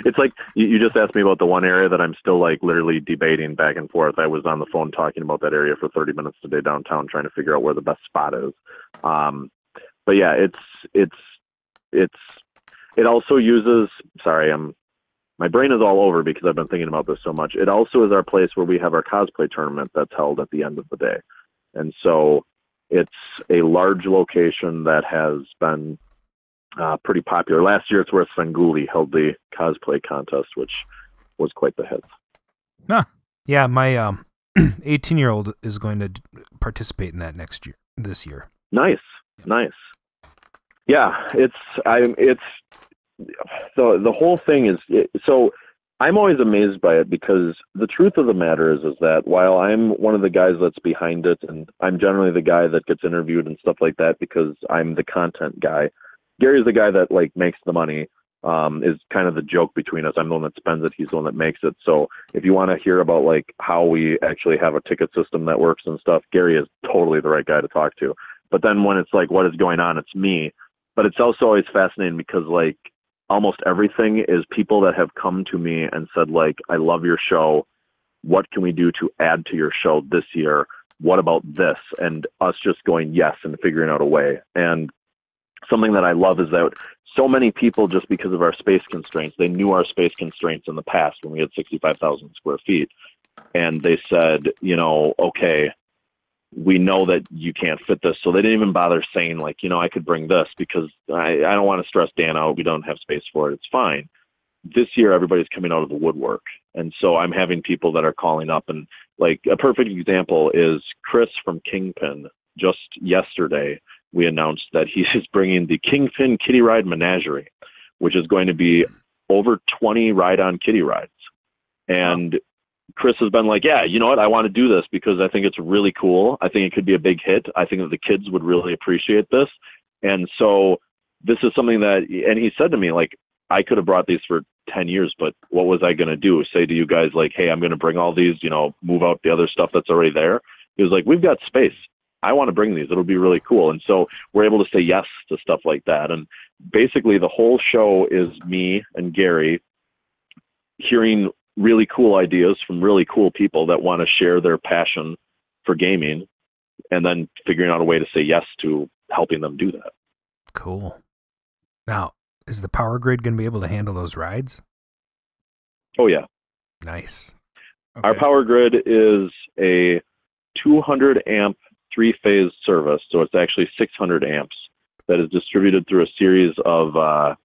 it's like you just asked me about the one area that I'm still like literally debating back and forth. I was on the phone talking about that area for 30 minutes today downtown, trying to figure out where the best spot is. But yeah, it also uses, sorry, my brain is all over because I've been thinking about this so much. It also is our place where we have our cosplay tournament that's held at the end of the day. And so it's a large location that has been pretty popular. Last year, it's where Svengoolie held the cosplay contest, which was quite the hit. Huh. Yeah, my 18-year-old is going to participate in that next year. this year. Nice. Yeah, the whole thing is so. I'm always amazed by it because the truth of the matter is that while I'm one of the guys that's behind it, and I'm generally the guy that gets interviewed and stuff like that because I'm the content guy, Gary's the guy that like makes the money. Is kind of the joke between us. I'm the one that spends it. He's the one that makes it. So if you want to hear about like how we actually have a ticket system that works and stuff, Gary is totally the right guy to talk to. But then when it's like, what is going on? It's me. But it's also always fascinating because like almost everything is people that have come to me and said like, I love your show. What can we do to add to your show this year? What about this? And us just going yes and figuring out a way. And something that I love is that so many people, just because of our space constraints, they knew our space constraints in the past when we had 65,000 square feet. And they said, you know, okay, we know that you can't fit this. So they didn't even bother saying like, you know, I could bring this because I don't want to stress Dan out. We don't have space for it. It's fine. This year, everybody's coming out of the woodwork. And so I'm having people that are calling up, and like a perfect example is Chris from Kingpin. Just yesterday, we announced that he is bringing the Kingpin Kitty Ride Menagerie, which is going to be over 20 ride-on kitty rides. And Chris has been like, yeah, you know what? I want to do this because I think it's really cool. I think it could be a big hit. I think that the kids would really appreciate this. And so this is something that, and he said to me, like, I could have brought these for 10 years, but what was I going to do? Say to you guys, like, hey, I'm going to bring all these, you know, move out the other stuff that's already there. He was like, we've got space. I want to bring these. It'll be really cool. And so we're able to say yes to stuff like that. And basically the whole show is me and Gary hearing really cool ideas from really cool people that want to share their passion for gaming, and then figuring out a way to say yes to helping them do that. Cool. Now, is the power grid going to be able to handle those rides? Oh, yeah. Nice. Okay. Our power grid is a 200 amp 3-phase service. So it's actually 600 amps that is distributed through a series of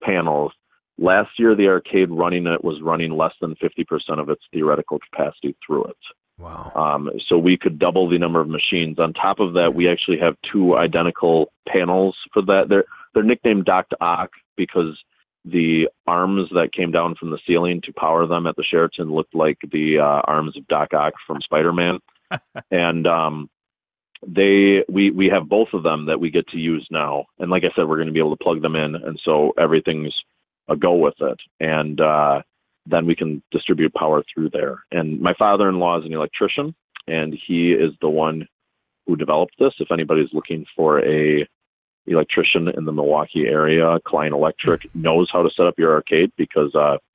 panels. Last year, the arcade running it was running less than 50% of its theoretical capacity through it. Wow. So we could double the number of machines. On top of that, we actually have 2 identical panels for that. They're nicknamed Dr. Ock because the arms that came down from the ceiling to power them at the Sheraton looked like the arms of Doc Ock from Spider-Man. And we have both of them that we get to use now. And like I said, we're going to be able to plug them in. And so everything's a go with it. And then we can distribute power through there. And my father-in-law is an electrician, and he is the one who developed this. If anybody's looking for a electrician in the Milwaukee area, Klein Electric knows how to set up your arcade because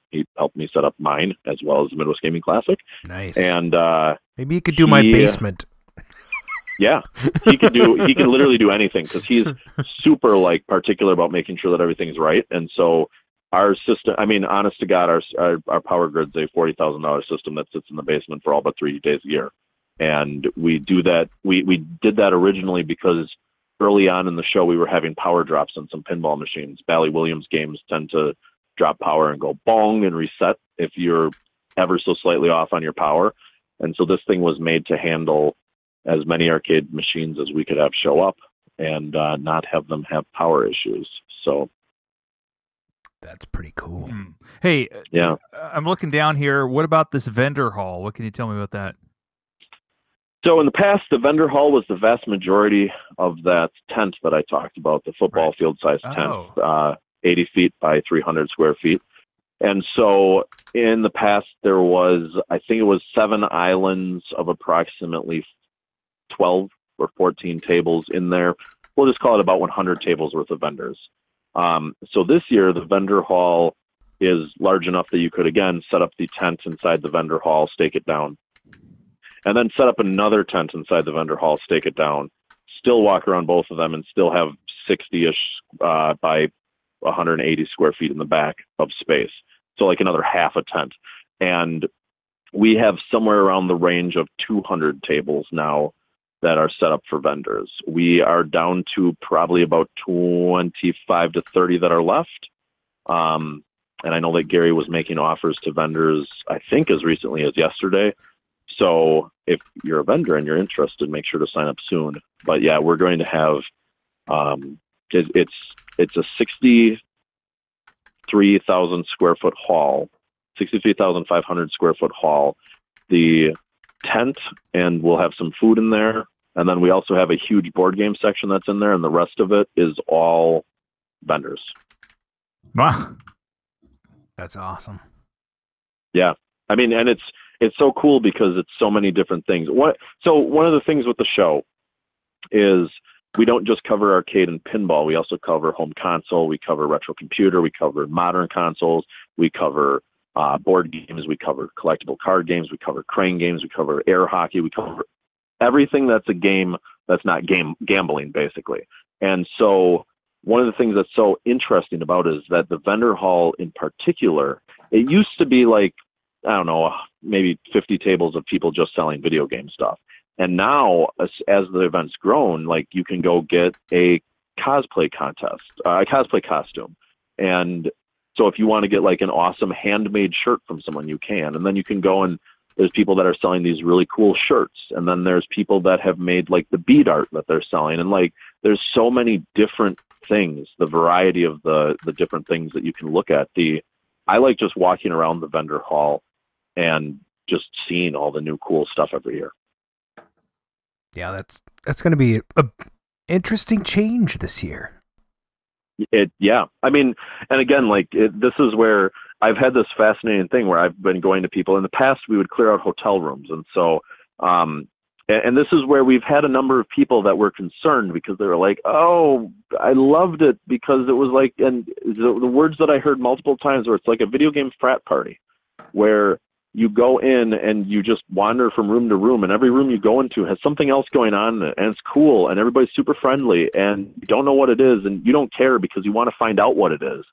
he helped me set up mine as well as the Midwest Gaming Classic. Nice. And maybe you could do my basement. Yeah, he can literally do anything because he's super like particular about making sure that everything's right. And so our system, I mean, honest to God, our power grid's a $40,000 system that sits in the basement for all but 3 days a year. And we do that. We did that originally because early on in the show, we were having power drops on some pinball machines. Bally Williams games tend to drop power and go bong and reset if you're ever so slightly off on your power. And so this thing was made to handle as many arcade machines as we could have show up and not have them have power issues. So that's pretty cool. Hey, yeah, I'm looking down here. What about this vendor hall? What can you tell me about that? So in the past, the vendor hall was the vast majority of that tent that I talked about, the football field size tent, 80 feet by 300 square feet. And so in the past, there was, I think it was 7 islands of approximately 12 or 14 tables in there. We'll just call it about 100 tables worth of vendors. So this year, the vendor hall is large enough that you could, again, set up the tent inside the vendor hall, stake it down, and then set up another tent inside the vendor hall, stake it down, still walk around both of them, and still have 60-ish by 180 square feet in the back of space. So like another half a tent. And we have somewhere around the range of 200 tables now that are set up for vendors. We are down to probably about 25 to 30 that are left. And I know that Gary was making offers to vendors, I think as recently as yesterday. So if you're a vendor and you're interested, make sure to sign up soon. But yeah, we're going to have it's a 63,000 square foot hall, 63,500 square foot hall. The tent, and we'll have some food in there. And then we also have a huge board game section that's in there, and the rest of it is all vendors. Wow. That's awesome. Yeah. I mean, and it's so cool because it's so many different things. So one of the things with the show is we don't just cover arcade and pinball. We also cover home console. We cover retro computer. We cover modern consoles. We cover board games. We cover collectible card games. We cover crane games. We cover air hockey. We cover everything that's a game that's not gambling, basically. And so one of the things that's so interesting about it is that the vendor hall in particular, it used to be like, I don't know, maybe 50 tables of people just selling video game stuff. And now, as the event's grown, like you can go get a cosplay contest, a cosplay costume. And so if you want to get like an awesome handmade shirt from someone, you can. And then you can go and there's people that are selling these really cool shirts. And then there's people that have made like the bead art that they're selling. And like there's so many different things, the variety of the different things that you can look at. I like just walking around the vendor hall and just seeing all the new cool stuff every year. Yeah, that's going to be a interesting change this year. Yeah. I mean, and again, like this is where I've had this fascinating thing where I've been going to people in the past. We would clear out hotel rooms. And so, and this is where we've had a number of people that were concerned because they were like, oh, I loved it because it was like, and the words that I heard multiple times where it's like a video game frat party where you go in and you just wander from room to room, and every room you go into has something else going on, and it's cool, and everybody's super friendly, and you don't know what it is, and you don't care because you want to find out what it is.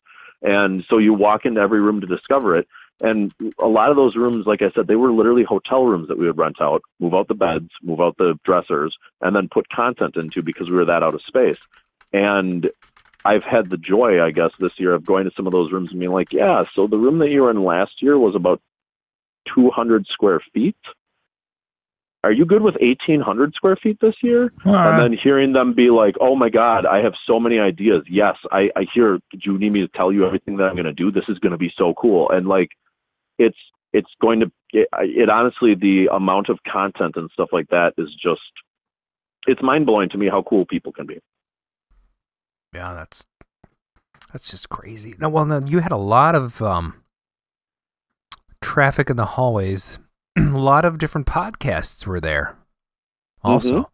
And so you walk into every room to discover it. And a lot of those rooms, like I said, they were literally hotel rooms that we would rent out, move out the beds, move out the dressers, and then put content into because we were that out of space. And I've had the joy, I guess, this year of going to some of those rooms and being like, yeah, so the room that you were in last year was about 200 square feet. Are you good with 1,800 square feet this year? And then hearing them be like, oh my God, I have so many ideas. Yes, I hear, do you need me to tell you everything that I'm going to do? This is going to be so cool. And like, it's going to, it honestly, the amount of content and stuff like that is just, it's mind blowing to me how cool people can be. Yeah, that's just crazy. Now, you had a lot of traffic in the hallways. A lot of different podcasts were there also.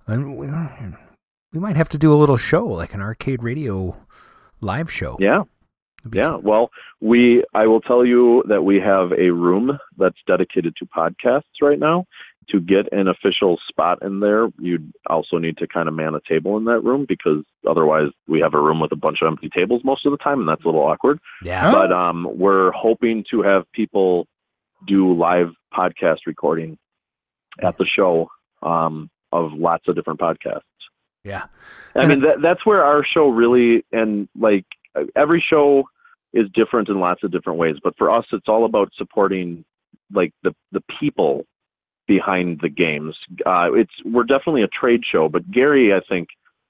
Mm-hmm. And we might have to do a little show, like an Arcade Radio live show. Yeah. Yeah. Fun. Well, I will tell you that we have a room that's dedicated to podcasts right now. To get an official spot in there, you'd also need to kind of man a table in that room because otherwise we have a room with a bunch of empty tables most of the time, and that's a little awkward. Yeah. But we're hoping to have people do live podcast recording at the show of lots of different podcasts. Yeah. I mean, that's where our show really, and like every show is different in lots of different ways, but for us, it's all about supporting like the people behind the games. We're definitely a trade show, but Gary, I think,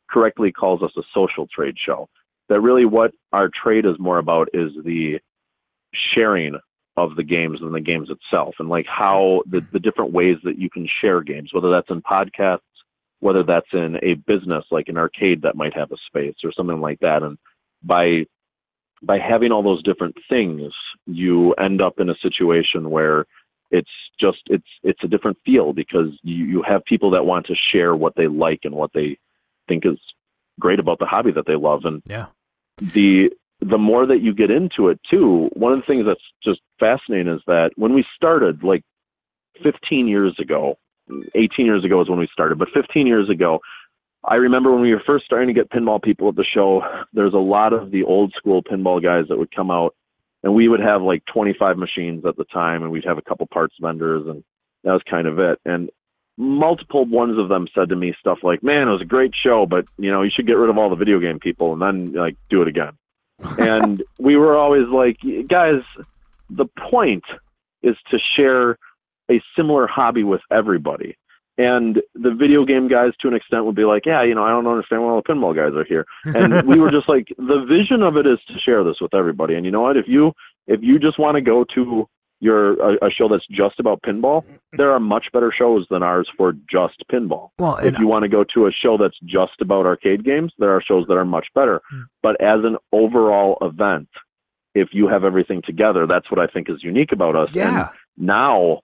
correctly calls us a social trade show. That really what our trade is more about is the sharing of the games and the games itself, and like how the different ways that you can share games, whether that's in podcasts, whether that's in a business like an arcade that might have a space or something like that. And by having all those different things, you end up in a situation where it's a different feel because you have people that want to share what they like and what they think is great about the hobby that they love. And yeah, the more that you get into it too, one of the things that's just fascinating is that when we started, like 15 years ago, 18 years ago is when we started, but 15 years ago, I remember when we were first starting to get pinball people at the show, there's a lot of the old school pinball guys that would come out, and we would have like 25 machines at the time, and we'd have a couple parts vendors, and that was kind of it. And multiple ones of them said to me stuff like, man, it was a great show, but you should get rid of all the video game people and then like do it again. And we were always like, guys, the point is to share a similar hobby with everybody. And the video game guys, to an extent, would be like, yeah, you know, I don't understand why all the pinball guys are here. And we were just like, the vision of it is to share this with everybody. And you know what? If you just want to go to a show that's just about pinball, there are much better shows than ours for just pinball. Well, if you want to go to a show that's just about arcade games, there are shows that are much better. But as an overall event, if you have everything together, that's what I think is unique about us. Yeah. And now,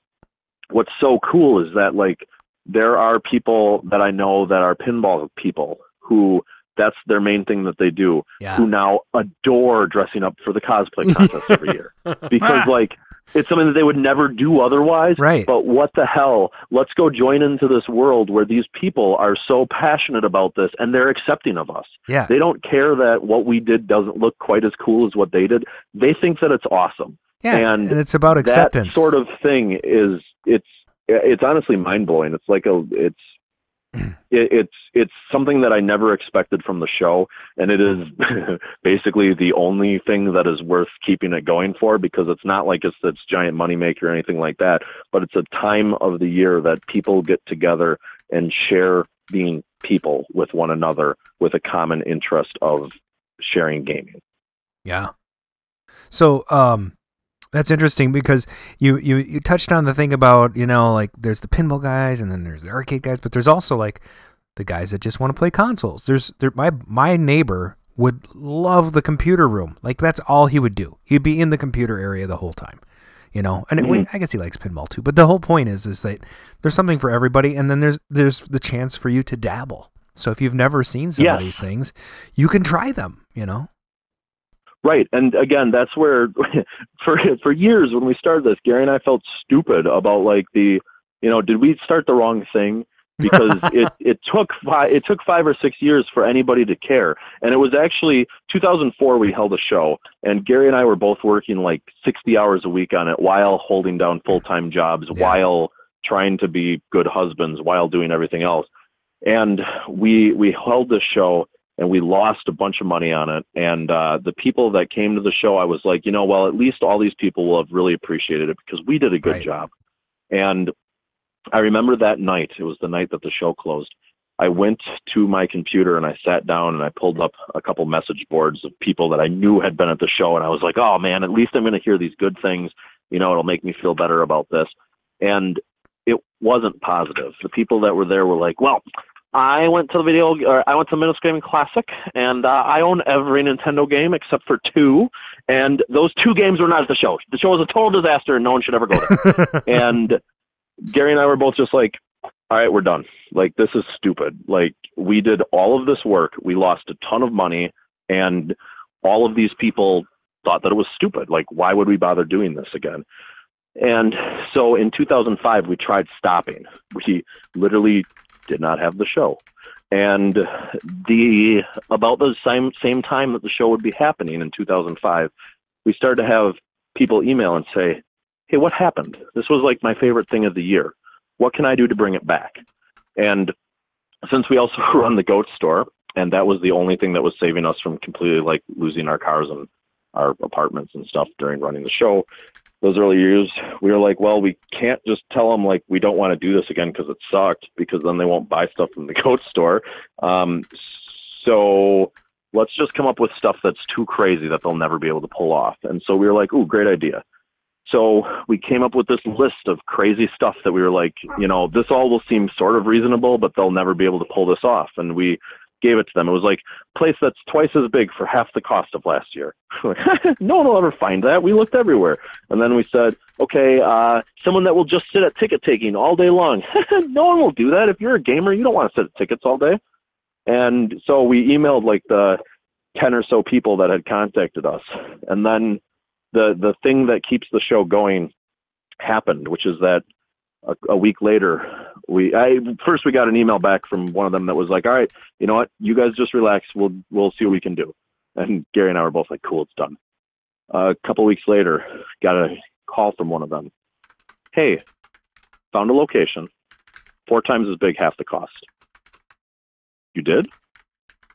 what's so cool is that, like, there are people that I know that are pinball people who that's their main thing that they do, who now adore dressing up for the cosplay contest every year. Because, like, it's something that they would never do otherwise. Right. But what the hell? Let's go join into this world where these people are so passionate about this and they're accepting of us. Yeah. They don't care that what we did doesn't look quite as cool as what they did. They think that it's awesome. Yeah, and it's about acceptance. That sort of thing is, it's honestly mind-blowing. It's like it's something that I never expected from the show, and it is basically the only thing that is worth keeping it going for, because it's not like it's giant moneymaker or anything like that, but it's a time of the year that people get together and share being people with one another with a common interest of sharing gaming. Yeah. So, that's interesting because you touched on the thing about, you know, like there's the pinball guys and then there's the arcade guys, but there's also like the guys that just want to play consoles. My neighbor would love the computer room. Like that's all he would do. He'd be in the computer area the whole time, you know. And I guess he likes pinball too. But the whole point is that there's something for everybody, and then there's the chance for you to dabble. So if you've never seen some of these things, you can try them, you know. Right. And again, that's where for years when we started this, Gary and I felt stupid about, like, did we start the wrong thing? Because it took 5 or 6 years for anybody to care. And it was actually 2004 we held a show, and Gary and I were both working like 60 hours a week on it while holding down full-time jobs, while trying to be good husbands, while doing everything else. And we held this show, and we lost a bunch of money on it. And the people that came to the show, I was like, well, at least all these people will have really appreciated it because we did a good job. And I remember that night, it was the night that the show closed. I went to my computer and I sat down and I pulled up a couple message boards of people that I knew had been at the show. And I was like, oh man, at least I'm going to hear these good things. It'll make me feel better about this. And it wasn't positive. The people that were there were like, well, I went to Minutes Gaming Classic, and I own every Nintendo game except for 2, and those 2 games were not at the show. The show was a total disaster, and no one should ever go there. And Gary and I were both just like, all right, we're done. Like, this is stupid. Like, we did all of this work, we lost a ton of money, and all of these people thought that it was stupid. Like, why would we bother doing this again? And so in 2005, we tried stopping. We literally did not have the show. And about the same time that the show would be happening in 2005, we started to have people email and say, hey, what happened? This was like my favorite thing of the year. What can I do to bring it back? And since we also run the GOAT store, and that was the only thing that was saving us from completely like losing our cars and our apartments and stuff during running the show, those early years, we were like, well, we can't just tell them like we don't want to do this again because it sucked, because then they won't buy stuff from the GOAT store. So let's just come up with stuff that's too crazy that they'll never be able to pull off. And so we were like, ooh, great idea. So we came up with this list of crazy stuff that we were like, this all will seem sort of reasonable, but they'll never be able to pull this off. And we gave it to them. It was like a place that's twice as big for half the cost of last year. No one will ever find that. We looked everywhere. And then we said, okay, someone that will just sit at ticket taking all day long. No one will do that. If you're a gamer, you don't want to sit at tickets all day. And so we emailed like the 10 or so people that had contacted us. And then the thing that keeps the show going happened, which is that a week later, we got an email back from one of them that was like, all right, you know what, you guys just relax, we'll see what we can do. And Gary and I were both like, cool, it's done. A couple weeks later, got a call from one of them. Hey, found a location, 4 times as big, half the cost. You did?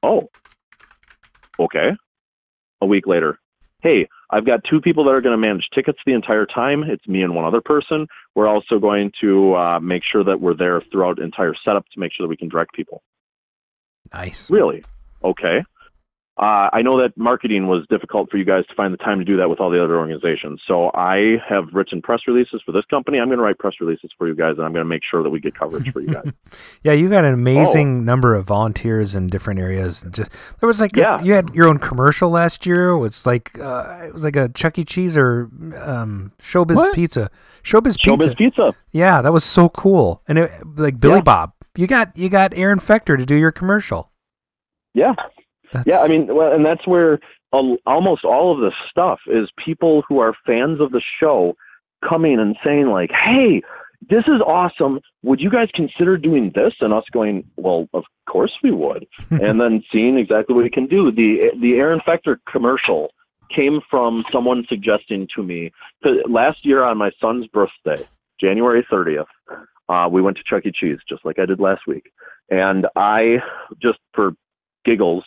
Oh, okay. A week later, hey, I've got 2 people that are going to manage tickets the entire time. It's me and one other person. We're also going to make sure that we're there throughout the entire setup to make sure that we can direct people. Nice. Really? Okay. I know that marketing was difficult for you guys to find the time to do that with all the other organizations. So I have written press releases for this company. I'm going to write press releases for you guys, and I'm going to make sure that we get coverage for you guys. Yeah, you got an amazing number of volunteers in different areas. Just there was like you had your own commercial last year. It's like it was like a Chuck E. Cheese or Showbiz Pizza. Showbiz Pizza. Yeah, that was so cool. And like Billy Bob, you got Aaron Fector to do your commercial. Yeah. Yeah, I mean, well, and that's where almost all of this stuff is people who are fans of the show coming and saying like, hey, this is awesome. Would you guys consider doing this? And us going, well, of course we would. And then seeing exactly what we can do. The Aaron Fector commercial came from someone suggesting to me, last year on my son's birthday, January 30th, we went to Chuck E. Cheese, just like I did last week. And I, just for giggles,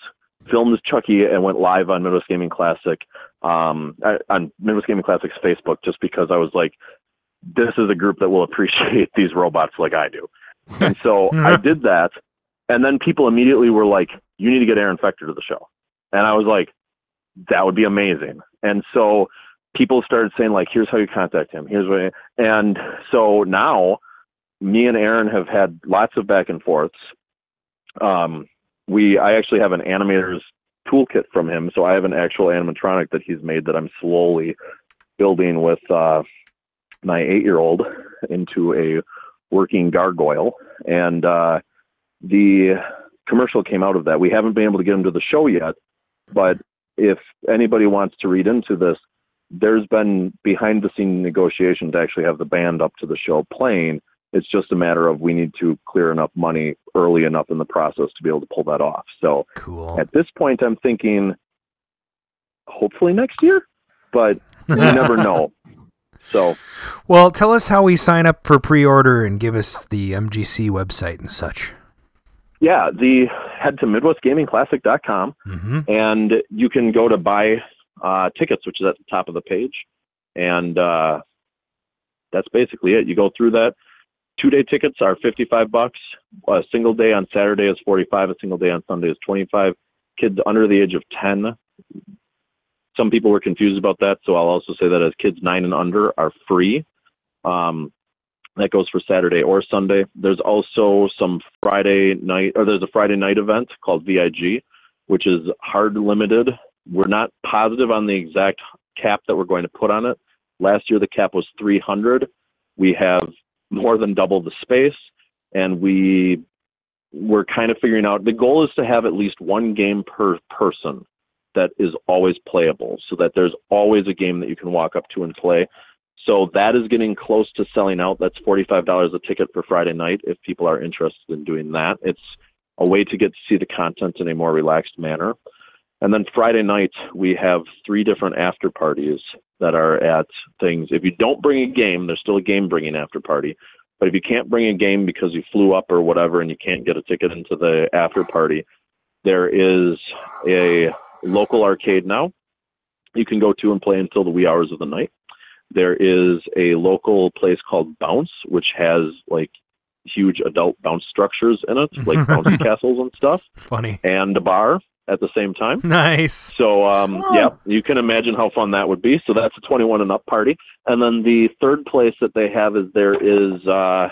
filmed Chucky and went live on Midwest Gaming Classic, on Midwest Gaming Classic's Facebook, just because I was like, this is a group that will appreciate these robots like I do. And so I did that. And then people immediately were like, you need to get Aaron Fector to the show. And I was like, that would be amazing. And so people started saying like, here's how you contact him. And so now me and Aaron have had lots of back and forths. I actually have an animator's toolkit from him, so I have an actual animatronic that he's made that I'm slowly building with my 8-year-old into a working gargoyle. And the commercial came out of that. We haven't been able to get him to the show yet, but if anybody wants to read into this, there's been behind-the-scenes negotiation to actually have the band up to the show playing. It's just a matter of we need to clear enough money early enough in the process to be able to pull that off. So cool. At this point, I'm thinking hopefully next year, but you never know. So, well, tell us how we sign up for pre-order and give us the MGC website and such. Yeah, head to MidwestGamingClassic.com and you can go to buy tickets, which is at the top of the page. And that's basically it. You go through that. 2-day tickets are $55. A single day on Saturday is $45. A single day on Sunday is $25. Kids under the age of 10. Some people were confused about that, so I'll also say that as kids 9 and under are free. That goes for Saturday or Sunday. There's also some there's a Friday night event called VIG, which is hard limited. We're not positive on the exact cap that we're going to put on it. Last year the cap was 300. We have more than double the space, and we're kind of figuring out, the goal is to have at least one game per person that is always playable, so that there's always a game that you can walk up to and play. So that is getting close to selling out. That's $45 a ticket for Friday night if people are interested in doing that. It's a way to get to see the content in a more relaxed manner. And then Friday night, we have 3 different after parties that are at things. If you don't bring a game, there's still a game bringing after party. But if you can't bring a game because you flew up or whatever and you can't get a ticket into the after party, there is a local arcade now you can go to and play until the wee hours of the night. There is a local place called Bounce, which has like huge adult bounce structures in it, like bouncy castles and stuff. Funny. And a bar at the same time. Nice. So, yeah, you can imagine how fun that would be. So that's a 21 and up party. And then the third place that they have is there is a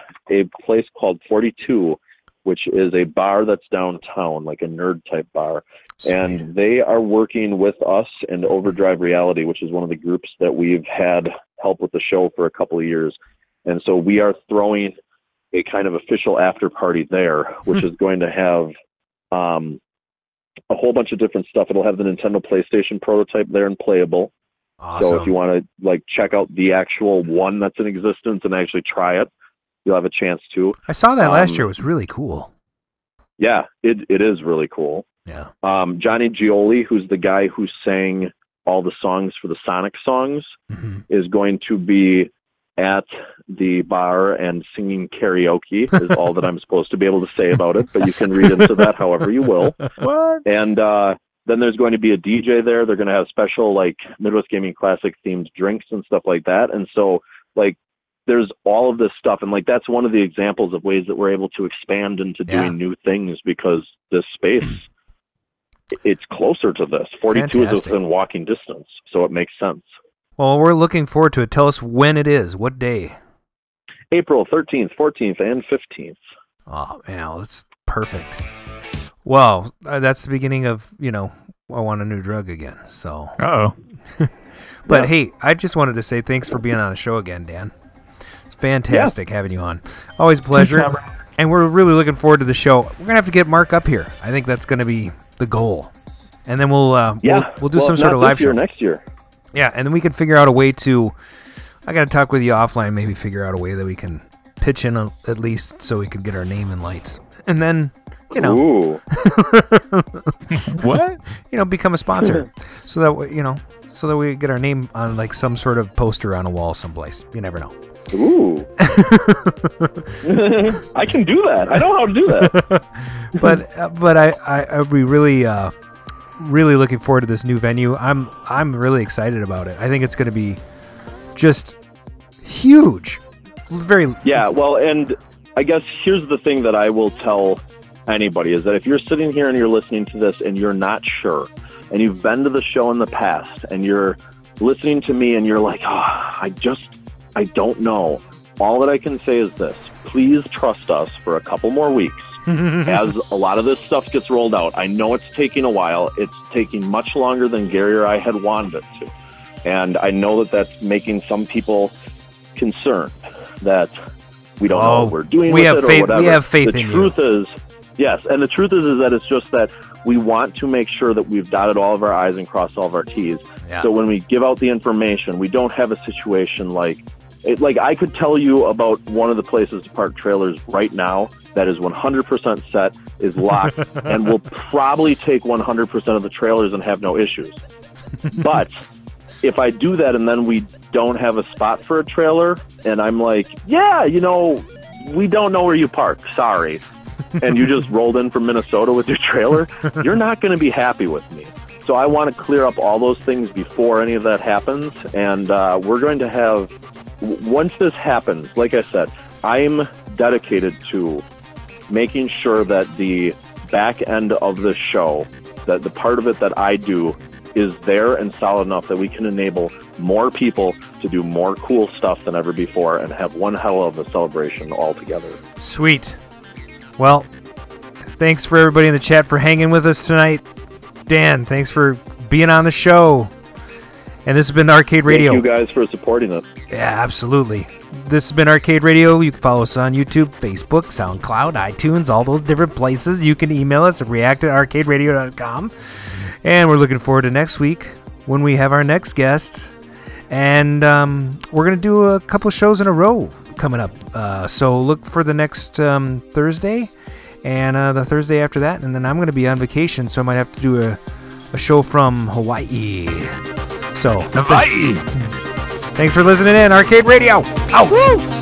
place called 42, which is a bar that's downtown, like a nerd type bar. Sweet. And they are working with us and Overdrive Reality, which is one of the groups that we've had help with the show for a couple of years. And so we are throwing a kind of official after party there, which is going to have a whole bunch of different stuff. It'll have the Nintendo PlayStation prototype there and playable. Awesome. So if you want to like check out the actual one that's in existence and actually try it, you'll have a chance to. I saw that last year. It was really cool. Yeah, it is really cool. Yeah. Johnny Gioli, who's the guy who sang all the songs for the Sonic songs, is going to be at the bar and singing karaoke is all that I'm supposed to be able to say about it, but you can read into that however you will. What? And Then there's going to be a DJ there. They're going to have special like Midwest Gaming Classic themed drinks and stuff like that. And so like there's all of this stuff. And like that's one of the examples of ways that we're able to expand into doing new things because this space, it's closer to this. 42 is within walking distance. So it makes sense. Well, we're looking forward to it. Tell us when it is. What day? April 13th, 14th, and 15th. Oh, man, that's perfect. Well, that's the beginning of, you know, I want a new drug again. So. Uh-oh. But hey, I just wanted to say thanks for being on the show again, Dan. It's fantastic having you on. Always a pleasure. And we're really looking forward to the show. We're going to have to get Mark up here. I think that's going to be the goal. And then we'll do some sort of live show next year. Yeah, and then we can figure out a way to, I got to talk with you offline, maybe figure out a way that we can pitch in at least so we can get our name in lights. And then, you know. Ooh. What? You know, become a sponsor. So that we get our name on like some sort of poster on a wall someplace. You never know. Ooh. I can do that. I know how to do that. but I'd be really looking forward to this new venue. I'm really excited about it. I think it's going to be just huge. Well, and I guess here's the thing that I will tell anybody is that if you're sitting here and you're listening to this and you're not sure, and you've been to the show in the past and you're listening to me and you're like, I don't know. All that I can say is this: please trust us for a couple more weeks. As a lot of this stuff gets rolled out. I know it's taking a while. It's taking much longer than Gary or I had wanted it to. And I know that that's making some people concerned that we don't know what we're doing with it or whatever. We have faith in you. The truth is, yes, and the truth is that it's just that we want to make sure that we've dotted all of our I's and crossed all of our T's. Yeah. So when we give out the information, we don't have a situation like I could tell you about one of the places to park trailers right now that is 100% set, is locked, and will probably take 100% of the trailers and have no issues. But if I do that and then we don't have a spot for a trailer, and I'm like, yeah, you know, we don't know where you park, sorry, and you just rolled in from Minnesota with your trailer, you're not going to be happy with me. So I want to clear up all those things before any of that happens, and we're going to have, once this happens, like I said, I'm dedicated to making sure that the back end of the show, that the part of it that I do, is there and solid enough that we can enable more people to do more cool stuff than ever before and have one hell of a celebration all together. Sweet. Well, thanks for everybody in the chat for hanging with us tonight. Dan, thanks for being on the show. And this has been Arcade Radio. Thank you guys for supporting us. Yeah, absolutely. This has been Arcade Radio. You can follow us on YouTube, Facebook, SoundCloud, iTunes, all those different places. You can email us at react@arcaderadio.com. And we're looking forward to next week when we have our next guest. And we're going to do a couple shows in a row coming up. So look for the next Thursday and the Thursday after that. And then I'm going to be on vacation, so I might have to do a show from Hawaii. So, Hawaii! Thanks for listening in. Arcade Radio, out! Woo!